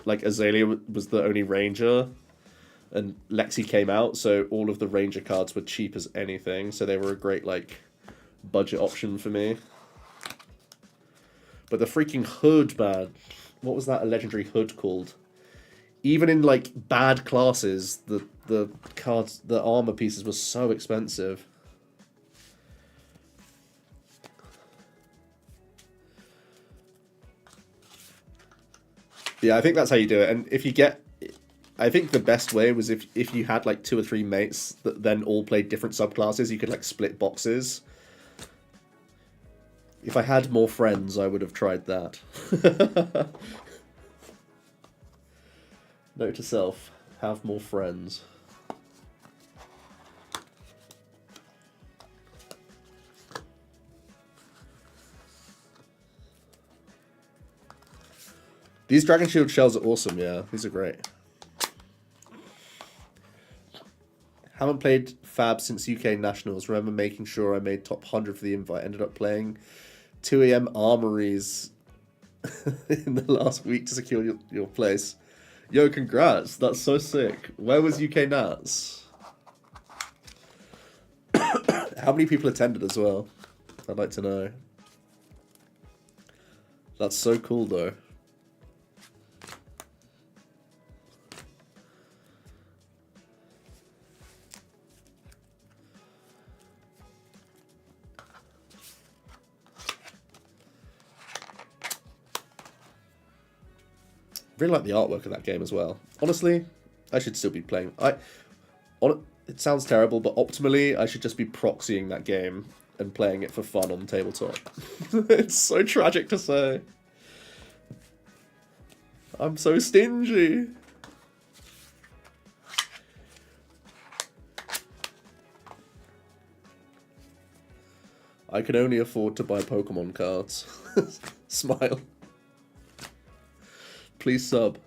A: like Azalea was the only Ranger, and Lexi came out, so all of the Ranger cards were cheap as anything. So they were a great like budget option for me. But the freaking hood, man. What was that legendary hood called? Even in like bad classes, the cards, the armor pieces were so expensive. Yeah, I think that's how you do it. And if you get, I think the best way was if you had like 2 or 3 mates that then all played different subclasses, you could like split boxes. If I had more friends, I would have tried that. Note to self, have more friends. These Dragon Shield shells are awesome, yeah. These are great. Haven't played Fab since UK Nationals. Remember making sure I made top 100 for the invite. Ended up playing 2 AM armories in the last week to secure your place. Yo, congrats. That's so sick. Where was UK Nats? How many people attended as well? I'd like to know. That's so cool, though. Really like the artwork of that game as well. Honestly, I should still be playing. It sounds terrible, but optimally, I should just be proxying that game and playing it for fun on tabletop. It's so tragic to say. I'm so stingy. I can only afford to buy Pokemon cards. Smile. Please sub.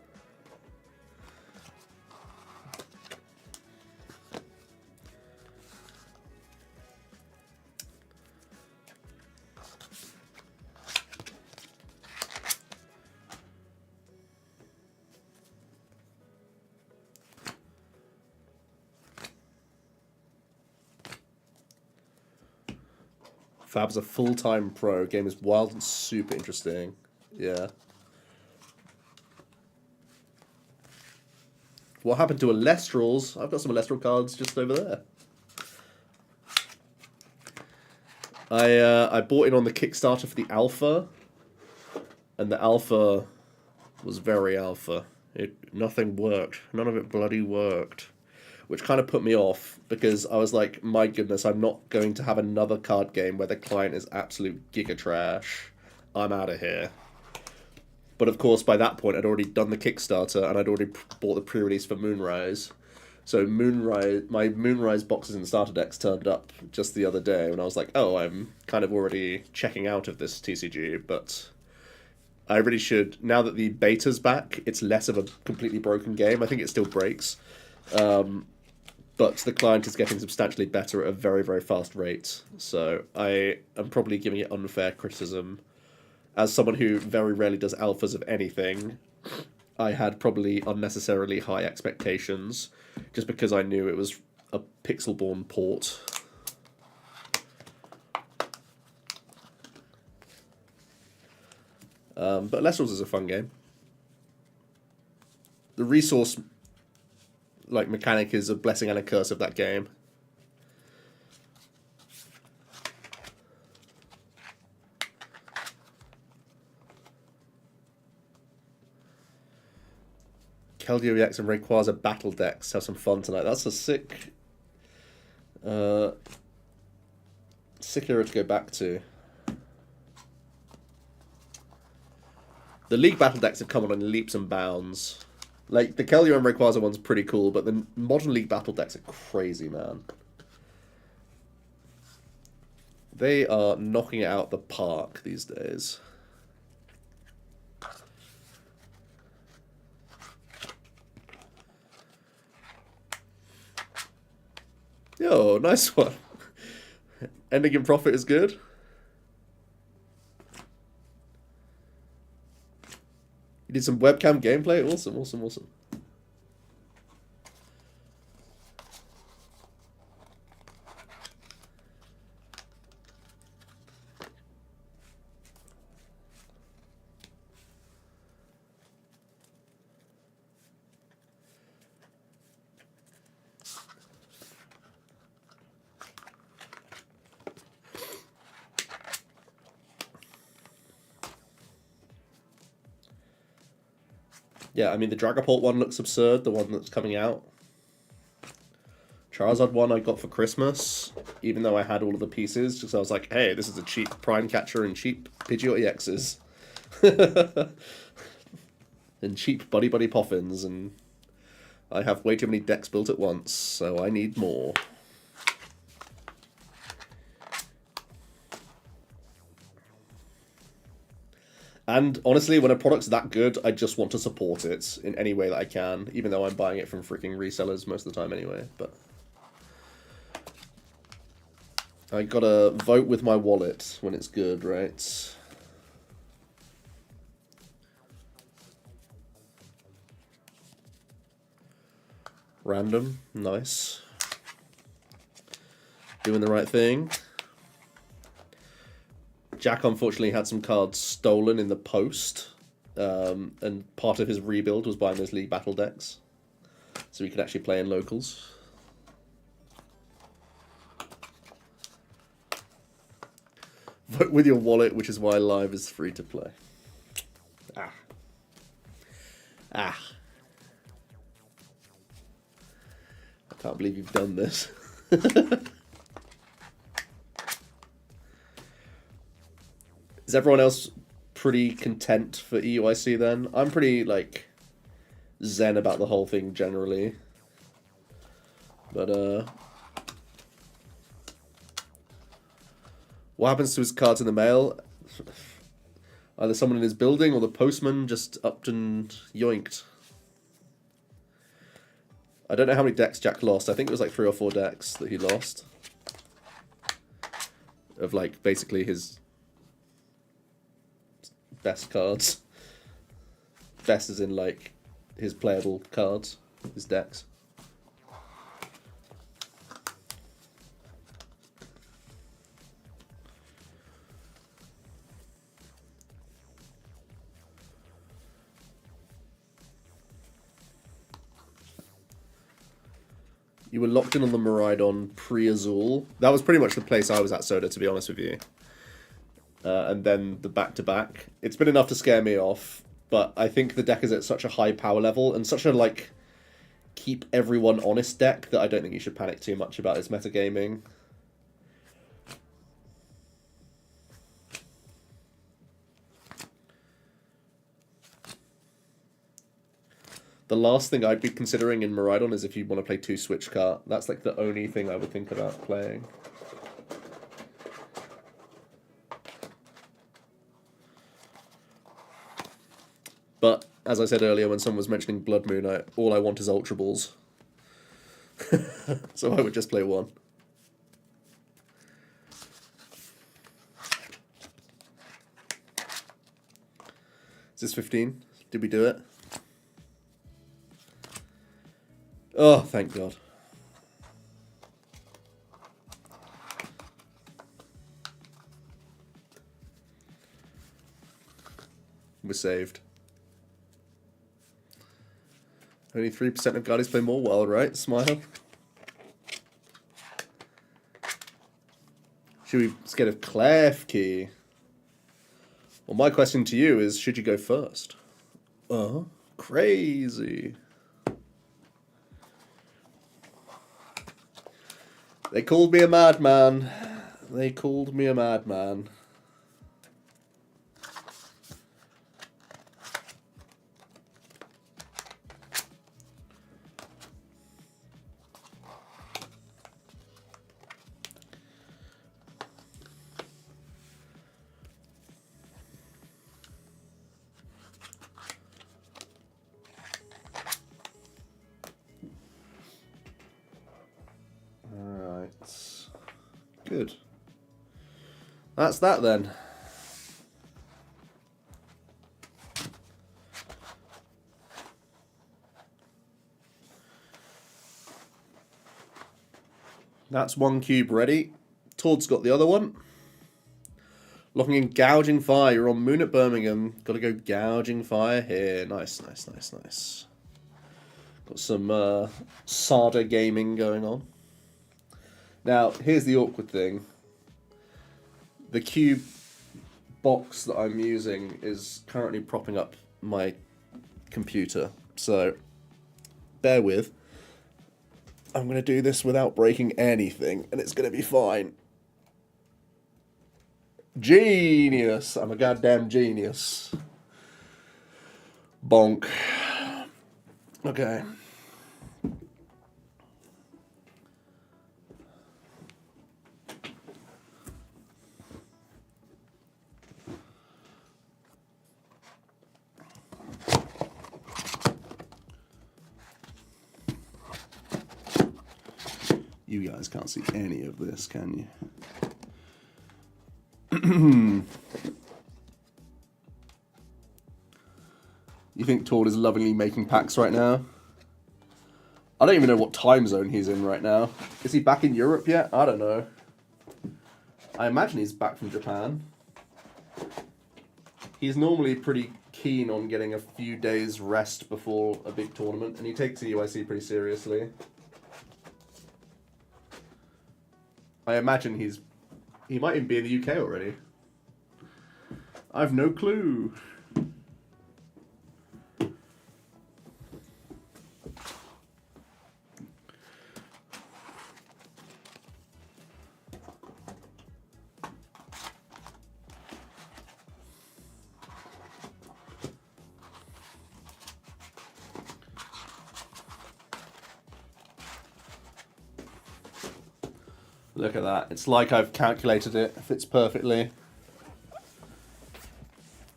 A: Fab's a full-time pro. Game is wild and super interesting. Yeah. What happened to Alestrals? I've got some Alestral cards just over there. I bought in on the Kickstarter for the alpha, and the alpha was very alpha. Nothing worked. None of it bloody worked. Which kind of put me off, because I was like, my goodness, I'm not going to have another card game where the client is absolute giga trash. I'm out of here. But of course, by that point, I'd already done the Kickstarter, and I'd already bought the pre-release for Moonrise. So my Moonrise boxes and starter decks turned up just the other day, and I was like, oh, I'm kind of already checking out of this TCG, but I really should. Now that the beta's back, it's less of a completely broken game. I think it still breaks. But the client is getting substantially better at a very, very fast rate. So I am probably giving it unfair criticism. As someone who very rarely does alphas of anything, I had probably unnecessarily high expectations, just because I knew it was a Pixelborn port. But Lestrals is a fun game. The resource mechanic is a blessing and a curse of that game. Keldeo EX and Rayquaza battle decks have some fun tonight. That's a sick era to go back to. The League battle decks have come on in leaps and bounds. Like, the Keldeo and Rayquaza one's pretty cool, but the modern League battle decks are crazy, man. They are knocking it out the park these days. Yo, nice one. Ending in profit is good. You did some webcam gameplay? Awesome, awesome, awesome. Yeah, I mean, the Dragapult one looks absurd, the one that's coming out. Charizard one I got for Christmas, even though I had all of the pieces, just I was like, hey, this is a cheap Prime Catcher and cheap Pidgeot EXs. And cheap Buddy Buddy Poffins, and I have way too many decks built at once, so I need more. And honestly, when a product's that good, I just want to support it in any way that I can, even though I'm buying it from freaking resellers most of the time anyway. But I gotta vote with my wallet when it's good, right? Random, nice. Doing the right thing. Jack unfortunately had some cards stolen in the post, and part of his rebuild was buying those League Battle decks, so he could actually play in locals. Vote with your wallet, which is why live is free to play. Ah. Ah. I can't believe you've done this. Is everyone else pretty content for EUIC then? I'm pretty, like, zen about the whole thing generally. But, what happens to his cards in the mail? Either someone in his building or the postman just upped and yoinked. I don't know how many decks Jack lost. I think it was like 3 or 4 decks that he lost. Of, like, basically his best cards. Best as in, like, his playable cards, his decks. You were locked in on the Miraidon pre-Azul. That was pretty much the place I was at, Soda, to be honest with you. And then the back-to-back. It's been enough to scare me off, but I think the deck is at such a high power level and such a, like, keep everyone honest deck that I don't think you should panic too much about its metagaming. The last thing I'd be considering in Miraidon is if you want to play 2 Switch Cart. That's, like, the only thing I would think about playing. But, as I said earlier when someone was mentioning Blood Moon, all I want is Ultra Balls. So I would just play 1. Is this 15? Did we do it? Oh, thank God. We're saved. Only 3% of Guardians play more well, right? Smile. Should we be scared of Klefki? Well, my question to you is, should you go first? Crazy. They called me a madman. They called me a madman. Good. That's that then. That's one cube ready. Todd's got the other one. Locking in Gouging Fire. You're on Moon at Birmingham. Got to go Gouging Fire here. Nice, nice, nice, nice. Got some Sada gaming going on. Now, here's the awkward thing. The cube box that I'm using is currently propping up my computer. So, bear with. I'm going to do this without breaking anything, and it's going to be fine. Genius! I'm a goddamn genius. Bonk. Okay. You guys can't see any of this, can you? You think Tord is lovingly making packs right now? I don't even know what time zone he's in right now. Is he back in Europe yet? I don't know. I imagine he's back from Japan. He's normally pretty keen on getting a few days rest before a big tournament, and he takes the EUIC pretty seriously. I imagine he might even be in the UK already. I've no clue. Look at that. It's like I've calculated it. It fits perfectly.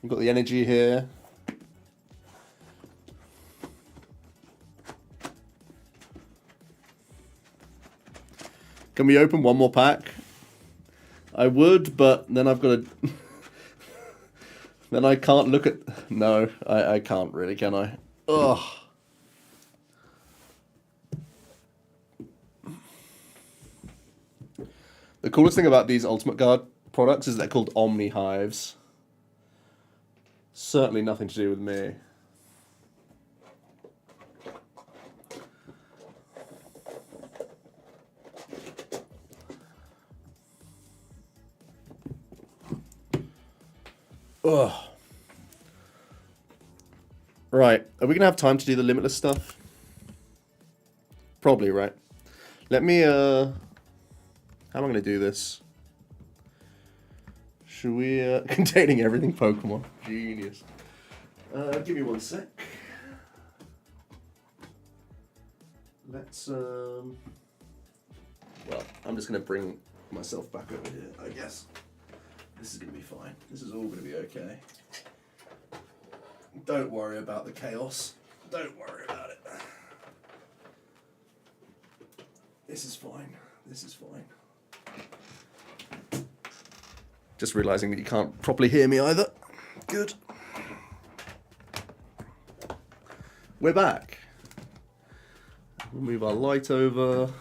A: We've got the energy here. Can we open one more pack? I would, but then I've got to... then I can't look at... No, I can't really, can I? Ugh. The coolest thing about these Ultimate Guard products is they're called Omni Hives. Certainly nothing to do with me. Ugh. Right, are we going to have time to do the limitless stuff? Probably, right? Let me, how am I going to do this? Should we, containing everything Pokemon. Genius. Give me one sec. Let's, well, I'm just going to bring myself back over here, I guess. This is going to be fine. This is all going to be okay. Don't worry about the chaos. Don't worry about it. This is fine. This is fine. Just realising that you can't properly hear me either. Good. We're back. We'll move our light over.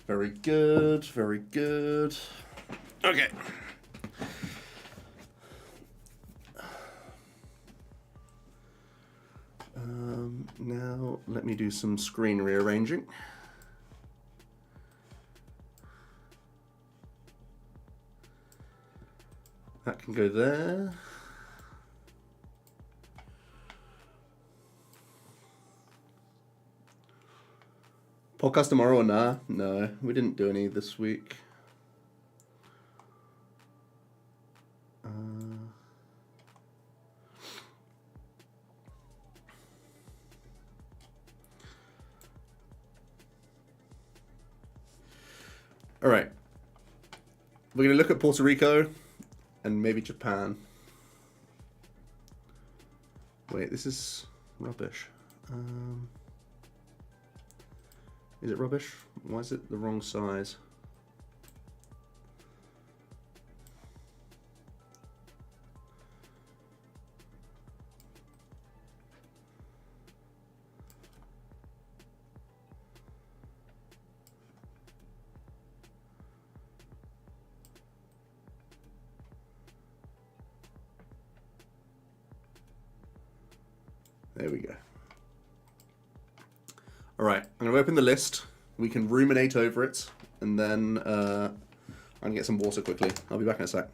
A: Very good, very good. Okay. Now let me do some screen rearranging. That can go there. Podcast tomorrow or nah? No, we didn't do any this week. All right. We're going to look at Puerto Rico and maybe Japan. Wait, this is rubbish. Is it rubbish? Why is it the wrong size? There we go. All right, I'm going to open the list. We can ruminate over it, and then I'm going to get some water quickly. I'll be back in a sec.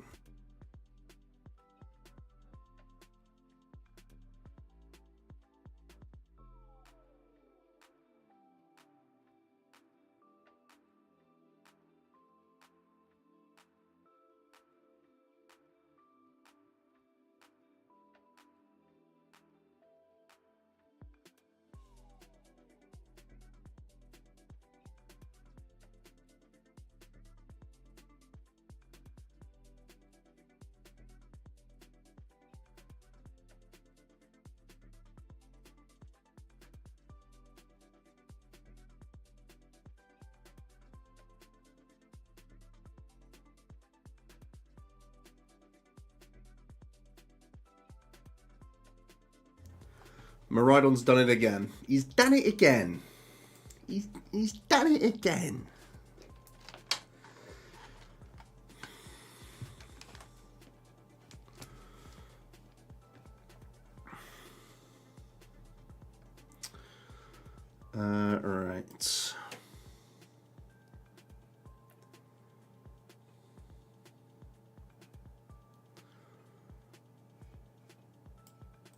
A: Miraidon's done it again. He's done it again. He's done it again. Right.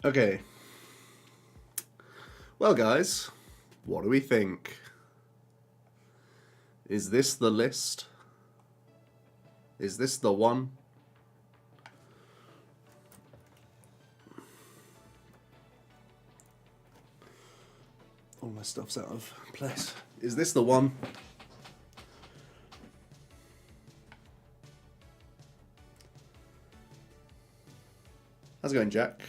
A: Okay. Well, guys, what do we think? Is this the list? Is this the one? All my stuff's out of place. Is this the one? How's it going, Jack?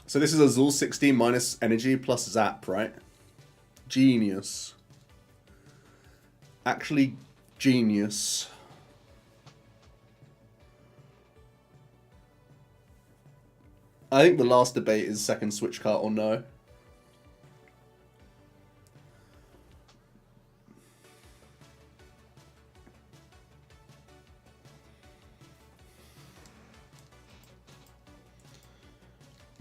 A: So this is Azul 16 minus energy plus zap, right? Genius. Actually, genius. I think the last debate is second switch cart or no.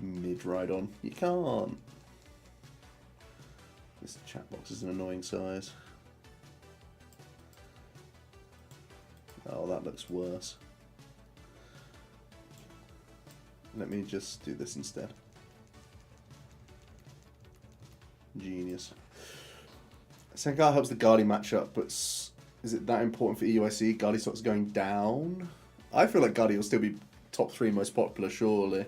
A: Mid-Ride-On. You can't. This chat box is an annoying size. Oh, that looks worse. Let me just do this instead. Genius. Senkar helps the Guardi matchup, but is it that important for EUIC? Guardi stock's going down? I feel like Guardi will still be top 3 most popular, surely.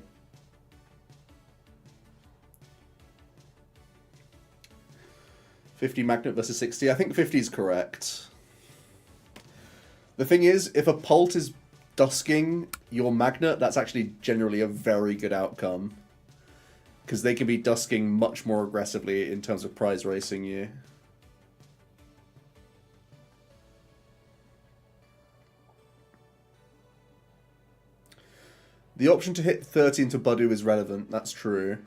A: $50 Magnet versus 60. I think 50 is correct. The thing is, if a Pult is dusking your Magnet, that's actually generally a very good outcome. Because they can be dusking much more aggressively in terms of prize racing you. The option to hit 30 into Budu is relevant, that's true.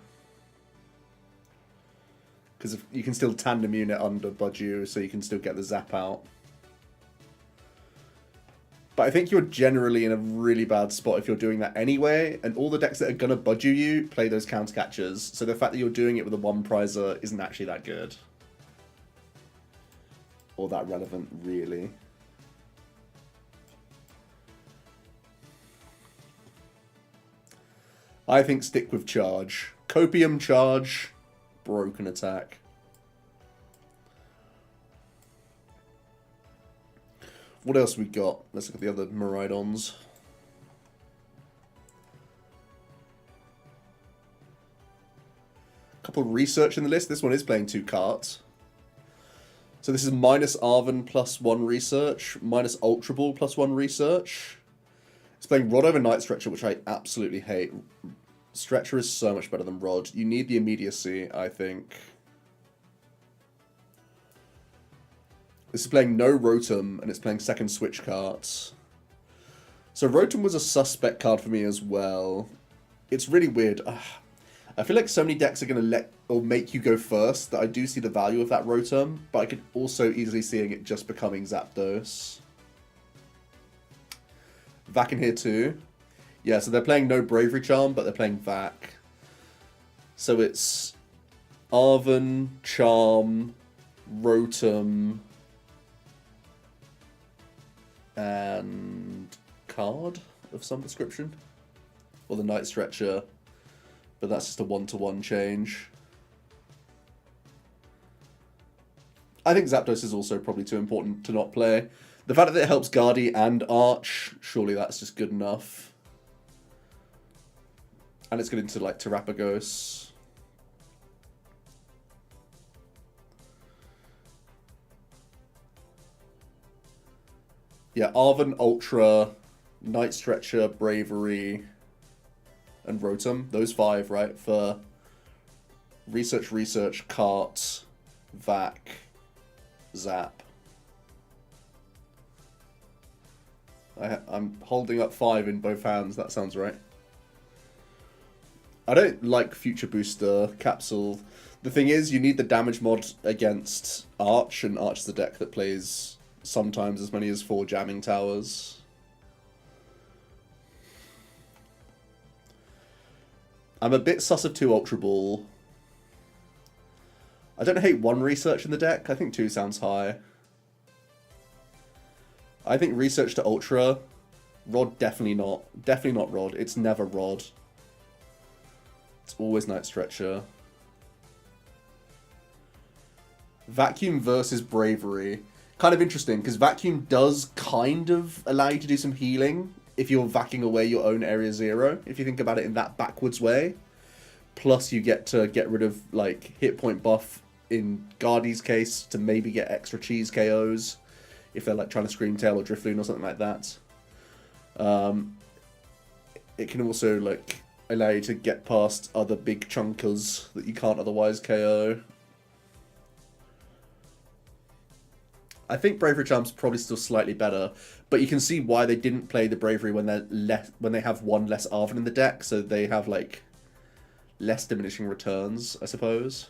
A: Because you can still tandem unit under Budu, so you can still get the zap out. But I think you're generally in a really bad spot if you're doing that anyway, and all the decks that are going to Budu you play those counter catchers, so the fact that you're doing it with a one prizer isn't actually that good. Or that relevant, really. I think stick with charge. Copium charge. Broken attack. What else we got? Let's look at the other Miraidons. Couple of research in the list. This one is playing 2 cards. So this is minus Arven plus 1 research, minus Ultra Ball plus 1 research. It's playing Rod over Night Stretcher, which I absolutely hate. Stretcher is so much better than Rod. You need the immediacy, I think. This is playing no Rotom, and it's playing second switch cards. So Rotom was a suspect card for me as well. It's really weird. I feel like so many decks are going to let or make you go first that I do see the value of that Rotom, but I could also easily seeing it just becoming Zapdos. Vac in here too. Yeah, so they're playing no Bravery Charm, but they're playing Vac. So it's Arven, Charm, Rotom, and card of some description. Or the Night Stretcher. But that's just a 1-to-1 change. I think Zapdos is also probably too important to not play. The fact that it helps Guardy and Arch, surely that's just good enough. And it's good into like Terrapagos. Yeah, Arven, Ultra, Night Stretcher, Bravery, and Rotom. Those 5, right? For Research, Cart, Vac, Zap. I'm holding up 5 in both hands, that sounds right. I don't like Future Booster Capsule. The thing is, you need the damage mod against Arch, and Arch is the deck that plays sometimes as many as 4 Jamming Towers. I'm a bit sus of 2 Ultra Ball. I don't hate 1 Research in the deck. I think 2 sounds high. I think Research to Ultra. Rod, definitely not. Definitely not Rod. It's never Rod. It's always Night Stretcher. Vacuum versus Bravery. Kind of interesting, because Vacuum does kind of allow you to do some healing if you're vacuuming away your own Area 0, if you think about it in that backwards way. Plus you get to get rid of like hit point buff in Guardy's case to maybe get extra cheese KOs if they're like trying to Scream Tail or Drifloon or something like that. It can also like allow you to get past other big chunkers that you can't otherwise KO. I think Bravery Charm's probably still slightly better, but you can see why they didn't play the Bravery when they have 1 less Arven in the deck, so they have like less diminishing returns, I suppose.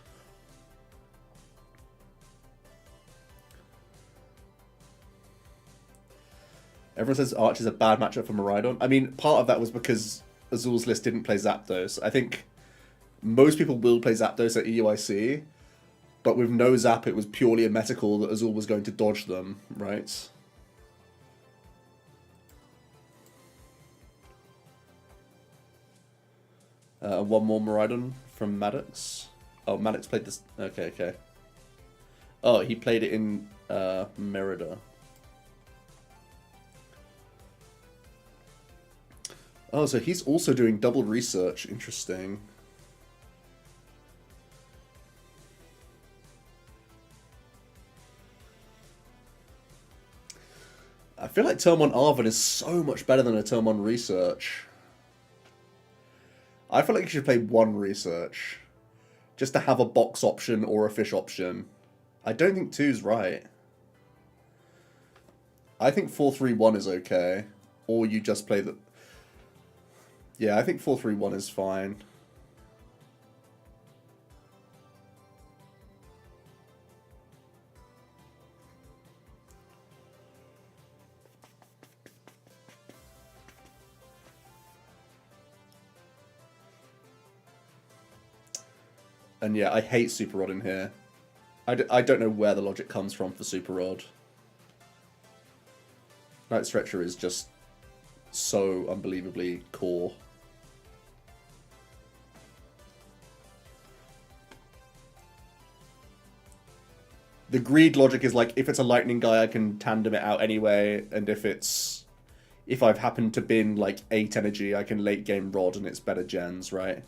A: Everyone says Arch is a bad matchup for Miraidon. I mean, part of that was because Azul's list didn't play Zapdos. I think most people will play Zapdos at EUIC, but with no Zap, it was purely a meta call that Azul was going to dodge them, right? One more Miraidon from Maddox. Oh, Maddox played this. Okay, okay. Oh, he played it in Merida. Oh, so he's also doing double research. Interesting. I feel like Turn 1 Arven is so much better than a Turn 1 Research. I feel like you should play 1 Research. Just to have a box option or a fish option. I don't think 2's right. I think 4-3-1 is okay. Or you just play the... Yeah, I think 4-3-1 is fine. And yeah, I hate Super Rod in here. I don't know where the logic comes from for Super Rod. Night Stretcher is just so unbelievably core. The greed logic is like, if it's a lightning guy, I can tandem it out anyway, and if I've happened to bin like 8 energy, I can late game Rod and it's better gens, right?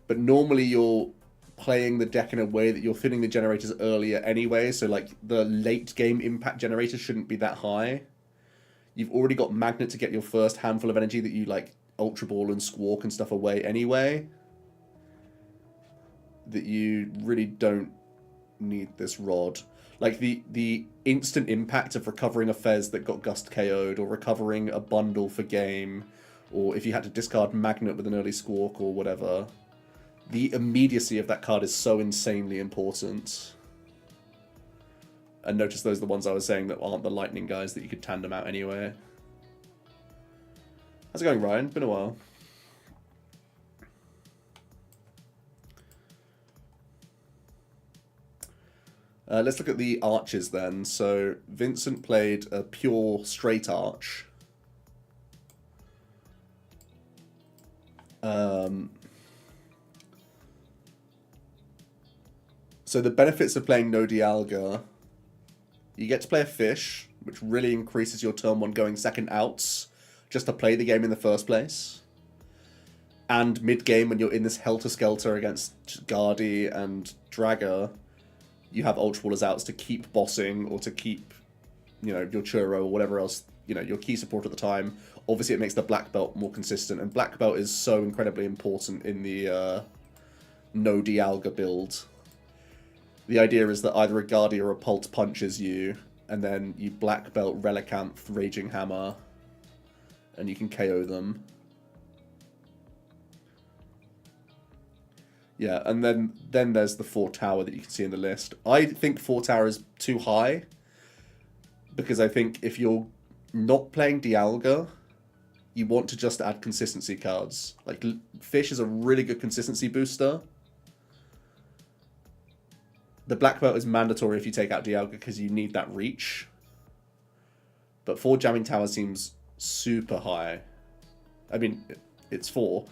A: But normally you're playing the deck in a way that you're filling the generators earlier anyway, so like the late game impact generators shouldn't be that high. You've already got Magnet to get your first handful of energy that you like Ultra Ball and Squawk and stuff away anyway. That you really don't need this Rod. Like the instant impact of recovering a Fez that got Gust KO'd, or recovering a bundle for game, or if you had to discard Magnet with an early Squawk or whatever. The immediacy of that card is so insanely important. And notice those are the ones I was saying that aren't the lightning guys that you could tandem out anyway. How's it going, Ryan? Been a while. Let's look at the arches then. So Vincent played a pure straight arch. So the benefits of playing no Dialga, you get to play a fish, which really increases your turn 1 going second outs, just to play the game in the first place. And mid-game, when you're in this helter-skelter against Guardy and Dragger, you have Ultra Ball as outs to keep bossing or to keep, you know, your Churro or whatever else, you know, your key support at the time. Obviously, it makes the Black Belt more consistent, and Black Belt is so incredibly important in the no Dialga build. The idea is that either a Guardy or a Pult punches you, and then you Black Belt Relicanth, Raging Hammer, and you can KO them. Yeah, and then there's the 4 tower that you can see in the list. I think 4 tower is too high, because I think if you're not playing Dialga, you want to just add consistency cards. Like, Fish is a really good consistency booster. The Black Belt is mandatory if you take out Dialga because you need that reach. But 4 Jamming Tower seems super high. I mean, it's 4.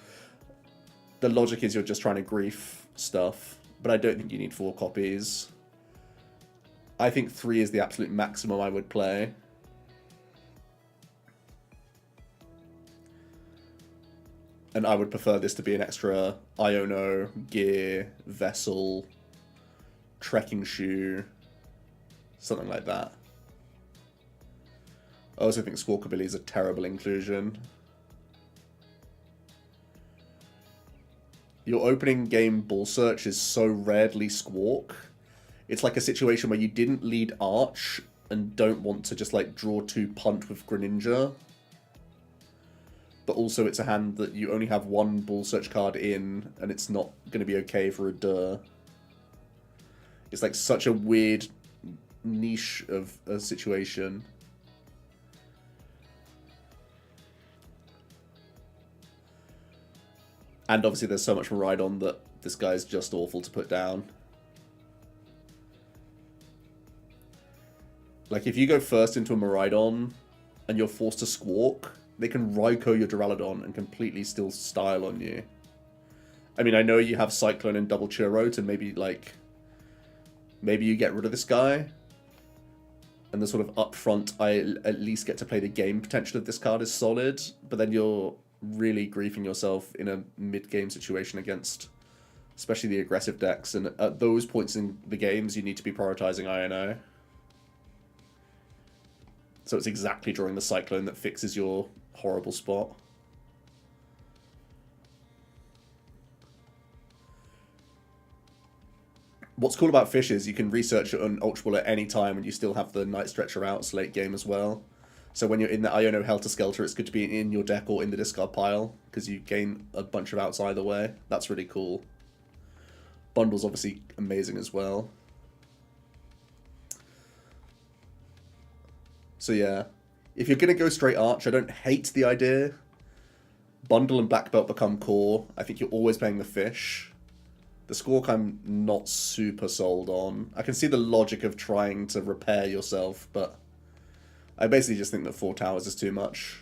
A: The logic is you're just trying to grief stuff, but I don't think you need 4 copies. I think 3 is the absolute maximum I would play. And I would prefer this to be an extra Iono, Gear, Vessel, Trekking Shoe, something like that. I also think Squawkabilly is a terrible inclusion. Your opening game Ball Search is so rarely Squawk. It's like a situation where you didn't lead Arch and don't want to just like draw 2 punt with Greninja. But also it's a hand that you only have 1 Ball Search card in, and it's not going to be okay for a Dur. It's like such a weird niche of a situation. And obviously there's so much Miraidon that this guy's just awful to put down. Like, if you go first into a Miraidon and you're forced to Squawk, they can Raikou your Duraludon and completely still style on you. I mean, I know you have Cyclone and Double Churro to maybe, like... Maybe you get rid of this guy. And the sort of upfront, I at least get to play the game potential of this card is solid. But then you're really griefing yourself in a mid-game situation against especially the aggressive decks. And at those points in the games, you need to be prioritizing INO. So it's exactly drawing the Cyclone that fixes your horrible spot. What's cool about Fish is you can research it on Ultra Ball at any time and you still have the Night Stretcher outs late game as well. So when you're in the Iono Helter Skelter, it's good to be in your deck or in the discard pile because you gain a bunch of outs either way. That's really cool. Bundle's obviously amazing as well. So yeah, if you're going to go straight Arch, I don't hate the idea. Bundle and Black Belt become core. I think you're always playing the Fish. The Squawk I'm not super sold on. I can see the logic of trying to repair yourself, but I basically just think that 4 towers is too much.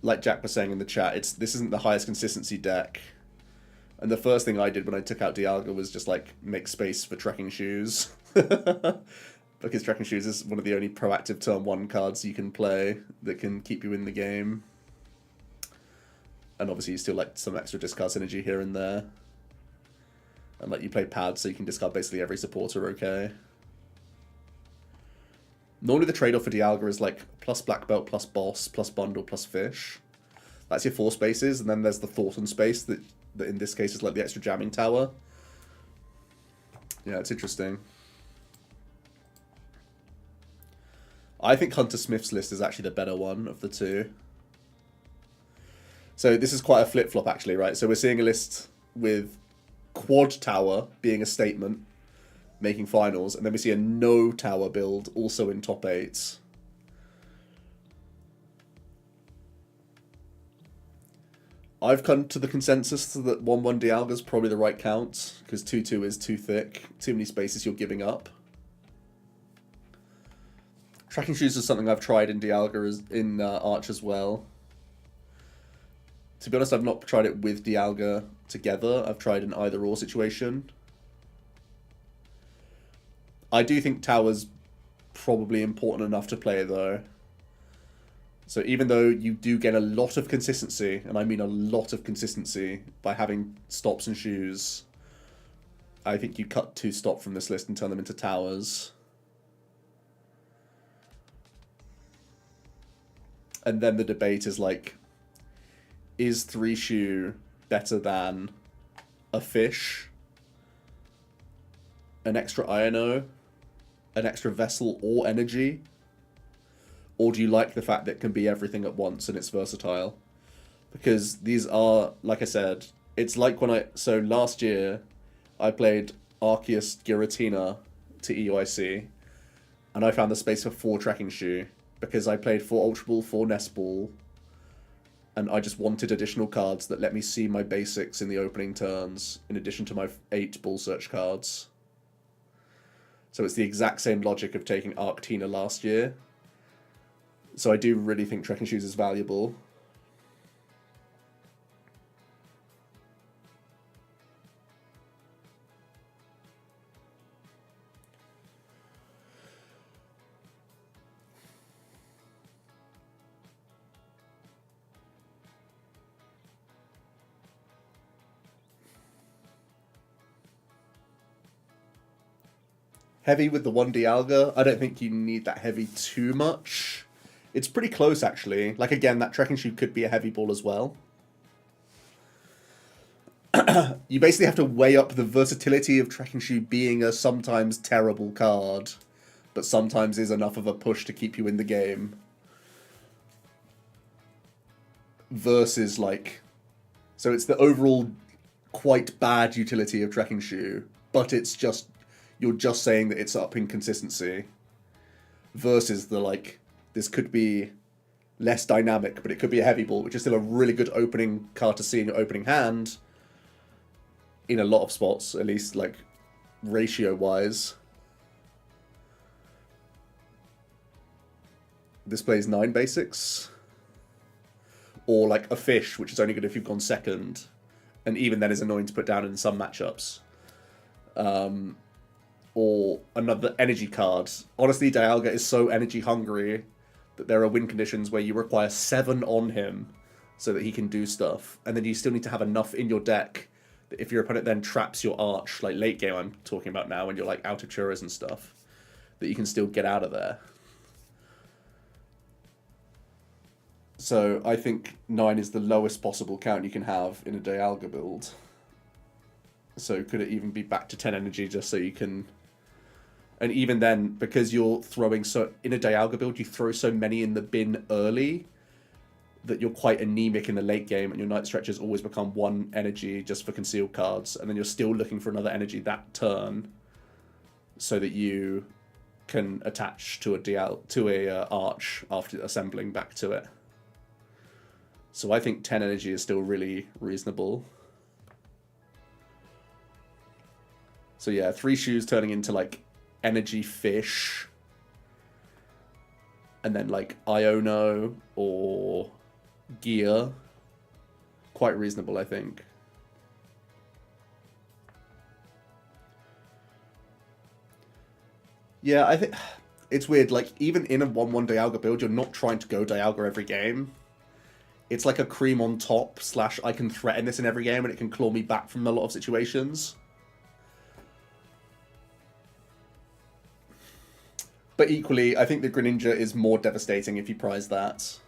A: Like Jack was saying in the chat, this isn't the highest consistency deck. And the first thing I did when I took out Dialga was just like make space for Trekking Shoes. Because Trekking Shoes is one of the only proactive turn 1 cards you can play that can keep you in the game. And obviously you still like some extra discard synergy here and there. And like you play Pad, so you can discard basically every supporter, okay. Normally the trade-off for Dialga is like plus Black Belt, plus Boss, plus Bundle, plus Fish. That's your 4 spaces, and then there's the Thornton space that in this case is like the extra Jamming Tower. Yeah, it's interesting. I think Hunter Smith's list is actually the better one of the 2. So this is quite a flip-flop actually, right? So we're seeing a list with Quad Tower being a statement, making finals, and then we see a no tower build also in top 8. I've come to the consensus that 1-1 Dialga is probably the right count, because 2-2 is too thick. Too many spaces you're giving up. Tracking shoes is something I've tried in Dialga, in Arch as well. To be honest, I've not tried it with Dialga together. I've tried an either-or situation. I do think Tower's probably important enough to play, though. So even though you do get a lot of consistency, and I mean a lot of consistency, by having stops and shoes, I think you cut 2 stop from this list and turn them into towers. And then the debate is like, is 3 shoe better than a fish, an extra INO, an extra vessel or energy? Or do you like the fact that it can be everything at once and it's versatile? Because these are, like I said, it's like when so last year, I played Arceus Giratina to EUIC, and I found the space for 4 tracking shoe, because I played 4 Ultra Ball, 4 Nest Ball, and I just wanted additional cards that let me see my basics in the opening turns, in addition to my 8 Ball Search cards. So it's the exact same logic of taking Arctina last year. So I do really think Trekking Shoes is valuable. Heavy with the 1 Dialga. I don't think you need that heavy too much. It's pretty close, actually. Like, again, that Trekking Shoe could be a heavy ball as well. You basically have to weigh up the versatility of Trekking Shoe being a sometimes terrible card, but sometimes is enough of a push to keep you in the game. Versus, like... So it's the overall quite bad utility of Trekking Shoe, but it's just... You're just saying that it's up in consistency. Versus the, like... This could be less dynamic, but it could be a heavy ball, which is still a really good opening card to see in your opening hand. In a lot of spots, at least, like, ratio-wise. This plays 9 basics. Or, like, a fish, which is only good if you've gone second. And even then is annoying to put down in some matchups. Or another energy card. Honestly, Dialga is so energy-hungry that there are win conditions where you require 7 on him so that he can do stuff. And then you still need to have enough in your deck that if your opponent then traps your Arch, like late game I'm talking about now, when you're like out of Churas and stuff, that you can still get out of there. So I think 9 is the lowest possible count you can have in a Dialga build. So could it even be back to 10 energy just so you can... And even then, because you're throwing so... In a Dialga build, you throw so many in the bin early that you're quite anemic in the late game, and your Night Stretchers always become 1 energy just for concealed cards, and then you're still looking for another energy that turn so that you can attach to a Arch after assembling back to it. So I think 10 energy is still really reasonable. So yeah, 3 shoes turning into like energy fish, and then like Iono or gear, quite reasonable, I think. Yeah, I think it's weird, like even in a 1-1 Dialga build, you're not trying to go Dialga every game. It's like a cream on top / I can threaten this in every game and it can claw me back from a lot of situations. But equally, I think the Greninja is more devastating if you prize that.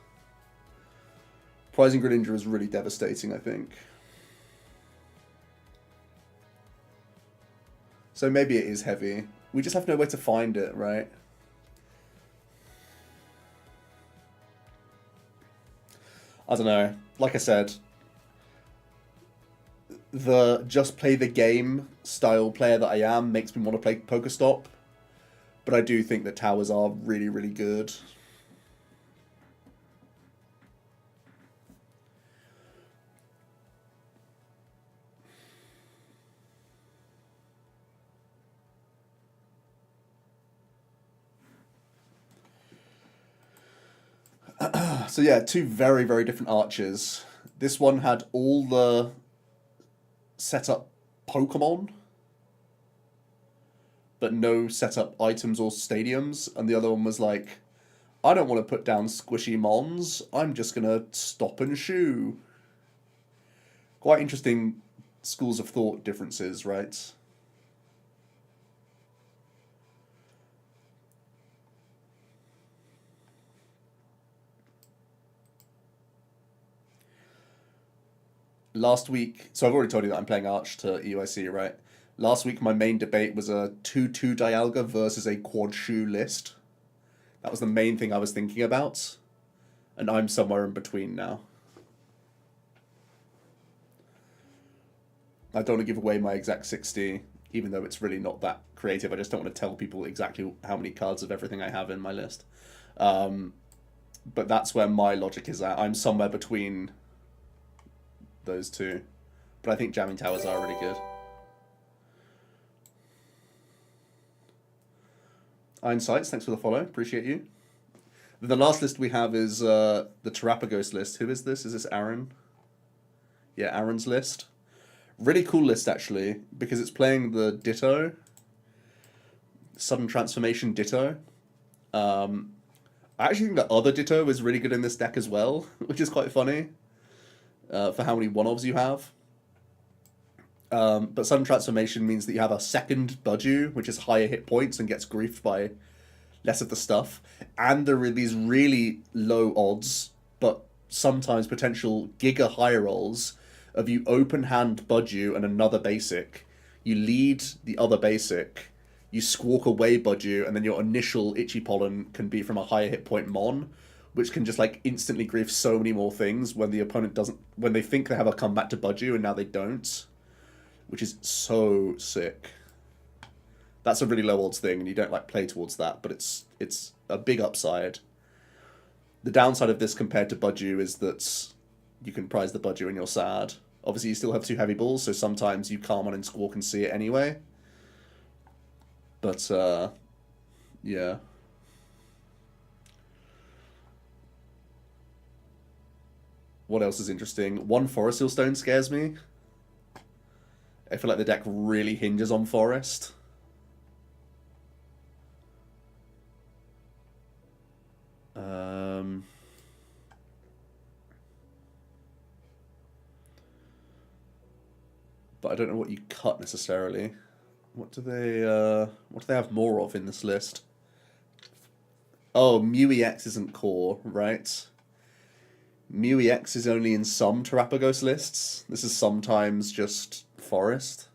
A: Prizing Greninja is really devastating, I think. So maybe it is heavy. We just have to know where to find it, right? I don't know. Like I said, the just play the game style player that I am makes me want to play Pokestop. But I do think that towers are really, really good. So yeah, two very, very different archers. This one had all the setup Pokemon, but no setup items or stadiums, and the other one was like, I don't want to put down squishy mons, I'm just gonna stop and shoo. Quite interesting schools of thought differences, right? Last week, so I've already told you that I'm playing Arch to EUIC, right? Last week, my main debate was a 2-2 Dialga versus a quad shoe list. That was the main thing I was thinking about, and I'm somewhere in between now. I don't want to give away my exact 60, even though it's really not that creative. I just don't want to tell people exactly how many cards of everything I have in my list. But that's where my logic is at. I'm somewhere between those two. But I think jamming towers are really good. Einsights, thanks for the follow. Appreciate you. The last list we have is the Terrapagos list. Who is this? Is this Aaron? Yeah, Aaron's list. Really cool list, actually, because it's playing the Ditto. Sudden Transformation Ditto. I actually think that other Ditto is really good in this deck as well, which is quite funny for how many one-ofs you have. But Sudden Transformation means that you have a second Budew, which is higher hit points and gets griefed by less of the stuff. And there are these really low odds, but sometimes potential giga high rolls of you open hand Budew and another basic. You lead the other basic, you squawk away Budew, and then your initial Itchy Pollen can be from a higher hit point Mon, which can just like instantly grief so many more things when the opponent doesn't, when they think they have a comeback to Budew and now they don't, which is so sick. That's a really low odds thing, and you don't like play towards that, but it's a big upside. The downside of this compared to Budew is that you can prize the Budew and you're sad. Obviously, you still have two heavy balls, so sometimes you calm on and squawk and see it anyway. But, yeah. What else is interesting? One Forest Seal Stone scares me. I feel like the deck really hinges on Forest. But I don't know what you cut necessarily. What do they have more of in this list? Oh, EUIC isn't core, right? EUIC is only in some Terrapagos lists. This is sometimes just Forest.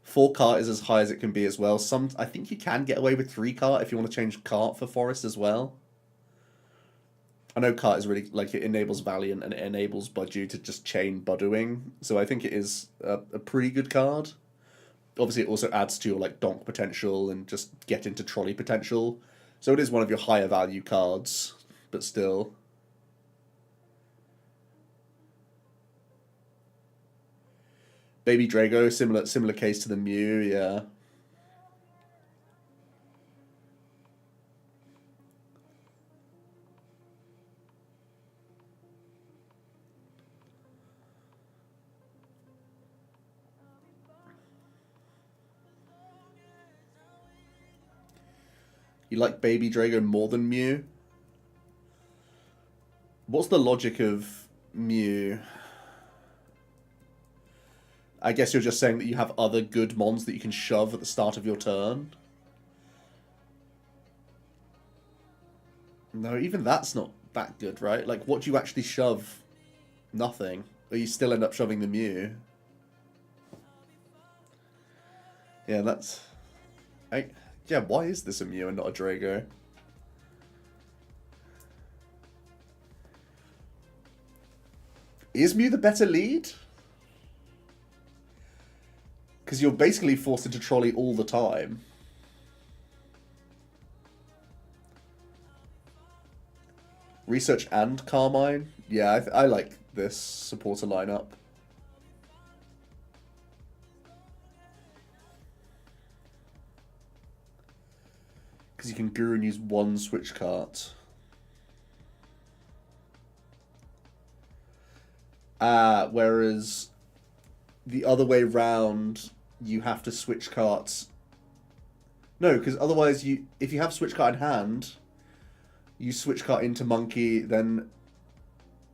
A: 4 cart is as high as it can be as well. I think you can get away with 3 cart if you want to change cart for Forest as well. I know cart is really, like, it enables Valiant and it enables Budew to just chain Budewing, so I think it is a pretty good card. Obviously, it also adds to your like donk potential and just get into trolley potential. So it is one of your higher value cards, but still. Baby Drago, similar case to the Mew, yeah. You like Baby Drago more than Mew? What's the logic of Mew? I guess you're just saying that you have other good mons that you can shove at the start of your turn. No, even that's not that good, right? Like, what do you actually shove? Nothing. Or you still end up shoving the Mew. Yeah, that's... Yeah, why is this a Mew and not a Drago? Is Mew the better lead? Because you're basically forced into trolley all the time. Research and Carmine? Yeah, I like this supporter lineup. Because you can Guru and use one switch cart. Whereas the other way round, you have to switch carts. No, because otherwise, if you have switch cart in hand, you switch cart into monkey, then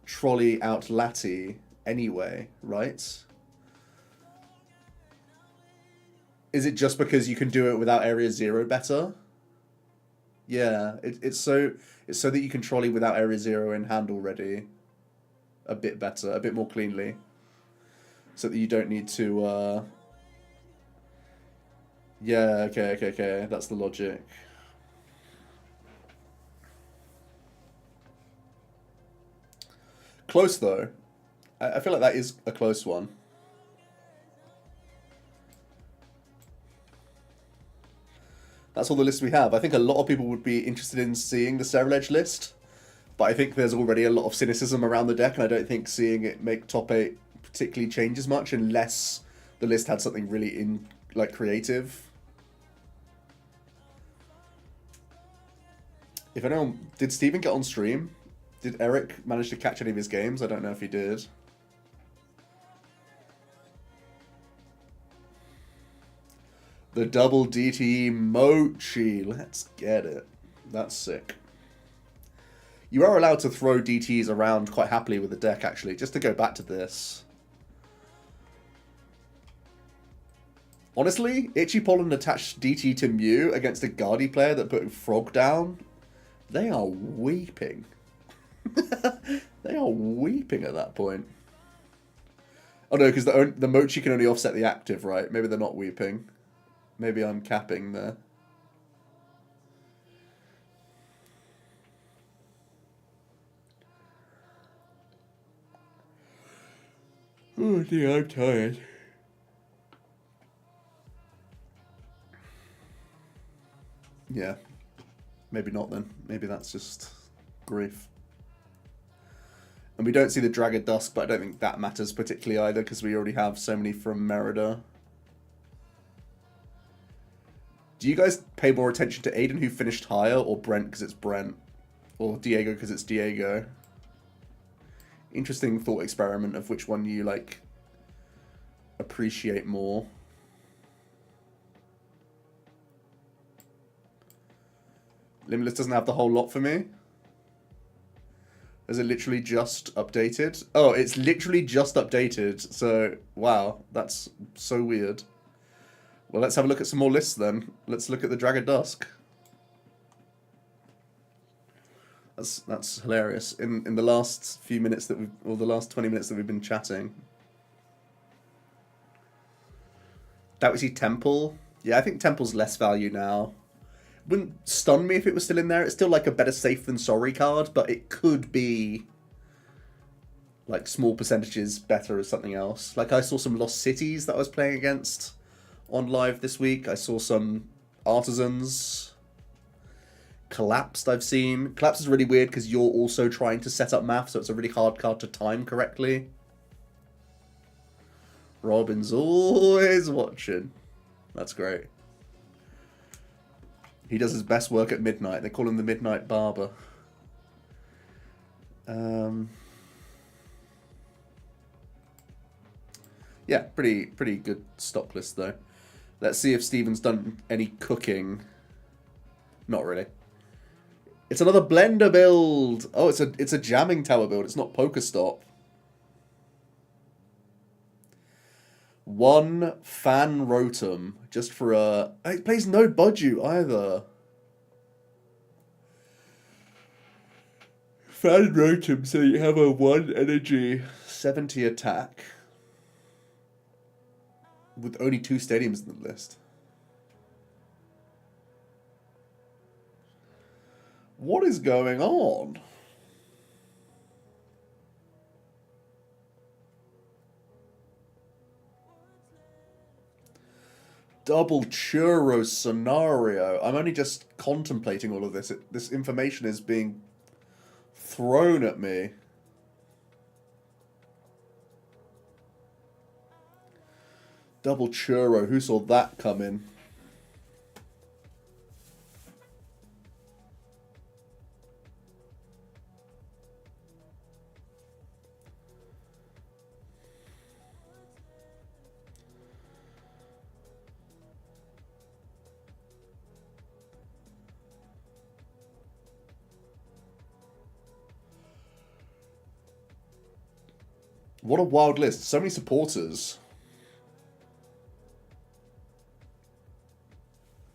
A: trolley out Lati anyway, right? Is it just because you can do it without area 0 better? Yeah, it's so that you can trolley without area 0 in hand already a bit better, a bit more cleanly. So that you don't need to yeah, okay. That's the logic. Close though. I feel like that is a close one. That's all the lists we have. I think a lot of people would be interested in seeing the Cereledge list, but I think there's already a lot of cynicism around the deck, and I don't think seeing it make top 8 particularly changes much unless the list had something really creative. If anyone... Did Steven get on stream? Did Eric manage to catch any of his games? I don't know if he did. The double DTE Mochi. Let's get it. That's sick. You are allowed to throw DTs around quite happily with the deck, actually. Just to go back to this. Honestly, Itchy Pollen attached DT to Mew against a Guardy player that put Frog down. They are weeping. They are weeping at that point. Oh no, because the Mochi can only offset the active, right? Maybe they're not weeping. Maybe I'm capping there. Oh dear, I'm tired. Yeah. Maybe not then. Maybe that's just grief. And we don't see the Dragger Dusk, but I don't think that matters particularly either, because we already have so many from Merida. Do you guys pay more attention to Aiden, who finished higher, or Brent because it's Brent? Or Diego because it's Diego? Interesting thought experiment of which one you, appreciate more. Limitless doesn't have the whole lot for me. Is it literally just updated? Oh, it's literally just updated. So, wow, that's so weird. Well, let's have a look at some more lists then. Let's look at the Dragger Dusk. That's hilarious. In the last few minutes that or the last 20 minutes that we've been chatting. That was Temple. Yeah, I think Temple's less value now. Wouldn't stun me if it was still in there. It's still a better safe than sorry card, but it could be small percentages better as something else. I saw some Lost Cities that I was playing against on live this week. I saw some Artisans. Collapsed I've seen. Collapse is really weird because you're also trying to set up math, so it's a really hard card to time correctly. Robin's always watching. That's great. He does his best work at midnight. They call him the Midnight Barber. Yeah, pretty good stock list though. Let's see if Steven's done any cooking. Not really. It's another Blender build. Oh, it's a jamming tower build. It's not Pokestop. One Fan Rotom just for a. It plays no Budju either. Fan Rotom, so you have a 1 energy 70 attack with only 2 stadiums in the list. What is going on? Double churro scenario. I'm only just contemplating all of this. This information is being thrown at me. Double churro. Who saw that coming? What a wild list. So many supporters.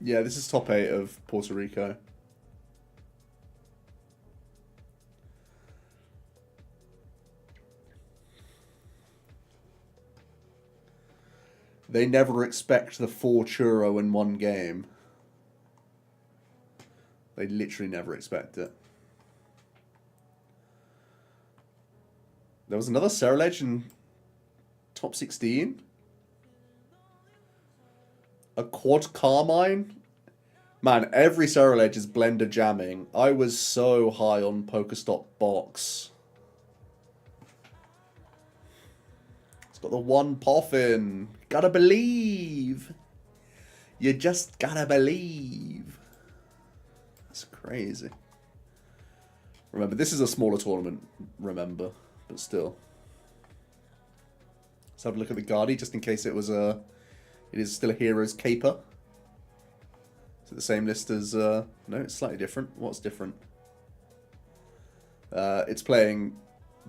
A: Yeah, this is top 8 of Puerto Rico. They never expect the 4 churro in one game. They literally never expect it. There was another Cereledge in top 16. A quad Carmine. Man, every Cereledge is blender jamming. I was so high on Pokestop Box. It's got the 1 Poffin. Gotta believe. You just gotta believe. That's crazy. Remember, this is a smaller tournament, remember, but still. Let's have a look at the Guardi, just in case it was a... It is still a Heroes Caper. Is it the same list as... No, it's slightly different. What's different? It's playing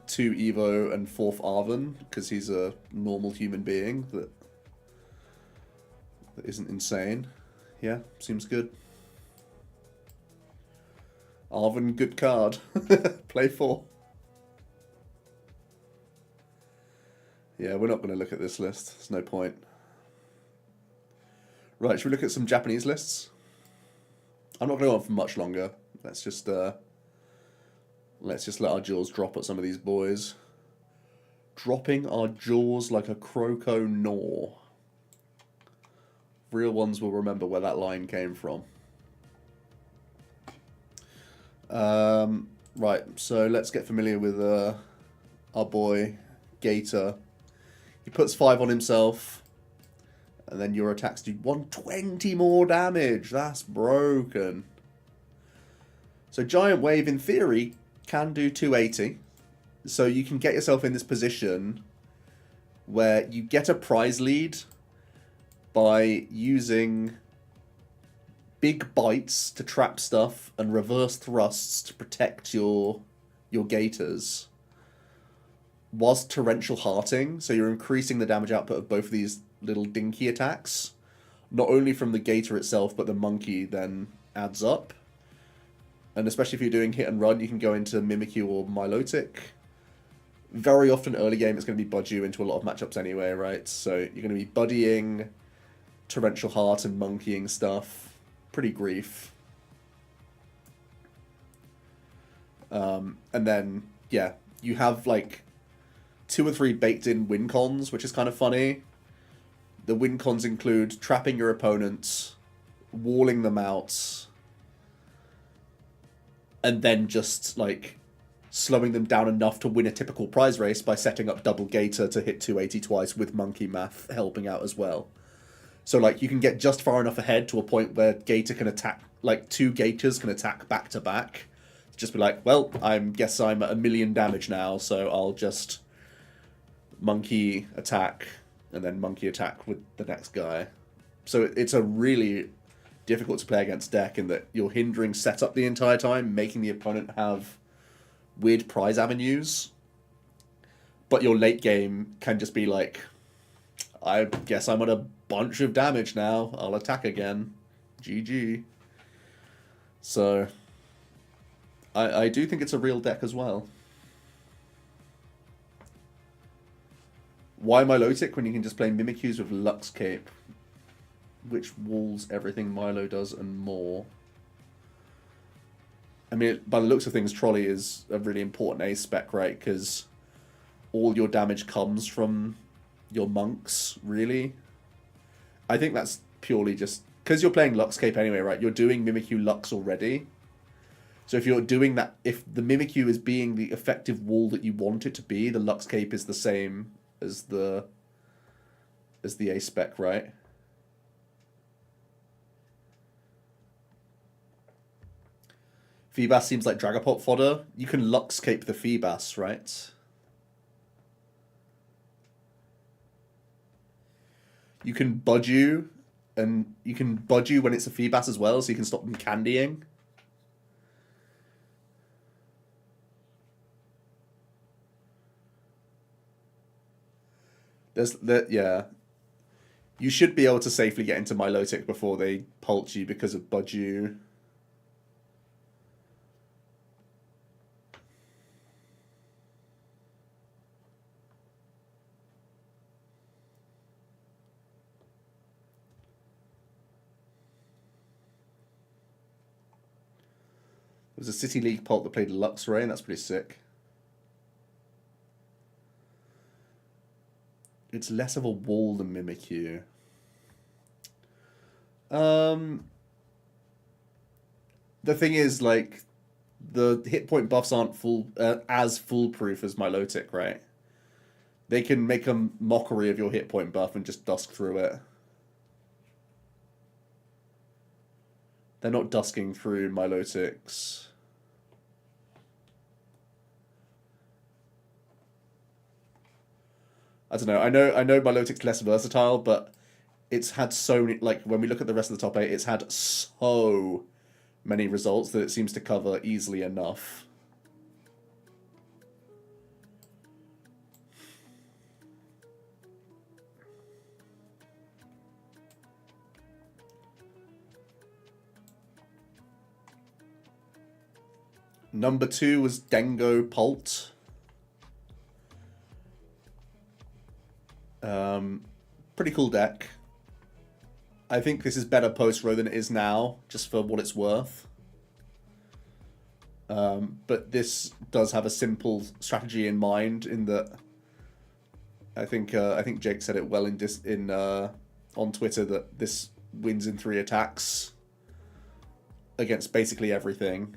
A: 2 Evo and 4th Arven, because he's a normal human being that isn't insane. Yeah, seems good. Arven, good card. Play 4. Yeah, we're not going to look at this list. There's no point. Right, should we look at some Japanese lists? I'm not going to go on for much longer. Let's just let our jaws drop at some of these boys. Dropping our jaws like a croco gnaw. Real ones will remember where that line came from. Right, so let's get familiar with our boy Gator. He puts 5 on himself, and then your attacks do 120 more damage. That's broken. So Giant Wave, in theory, can do 280. So you can get yourself in this position where you get a prize lead by using big bites to trap stuff and reverse thrusts to protect your Gators, whilst torrential hearting, so you're increasing the damage output of both of these little dinky attacks, not only from the Gator itself, but the monkey then adds up. And especially if you're doing hit and run, you can go into Mimikyu or Milotic. Very often early game, it's going to be budge you into a lot of matchups anyway, right? So you're going to be buddying torrential heart and monkeying stuff. Pretty grief. And then, yeah, you have like 2 or 3 baked in win cons, which is kind of funny. The win cons include trapping your opponents, walling them out, and then just like slowing them down enough to win a typical prize race by setting up double Gator to hit 280 twice with monkey math helping out as well. So like you can get just far enough ahead to a point where Gator can attack, like 2 Gators can attack back to back. Just be like, well, guess I'm at 1,000,000 damage now, so I'll just monkey attack and then monkey attack with the next guy. So it's a really difficult to play against deck in that you're hindering setup the entire time, making the opponent have weird prize avenues. But your late game can just be like, I guess I'm at a bunch of damage now. I'll attack again. GG. So I do think it's a real deck as well. Why Milotic when you can just play Mimikyus with Lux Cape, which walls everything Milo does and more? I mean, by the looks of things, Trolley is a really important ace spec, right? Because all your damage comes from your monks, really. I think that's purely just because you're playing Lux Cape anyway, right? You're doing Mimikyu Lux already. So if you're doing that, if the Mimikyu is being the effective wall that you want it to be, the Lux Cape is the same as the ace spec, right? Feebas seems like Dragapult fodder. You can Lux Cape the Feebas, right? You can budge you, and you can budge you when it's a Feebas as well, so you can stop them candying. Yeah. You should be able to safely get into Milotic before they pult you because of Buju. There was a City League pult that played Luxray, and that's pretty sick. It's less of a wall than Mimikyu. The thing is, like, the hit point buffs aren't as foolproof as Milotic, right? They can make a mockery of your hit point buff and just dusk through it. They're not dusking through Milotics. I don't know. I know Milotic's less versatile, but it's had so many, like, when we look at the rest of the top 8, it's had so many results that it seems to cover easily enough. Number 2 was Dengo Pult. Pretty cool deck. I think this is better post-row than it is now, just for what it's worth. But this does have a simple strategy in mind, in that I think Jake said it well on Twitter, that this wins in 3 attacks against basically everything.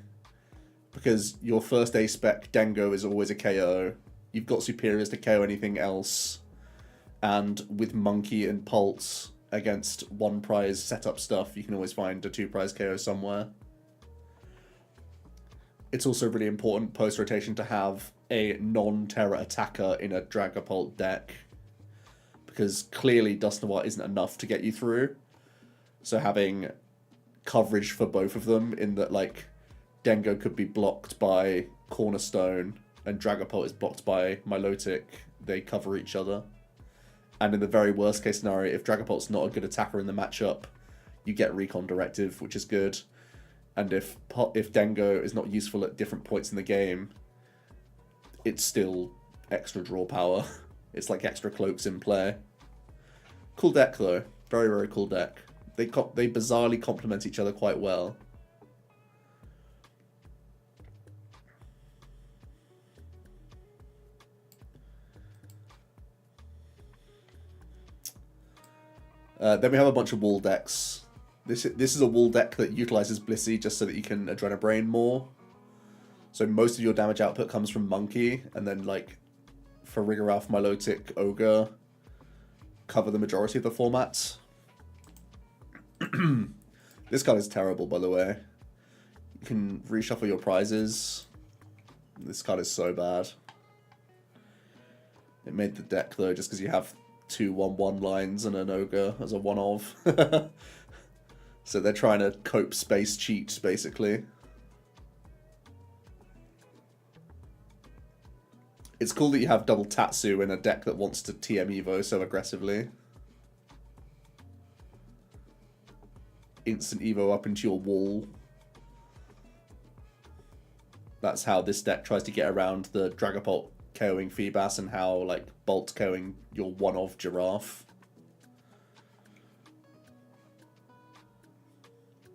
A: Because your first A-spec Dengo is always a KO. You've got superiors to KO anything else. And with Monkey and Pulse against 1 prize setup stuff, you can always find a 2 prize KO somewhere. It's also really important post-rotation to have a non-Terra attacker in a Dragapult deck. Because clearly Dust Noir isn't enough to get you through. So having coverage for both of them, in that, like, Dengo could be blocked by Cornerstone and Dragapult is blocked by Milotic, they cover each other. And in the very worst case scenario, if Dragapult's not a good attacker in the matchup, you get Recon Directive, which is good. And if Dengo is not useful at different points in the game, it's still extra draw power. It's like extra cloaks in play. Cool deck, though. Very, very cool deck. They bizarrely complement each other quite well. Then we have a bunch of wall decks. This is a wall deck that utilizes Blissey just so that you can Adrenabrain more. So most of your damage output comes from Monkey, and then, like, for Farigiraf, Milotic, Ogre cover the majority of the formats. This card is terrible, by the way. You can reshuffle your prizes. This card is so bad. It made the deck, though, just because you have 2 1/1 lines and an Ogre as a one-of. So they're trying to cope space cheat, basically. It's cool that you have double Tatsu in a deck that wants to TM Evo so aggressively. Instant Evo up into your wall. That's how this deck tries to get around the Dragapult KOing Feebas and how, like, Bolt KOing your one-of Giraffe.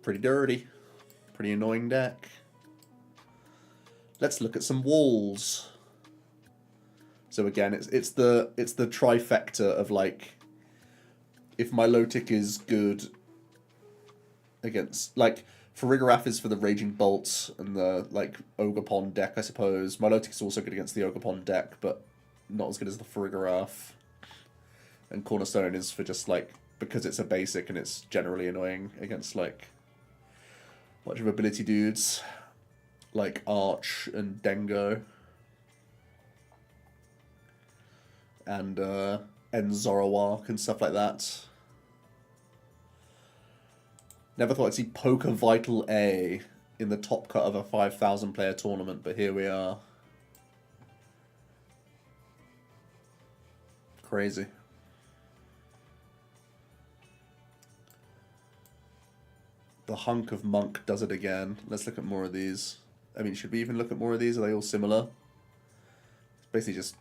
A: Pretty dirty. Pretty annoying deck. Let's look at some walls. So again, it's the trifecta of, like, if Milotic is good against, like, Farigiraf is for the Raging Bolts and the, like, Ogerpon deck, I suppose. Milotic is also good against the Ogerpon deck, but not as good as the Farigiraf. And Cornerstone is for just, like, because it's a basic and it's generally annoying against, like, a bunch of ability dudes like Arch and Dengo. And Zoroark and stuff like that. Never thought I'd see Poker Vital A in the top cut of a 5,000 player tournament, but here we are. Crazy. The hunk of monk does it again. Let's look at more of these. I mean, should we even look at more of these? Are they all similar? It's basically just...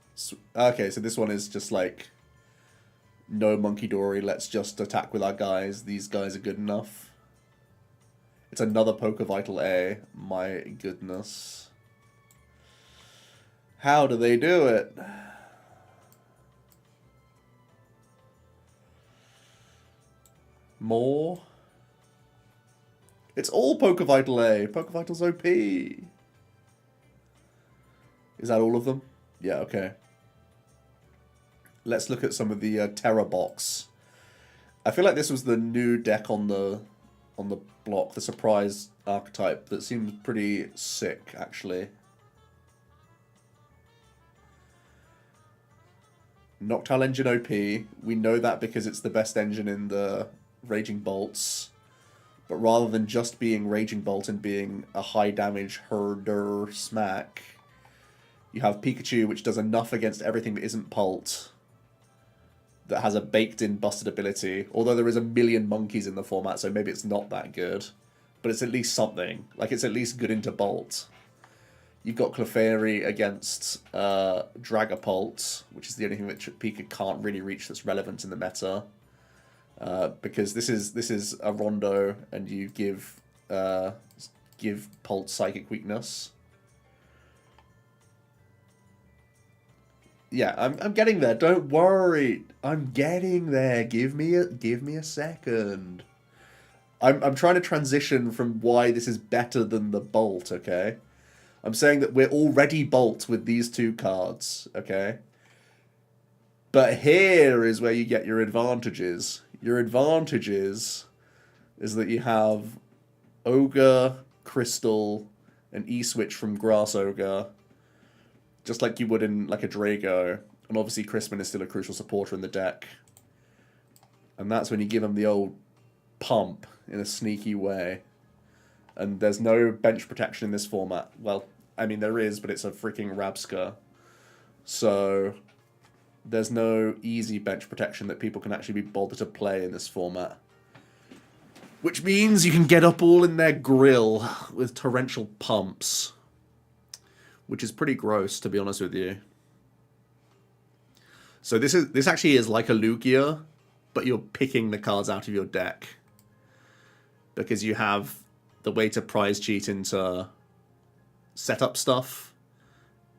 A: Okay, so this one is just like... No monkey dory, let's just attack with our guys. These guys are good enough. It's another Poker Vital A. My goodness. How do they do it? More? It's all Poker Vital A. Poker Vital's OP. Is that all of them? Yeah, okay. Let's look at some of the Terror Box. I feel like this was the new deck on the block, the surprise archetype, that seems pretty sick, actually. Noctile Engine OP. We know that because it's the best engine in the Raging Bolts. But rather than just being Raging Bolt and being a high damage herder smack, you have Pikachu, which does enough against everything that isn't Pult, that has a baked-in busted ability. Although there is a million monkeys in the format, so maybe it's not that good. But it's at least something. Like, it's at least good into Bolt. You've got Clefairy against Dragapult, which is the only thing that Pika can't really reach that's relevant in the meta. Because this is a Rondo, and you give Pult Psychic Weakness. Yeah, I'm getting there. Don't worry, I'm getting there. Give me a second. I'm trying to transition from why this is better than the Bolt. Okay, I'm saying that we're already Bolt with these two cards. Okay, but here is where you get your advantages. Your advantages is that you have Ogre, Crystal, and E-Switch from Grass Ogre, just like you would in like a Drago. And obviously Crispin is still a crucial supporter in the deck. And that's when you give him the old pump in a sneaky way. And there's no bench protection in this format. Well, I mean there is, but it's a freaking Rabska. So there's no easy bench protection that people can actually be bothered to play in this format. Which means you can get up all in their grill with torrential pumps. Which is pretty gross, to be honest with you. So this actually is like a Lugia, but you're picking the cards out of your deck. Because you have the way to prize cheat into setup stuff,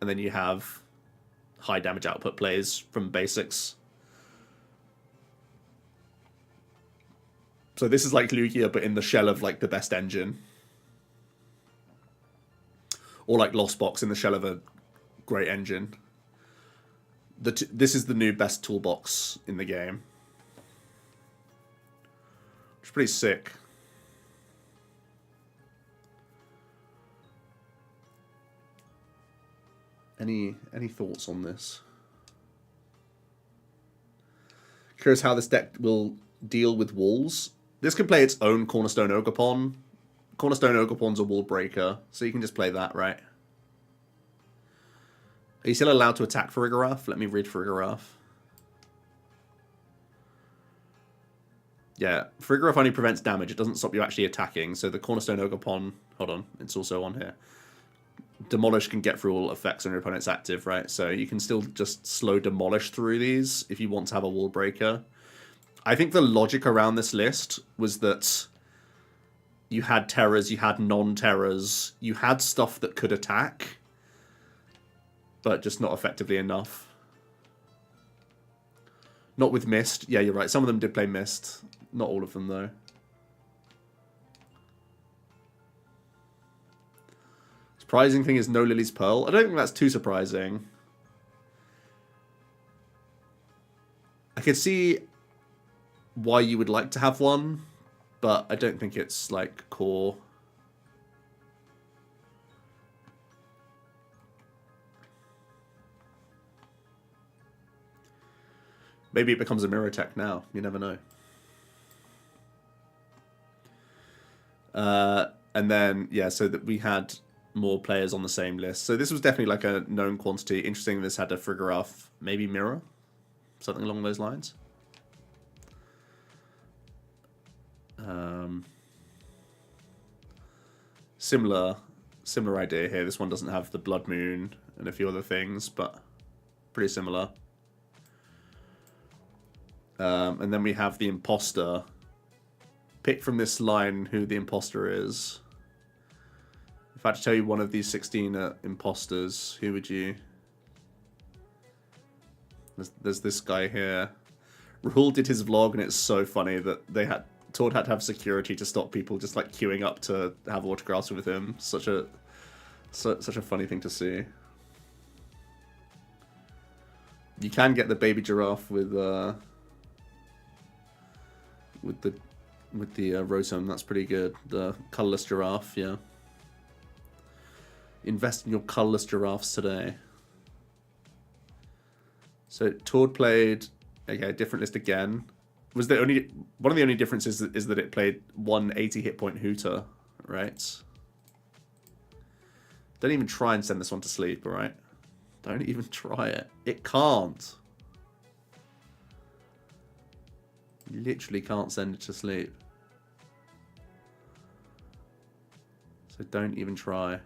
A: and then you have high damage output plays from basics. So this is like Lugia, but in the shell of like the best engine. Or like Lost Box in the shell of a great engine. This is the new best toolbox in the game. Which is pretty sick. Any thoughts on this? Curious how this deck will deal with walls. This can play its own Cornerstone Ogerpon. Cornerstone Ogerpon's a wall breaker, so you can just play that, right? Are you still allowed to attack Farigiraf? Let me read Farigiraf. Yeah, Farigiraf only prevents damage. It doesn't stop you actually attacking. So the Cornerstone Ogerpon... Hold on, it's also on here. Demolish can get through all effects on your opponent's active, right? So you can still just slow Demolish through these if you want to have a wall breaker. I think the logic around this list was that you had terrors, you had non-terrors, you had stuff that could attack, but just not effectively enough. Not with Mist. Yeah, you're right. Some of them did play Mist. Not all of them, though. Surprising thing is no Lily's Pearl. I don't think that's too surprising. I could see why you would like to have one, but I don't think it's, like, core. Maybe it becomes a mirror tech now. You never know. And then, yeah, so that we had more players on the same list. So this was definitely like a known quantity. Interesting this had a Farigiraf, maybe mirror. Something along those lines. Similar idea here. This one doesn't have the Blood Moon and a few other things, but pretty similar. And then we have the Imposter. Pick from this line who the Imposter is. If I had to tell you one of these 16 imposters, who would you... There's this guy here. Rahul did his vlog, and it's so funny that Todd had to have security to stop people just like queuing up to have autographs with him. Such a funny thing to see. You can get the baby giraffe with the Rotom. That's pretty good. The colorless giraffe, yeah. Invest in your colorless giraffes today. So Todd played, okay, different list again. Was the only one of the only differences is that it played 180 hit point Hooter, right? Don't even try and send this one to sleep, alright? Don't even try it. It can't. You literally can't send it to sleep. So don't even try.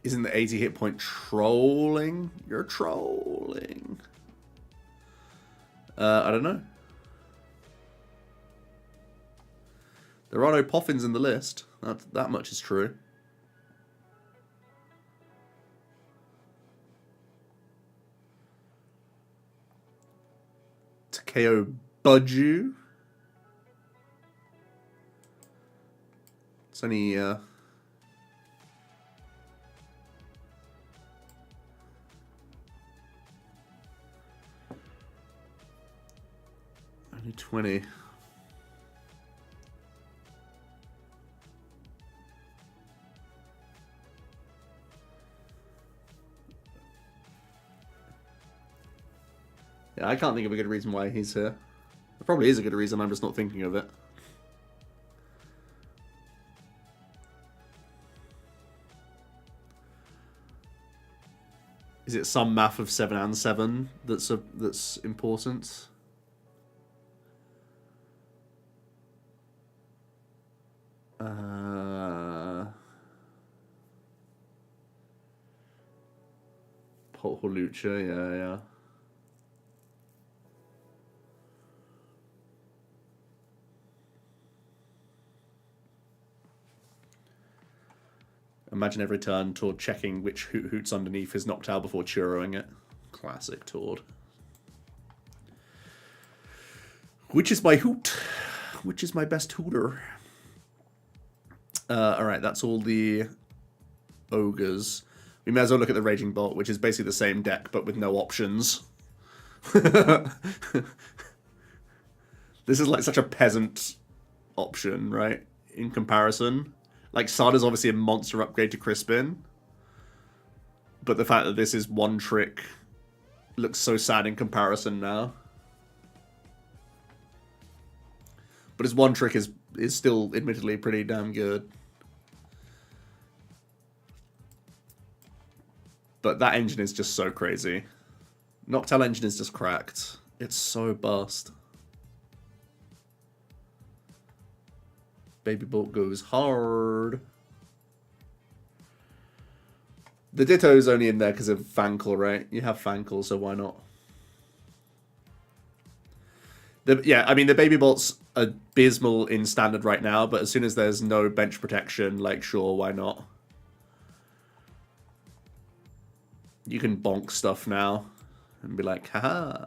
A: Isn't the 80 hit point trolling? You're trolling. I don't know. There are no Poffins in the list. That much is true. Takeo Buju. It's only... only 20. Yeah, I can't think of a good reason why he's here. There probably is a good reason, I'm just not thinking of it. Is it some math of 7 and 7 that's important? Holucha, yeah. Imagine every turn Todd checking which Hoot's underneath is knocked out before churroing it. Classic Todd. Which is my Hoot? Which is my best Hooter? Alright, that's all the ogres. We may as well look at the Raging Bolt, which is basically the same deck, but with no options. This is like such a peasant option, right? In comparison. Like, Sada's obviously a monster upgrade to Crispin. But the fact that this is one trick looks so sad in comparison now. But his one trick is still admittedly pretty damn good. But that engine is just so crazy. Noctowl engine is just cracked. It's so bust. Baby Bolt goes hard. The Ditto's only in there because of Fankle, right? You have Fankle, so why not? Yeah, I mean, the Baby Bolt's abysmal in Standard right now, but as soon as there's no bench protection, like, sure, why not? You can bonk stuff now and be like, haha.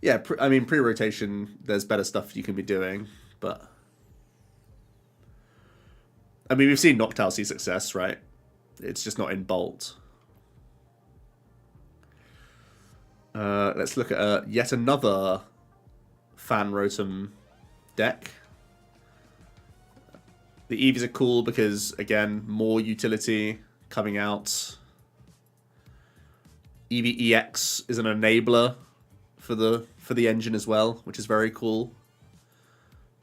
A: Yeah, I mean, pre-rotation, there's better stuff you can be doing, but... I mean, we've seen Noctowl see success, right? It's just not in Bolt. Let's look at yet another Fan Rotom deck. The Eevees are cool because, again, more utility, coming out. EUIC is an enabler for the engine as well, which is very cool.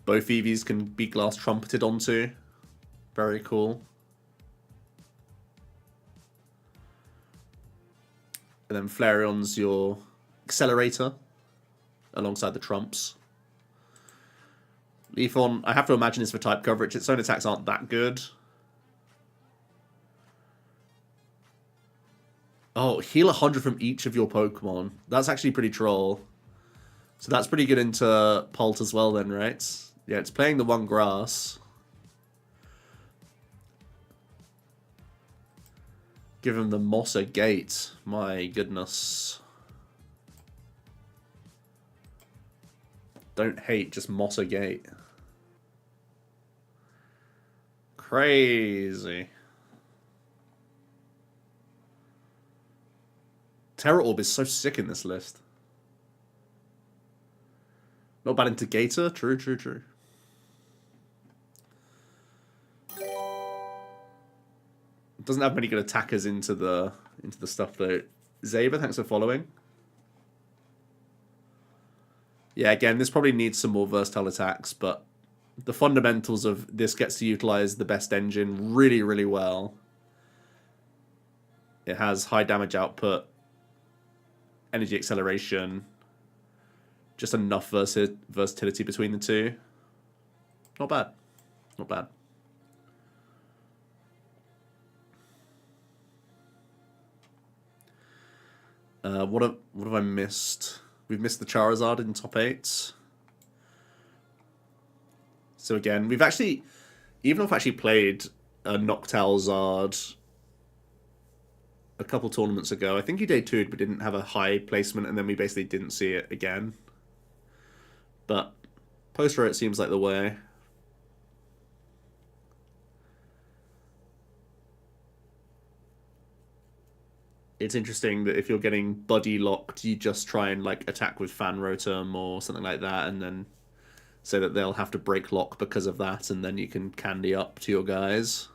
A: Both EVs can be glass trumpeted onto. Very cool. And then Flareon's your accelerator alongside the trumps. Leafon, I have to imagine, is for type coverage. Its own attacks aren't that good. Oh, heal 100 from each of your Pokemon. That's actually pretty troll. So that's pretty good into Pult as well then, right? Yeah, it's playing the one grass. Give him the Mossa Gate. My goodness. Don't hate, just Mossa Gate. Crazy. Terra Orb is so sick in this list. Not bad into Gator. True, true, true. Doesn't have many good attackers into the stuff though. Zaber, thanks for following. Yeah, again, this probably needs some more versatile attacks, but the fundamentals of this gets to utilize the best engine really, really well. It has high damage output, energy acceleration, just enough versatility between the two. Not bad. Not bad. What have I missed? We've missed the Charizard in top 8. So again, we've actually, even if I've actually played a Noctowl Zard a couple tournaments ago, I think he debuted but didn't have a high placement, and then we basically didn't see it again. But post-row, it seems like the way. It's interesting that if you're getting buddy locked, you just try and like attack with Fan Rotom or something like that, and then so that they'll have to break lock because of that, and then you can candy up to your guys.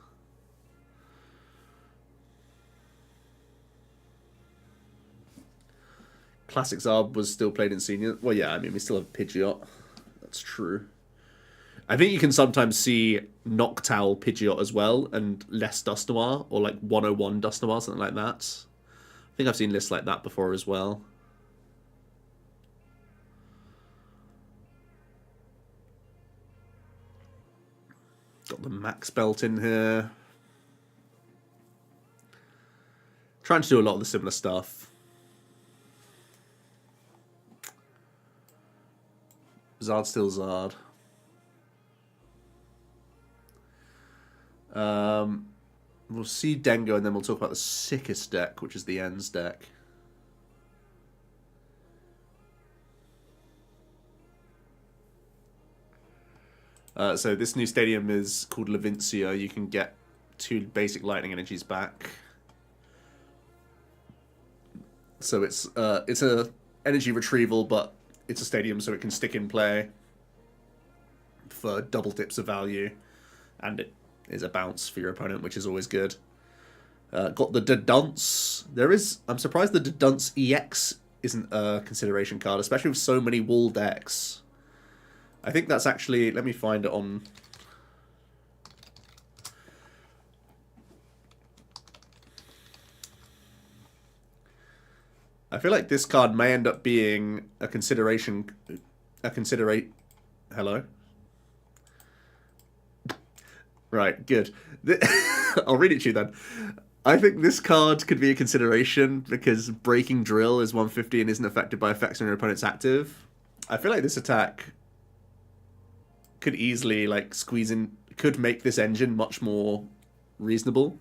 A: Classic Zarb was still played in senior. Well, yeah, I mean, we still have Pidgeot. That's true. I think you can sometimes see Noctowl Pidgeot as well, and less Dustoir, or like 101 Dustoir, something like that. I think I've seen lists like that before as well. Got the max belt in here. Trying to do a lot of the similar stuff. Zard still Zard. We'll see Dengo, and then we'll talk about the sickest deck, which is the Ends deck. So this new stadium is called Levincia. You can get 2 basic lightning energies back. So it's a energy retrieval, but it's a stadium, so it can stick in play for double dips of value, and it is a bounce for your opponent, which is always good. Got the Dedunce. I'm surprised the Dedunce EX isn't a consideration card, especially with so many wall decks. I think that's actually, let me find it on. I feel like this card may end up being a consideration. Hello? Right, good. I'll read it to you then. I think this card could be a consideration because Breaking Drill is 150 and isn't affected by effects on your opponent's active. I feel like this attack could easily like squeeze in, could make this engine much more reasonable.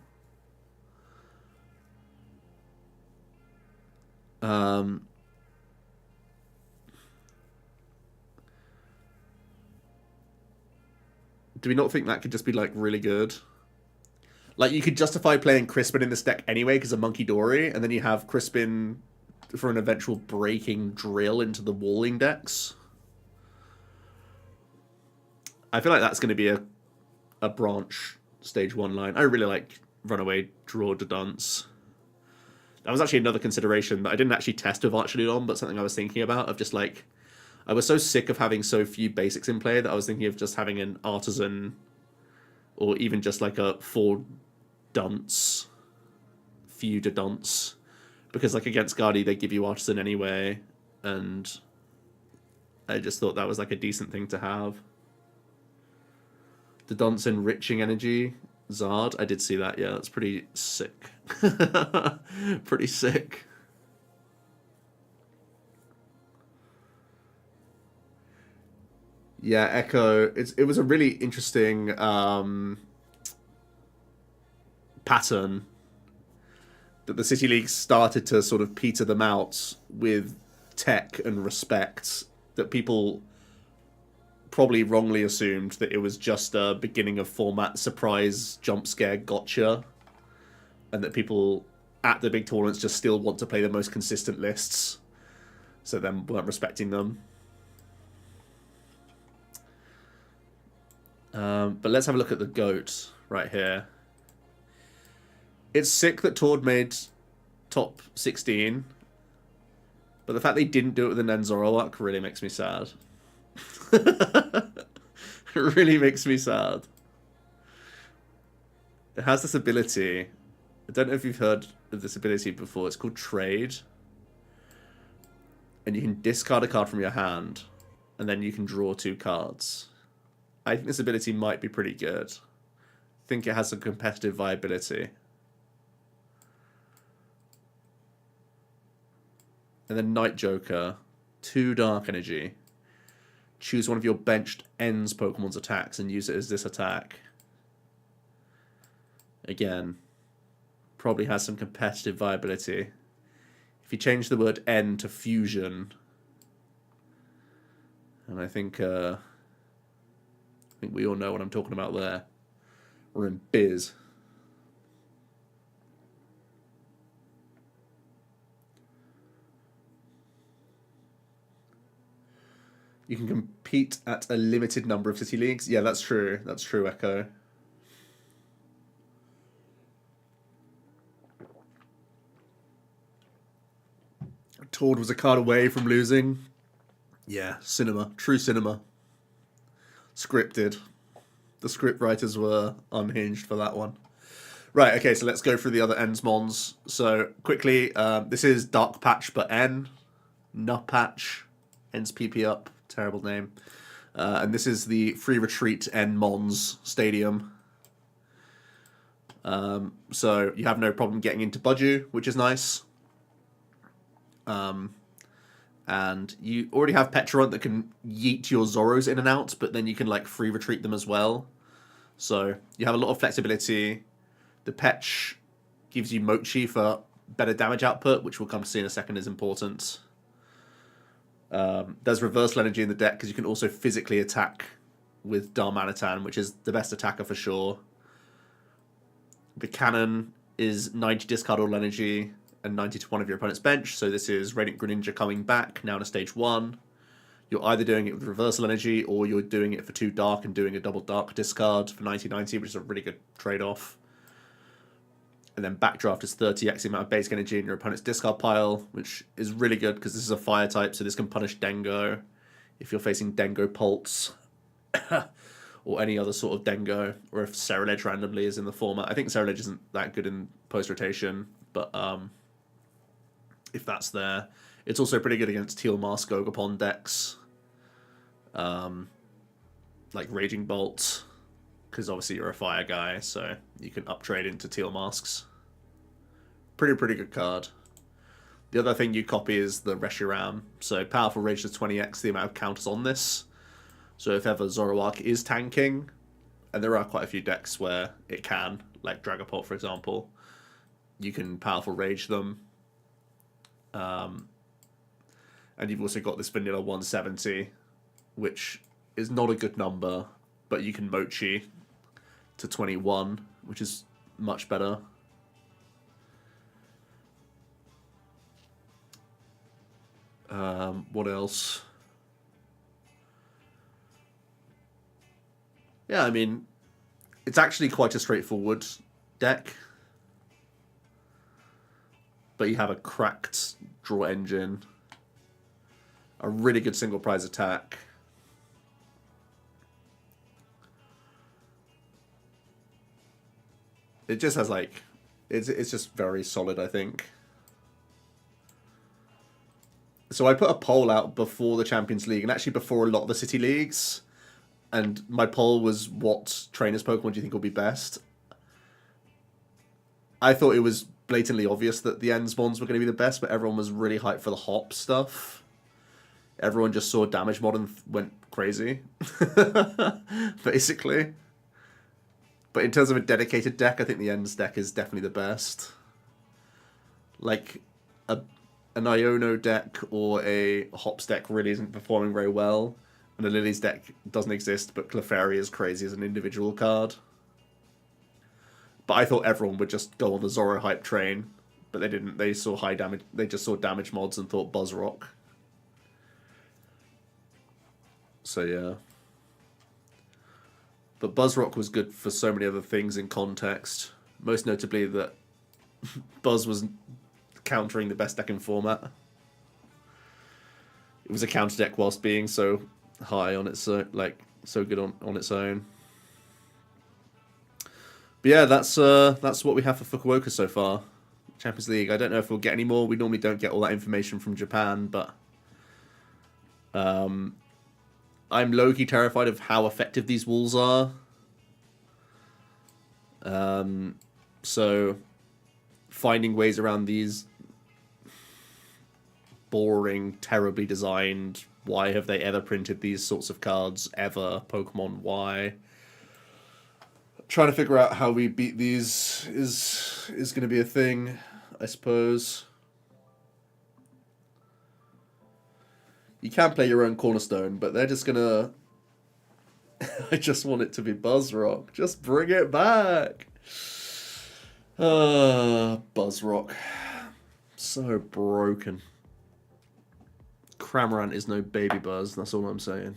A: Do we not think that could just be like really good? Like you could justify playing Crispin in this deck anyway because of Monkey Dory, and then you have Crispin for an eventual Breaking Drill into the walling decks. I feel like that's going to be a branch stage 1 line. I really like Runaway, draw to dance. That was actually another consideration that I didn't actually test with Archery on, but something I was thinking about, of just like, I was so sick of having so few basics in play that I was thinking of just having an artisan, or even just like a 4 dunce, few to dunce, because like against Guardy they give you artisan anyway, and I just thought that was like a decent thing to have. The dunce enriching energy, Zard, I did see that, yeah, that's pretty sick. Pretty sick. Yeah, Echo, it was a really interesting pattern that the City League started to sort of peter them out with tech and respect, that people probably wrongly assumed that it was just a beginning of format surprise jump scare gotcha, and that people at the big tournaments just still want to play the most consistent lists, so then weren't respecting them. But let's have a look at the GOAT right here. It's sick that Tord made top 16, but the fact they didn't do it with the Nenzorowak really makes me sad. It really makes me sad. It has this ability. I don't know if you've heard of this ability before. It's called Trade. And you can discard a card from your hand, and then you can draw 2 cards. I think this ability might be pretty good. I think it has some competitive viability. And then Night Joker, 2 dark energy. Choose one of your benched ends Pokemon's attacks and use it as this attack. Again, probably has some competitive viability. If you change the word end to fusion, and I think we all know what I'm talking about there. We're in biz. You can compete at a limited number of city leagues. Yeah, that's true. That's true, Echo. Tord was a card away from losing. Yeah, cinema. True cinema. Scripted. The script writers were unhinged for that one. Right, okay, so let's go through the other ends mons. So, quickly, this is Dark Patch but N. Nup Patch. Ends PP up. Terrible name. And this is the Free Retreat N Mons Stadium. So, you have no problem getting into Buju, which is nice. And you already have Petront that can yeet your Zoros in and out, but then you can like free retreat them as well. So you have a lot of flexibility. The Petch gives you Mochi for better damage output, which we'll come to see in a second is important. There's reversal energy in the deck because you can also physically attack with Darmanitan, which is the best attacker for sure. The cannon is 90 discard all energy and 90 to one of your opponent's bench. So this is Radiant Greninja coming back, now in a stage 1. You're either doing it with reversal energy or you're doing it for 2 dark and doing a double dark discard for 90-90, which is a really good trade-off. And then Backdraft is 30x the amount of basic energy in your opponent's discard pile, which is really good because this is a fire type, so this can punish Dengo if you're facing Dengo Pulse or any other sort of Dengo, or if Ceruledge randomly is in the format. I think Ceruledge isn't that good in post-rotation, but if that's there. It's also pretty good against Teal Mask Ogopon decks. Like Raging Bolt, because obviously you're a fire guy, so you can uptrade into Teal Masks. Pretty good card. The other thing you copy is the Reshiram. So Powerful Rage to 20x the amount of counters on this. So if ever Zoroark is tanking, and there are quite a few decks where it can, like Dragapult for example, you can Powerful Rage them. And you've also got this vanilla 170, which is not a good number, but you can Mochi to 21, which is much better. What else? Yeah, I mean, it's actually quite a straightforward deck. but you have a cracked draw engine, a really good single prize attack. It just has like, it's just very solid, I think. So I put a poll out before the Champions League, and actually before a lot of the City Leagues, and my poll was, what trainers Pokemon do you think will be best? I thought it was blatantly obvious that the Ensmons were going to be the best, but everyone was really hyped for the Hop stuff. Everyone just saw Damage Mod and went crazy, basically. But in terms of a dedicated deck, I think the Ends deck is definitely the best. Like, an Iono deck or a Hops deck really isn't performing very well. And a Lilies deck doesn't exist, but Clefairy is crazy as an individual card. But I thought everyone would just go on the Zoro hype train, but they didn't. They saw high damage. They just saw damage mods and thought Buzzrock. So yeah. But Buzzrock was good for so many other things in context. Most notably that Buzz was countering the best deck in format. It was a counter deck whilst being so high on its so good on its own. But yeah, that's what we have for Fukuoka so far. Champions League. I don't know if we'll get any more. We normally don't get all that information from Japan, but I'm low-key terrified of how effective these walls are. So finding ways around these boring, terribly designed, why have they ever printed these sorts of cards ever, Pokemon, why? Trying to figure out how we beat these is going to be a thing, I suppose. You can play your own Cornerstone, but they're just gonna... I just want it to be Buzzrock. Just bring it back! Buzzrock. So broken. Cramorant is no baby Buzz, that's all I'm saying.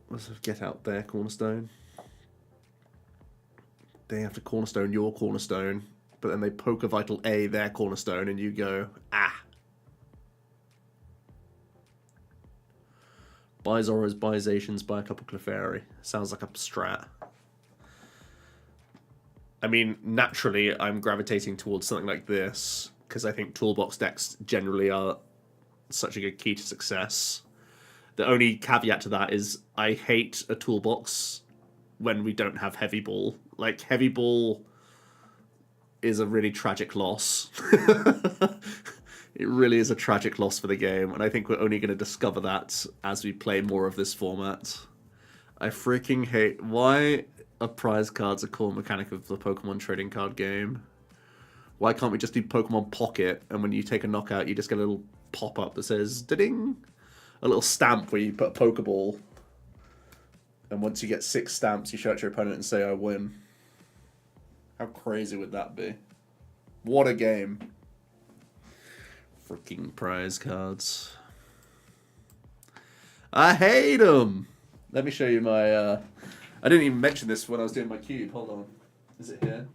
A: Let's get out there, Cornerstone. They have to Cornerstone your Cornerstone, but then they poke a Vital A their Cornerstone, and you go, ah! Buy Zoros, buy Zacians, buy a couple Clefairy. Sounds like a strat. I mean, naturally, I'm gravitating towards something like this, because I think toolbox decks generally are such a good key to success. The only caveat to that is I hate a toolbox when we don't have Heavy Ball. Like, Heavy Ball is a really tragic loss. It really is a tragic loss for the game, and I think we're only going to discover that as we play more of this format. I freaking hate... Why are prize cards a core mechanic of the Pokemon trading card game? Why can't we just do Pokemon Pocket, and when you take a knockout, you just get a little pop-up that says, da-ding! A little stamp where you put a Pokeball, and once you get 6 stamps, you show it to your opponent and say, I win. How crazy would that be? What a game. Freaking prize cards. I hate them! Let me show you my... I didn't even mention this when I was doing my cube. Hold on. Is it here?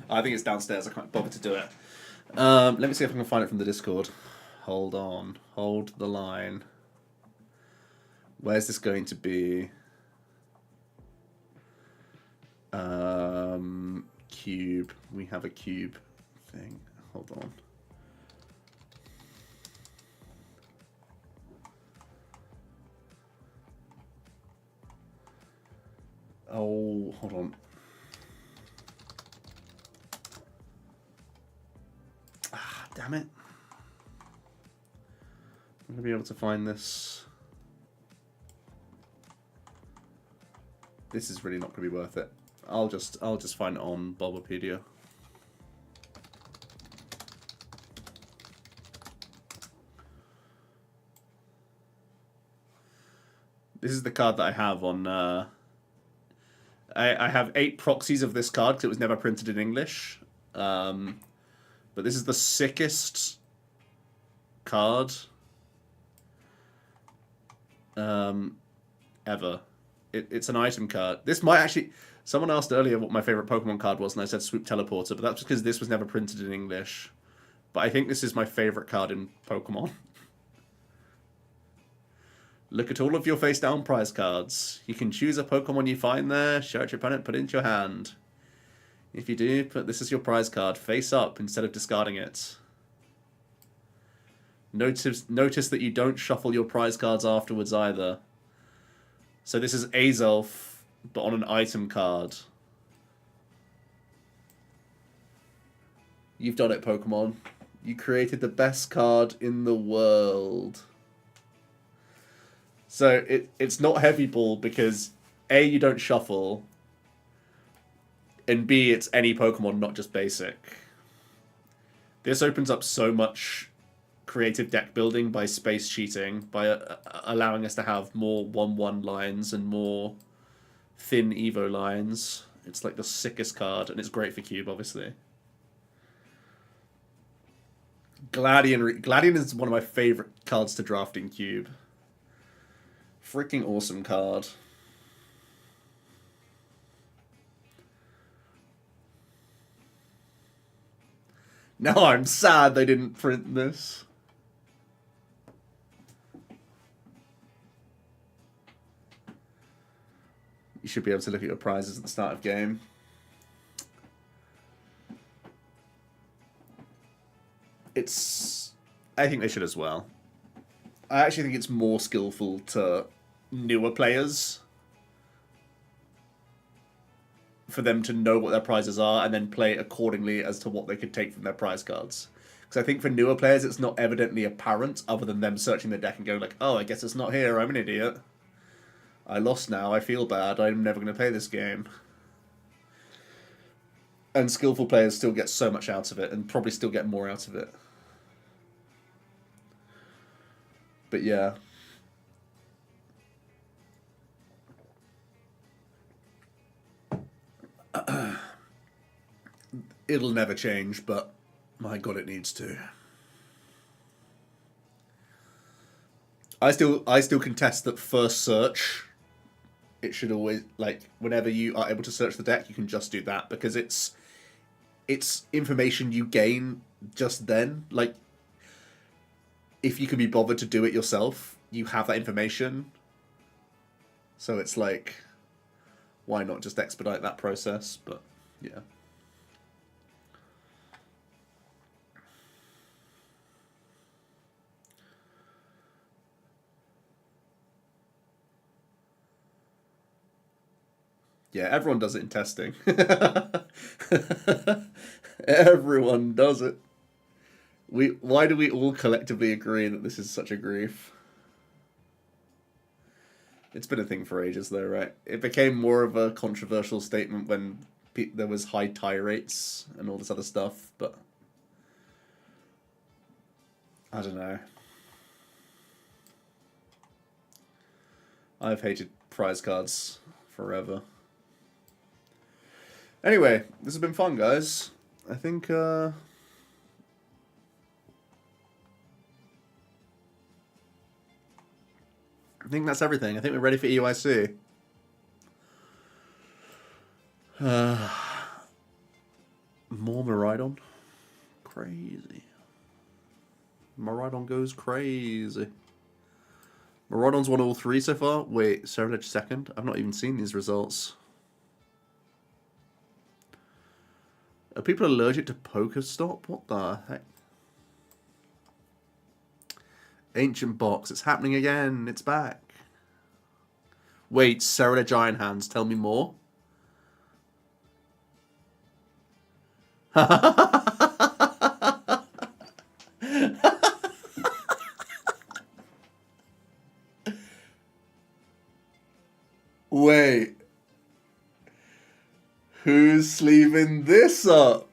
A: I think it's downstairs. I can't bother to do it. Let me see if I can find it from the Discord. Hold on. Hold the line. Where's this going to be? Cube. We have a cube thing. Hold on. Oh, hold on. Ah, damn it. I'm going to be able to find this. This is really not going to be worth it. I'll just find it on Bulbapedia. This is the card that I have on... I have 8 proxies of this card because it was never printed in English. But this is the sickest card ever. It's an item card. This might actually... Someone asked earlier what my favorite Pokemon card was, and I said Swoop Teleporter, but that's because this was never printed in English. But I think this is my favorite card in Pokemon. Look at all of your face-down prize cards. You can choose a Pokemon you find there, show it to your opponent, put it into your hand. If you do, put this as your prize card, face up instead of discarding it. Notice that you don't shuffle your prize cards afterwards either. So this is Azelf, but on an item card. You've done it, Pokemon. You created the best card in the world. So it's not Heavy Ball because A, you don't shuffle, and B, it's any Pokemon, not just basic. This opens up so much creative deck building by space cheating, by allowing us to have more 1/1 lines and more thin Evo lines. It's like the sickest card, and it's great for Cube, obviously. Gladion is one of my favorite cards to draft in Cube. Freaking awesome card. Now I'm sad they didn't print this. You should be able to look at your prizes at the start of game. I think they should as well. I actually think it's more skillful to newer players for them to know what their prizes are and then play accordingly as to what they could take from their prize cards. Because I think for newer players, it's not evidently apparent other than them searching the deck and going like, oh, I guess it's not here. I'm an idiot. I lost now. I feel bad. I'm never going to play this game. And skillful players still get so much out of it and probably still get more out of it. But yeah. It'll never change, but my god, it needs to. I still contest that first search, it should always, like, whenever you are able to search the deck, you can just do that, because it's information you gain just then. Like, if you can be bothered to do it yourself, you have that information. So it's like, why not just expedite that process? But, yeah. Yeah, everyone does it in testing. Everyone does it. Why do we all collectively agree that this is such a grief? It's been a thing for ages, though, right? It became more of a controversial statement when there was high tie rates and all this other stuff, but I don't know. I've hated prize cards forever. Anyway, this has been fun, guys. I think that's everything. I think we're ready for EUIC. More Miraidon. Crazy. Miraidon goes crazy. Miraidon's won all 3 so far. Wait, Ceruledge second? I've not even seen these results. Are people allergic to Pokestop? What the heck? Ancient Box. It's happening again. It's back. Wait, Ceruledge Iron Hands. Tell me more. Wait. Who's sleeving this up?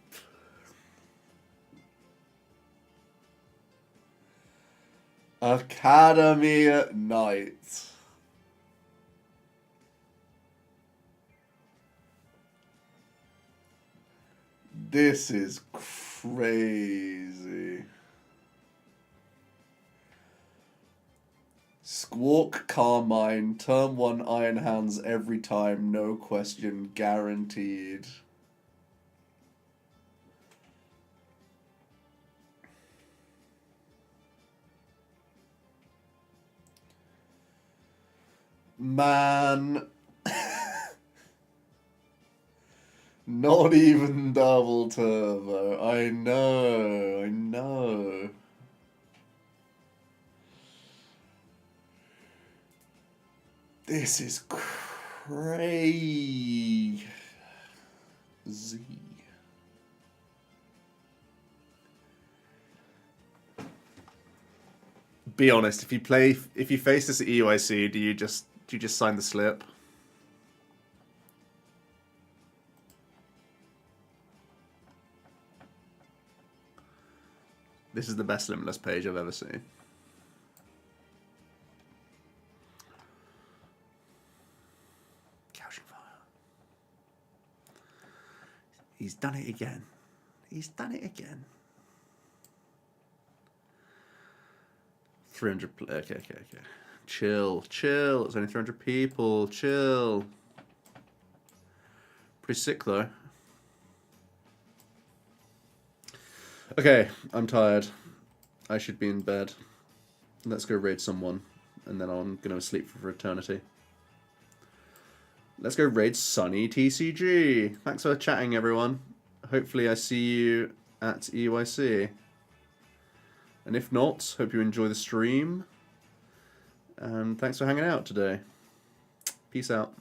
A: Academy at Night. This is crazy. Squawk Carmine, turn 1 Iron Hands every time, no question, guaranteed. Man. Not even double turbo. I know, I know. This is crazy. Be honest, if you face this at EUIC, do you just sign the slip? This is the best Limitless page I've ever seen. Couching fire. He's done it again. He's done it again. 300. Okay. Chill. It's only 300 people. Chill. Pretty sick though. Okay, I'm tired. I should be in bed. Let's go raid someone, and then I'm gonna sleep for eternity. Let's go raid Sunny TCG. Thanks for chatting, everyone. Hopefully I see you at EUIC. And if not, hope you enjoy the stream. And thanks for hanging out today. Peace out.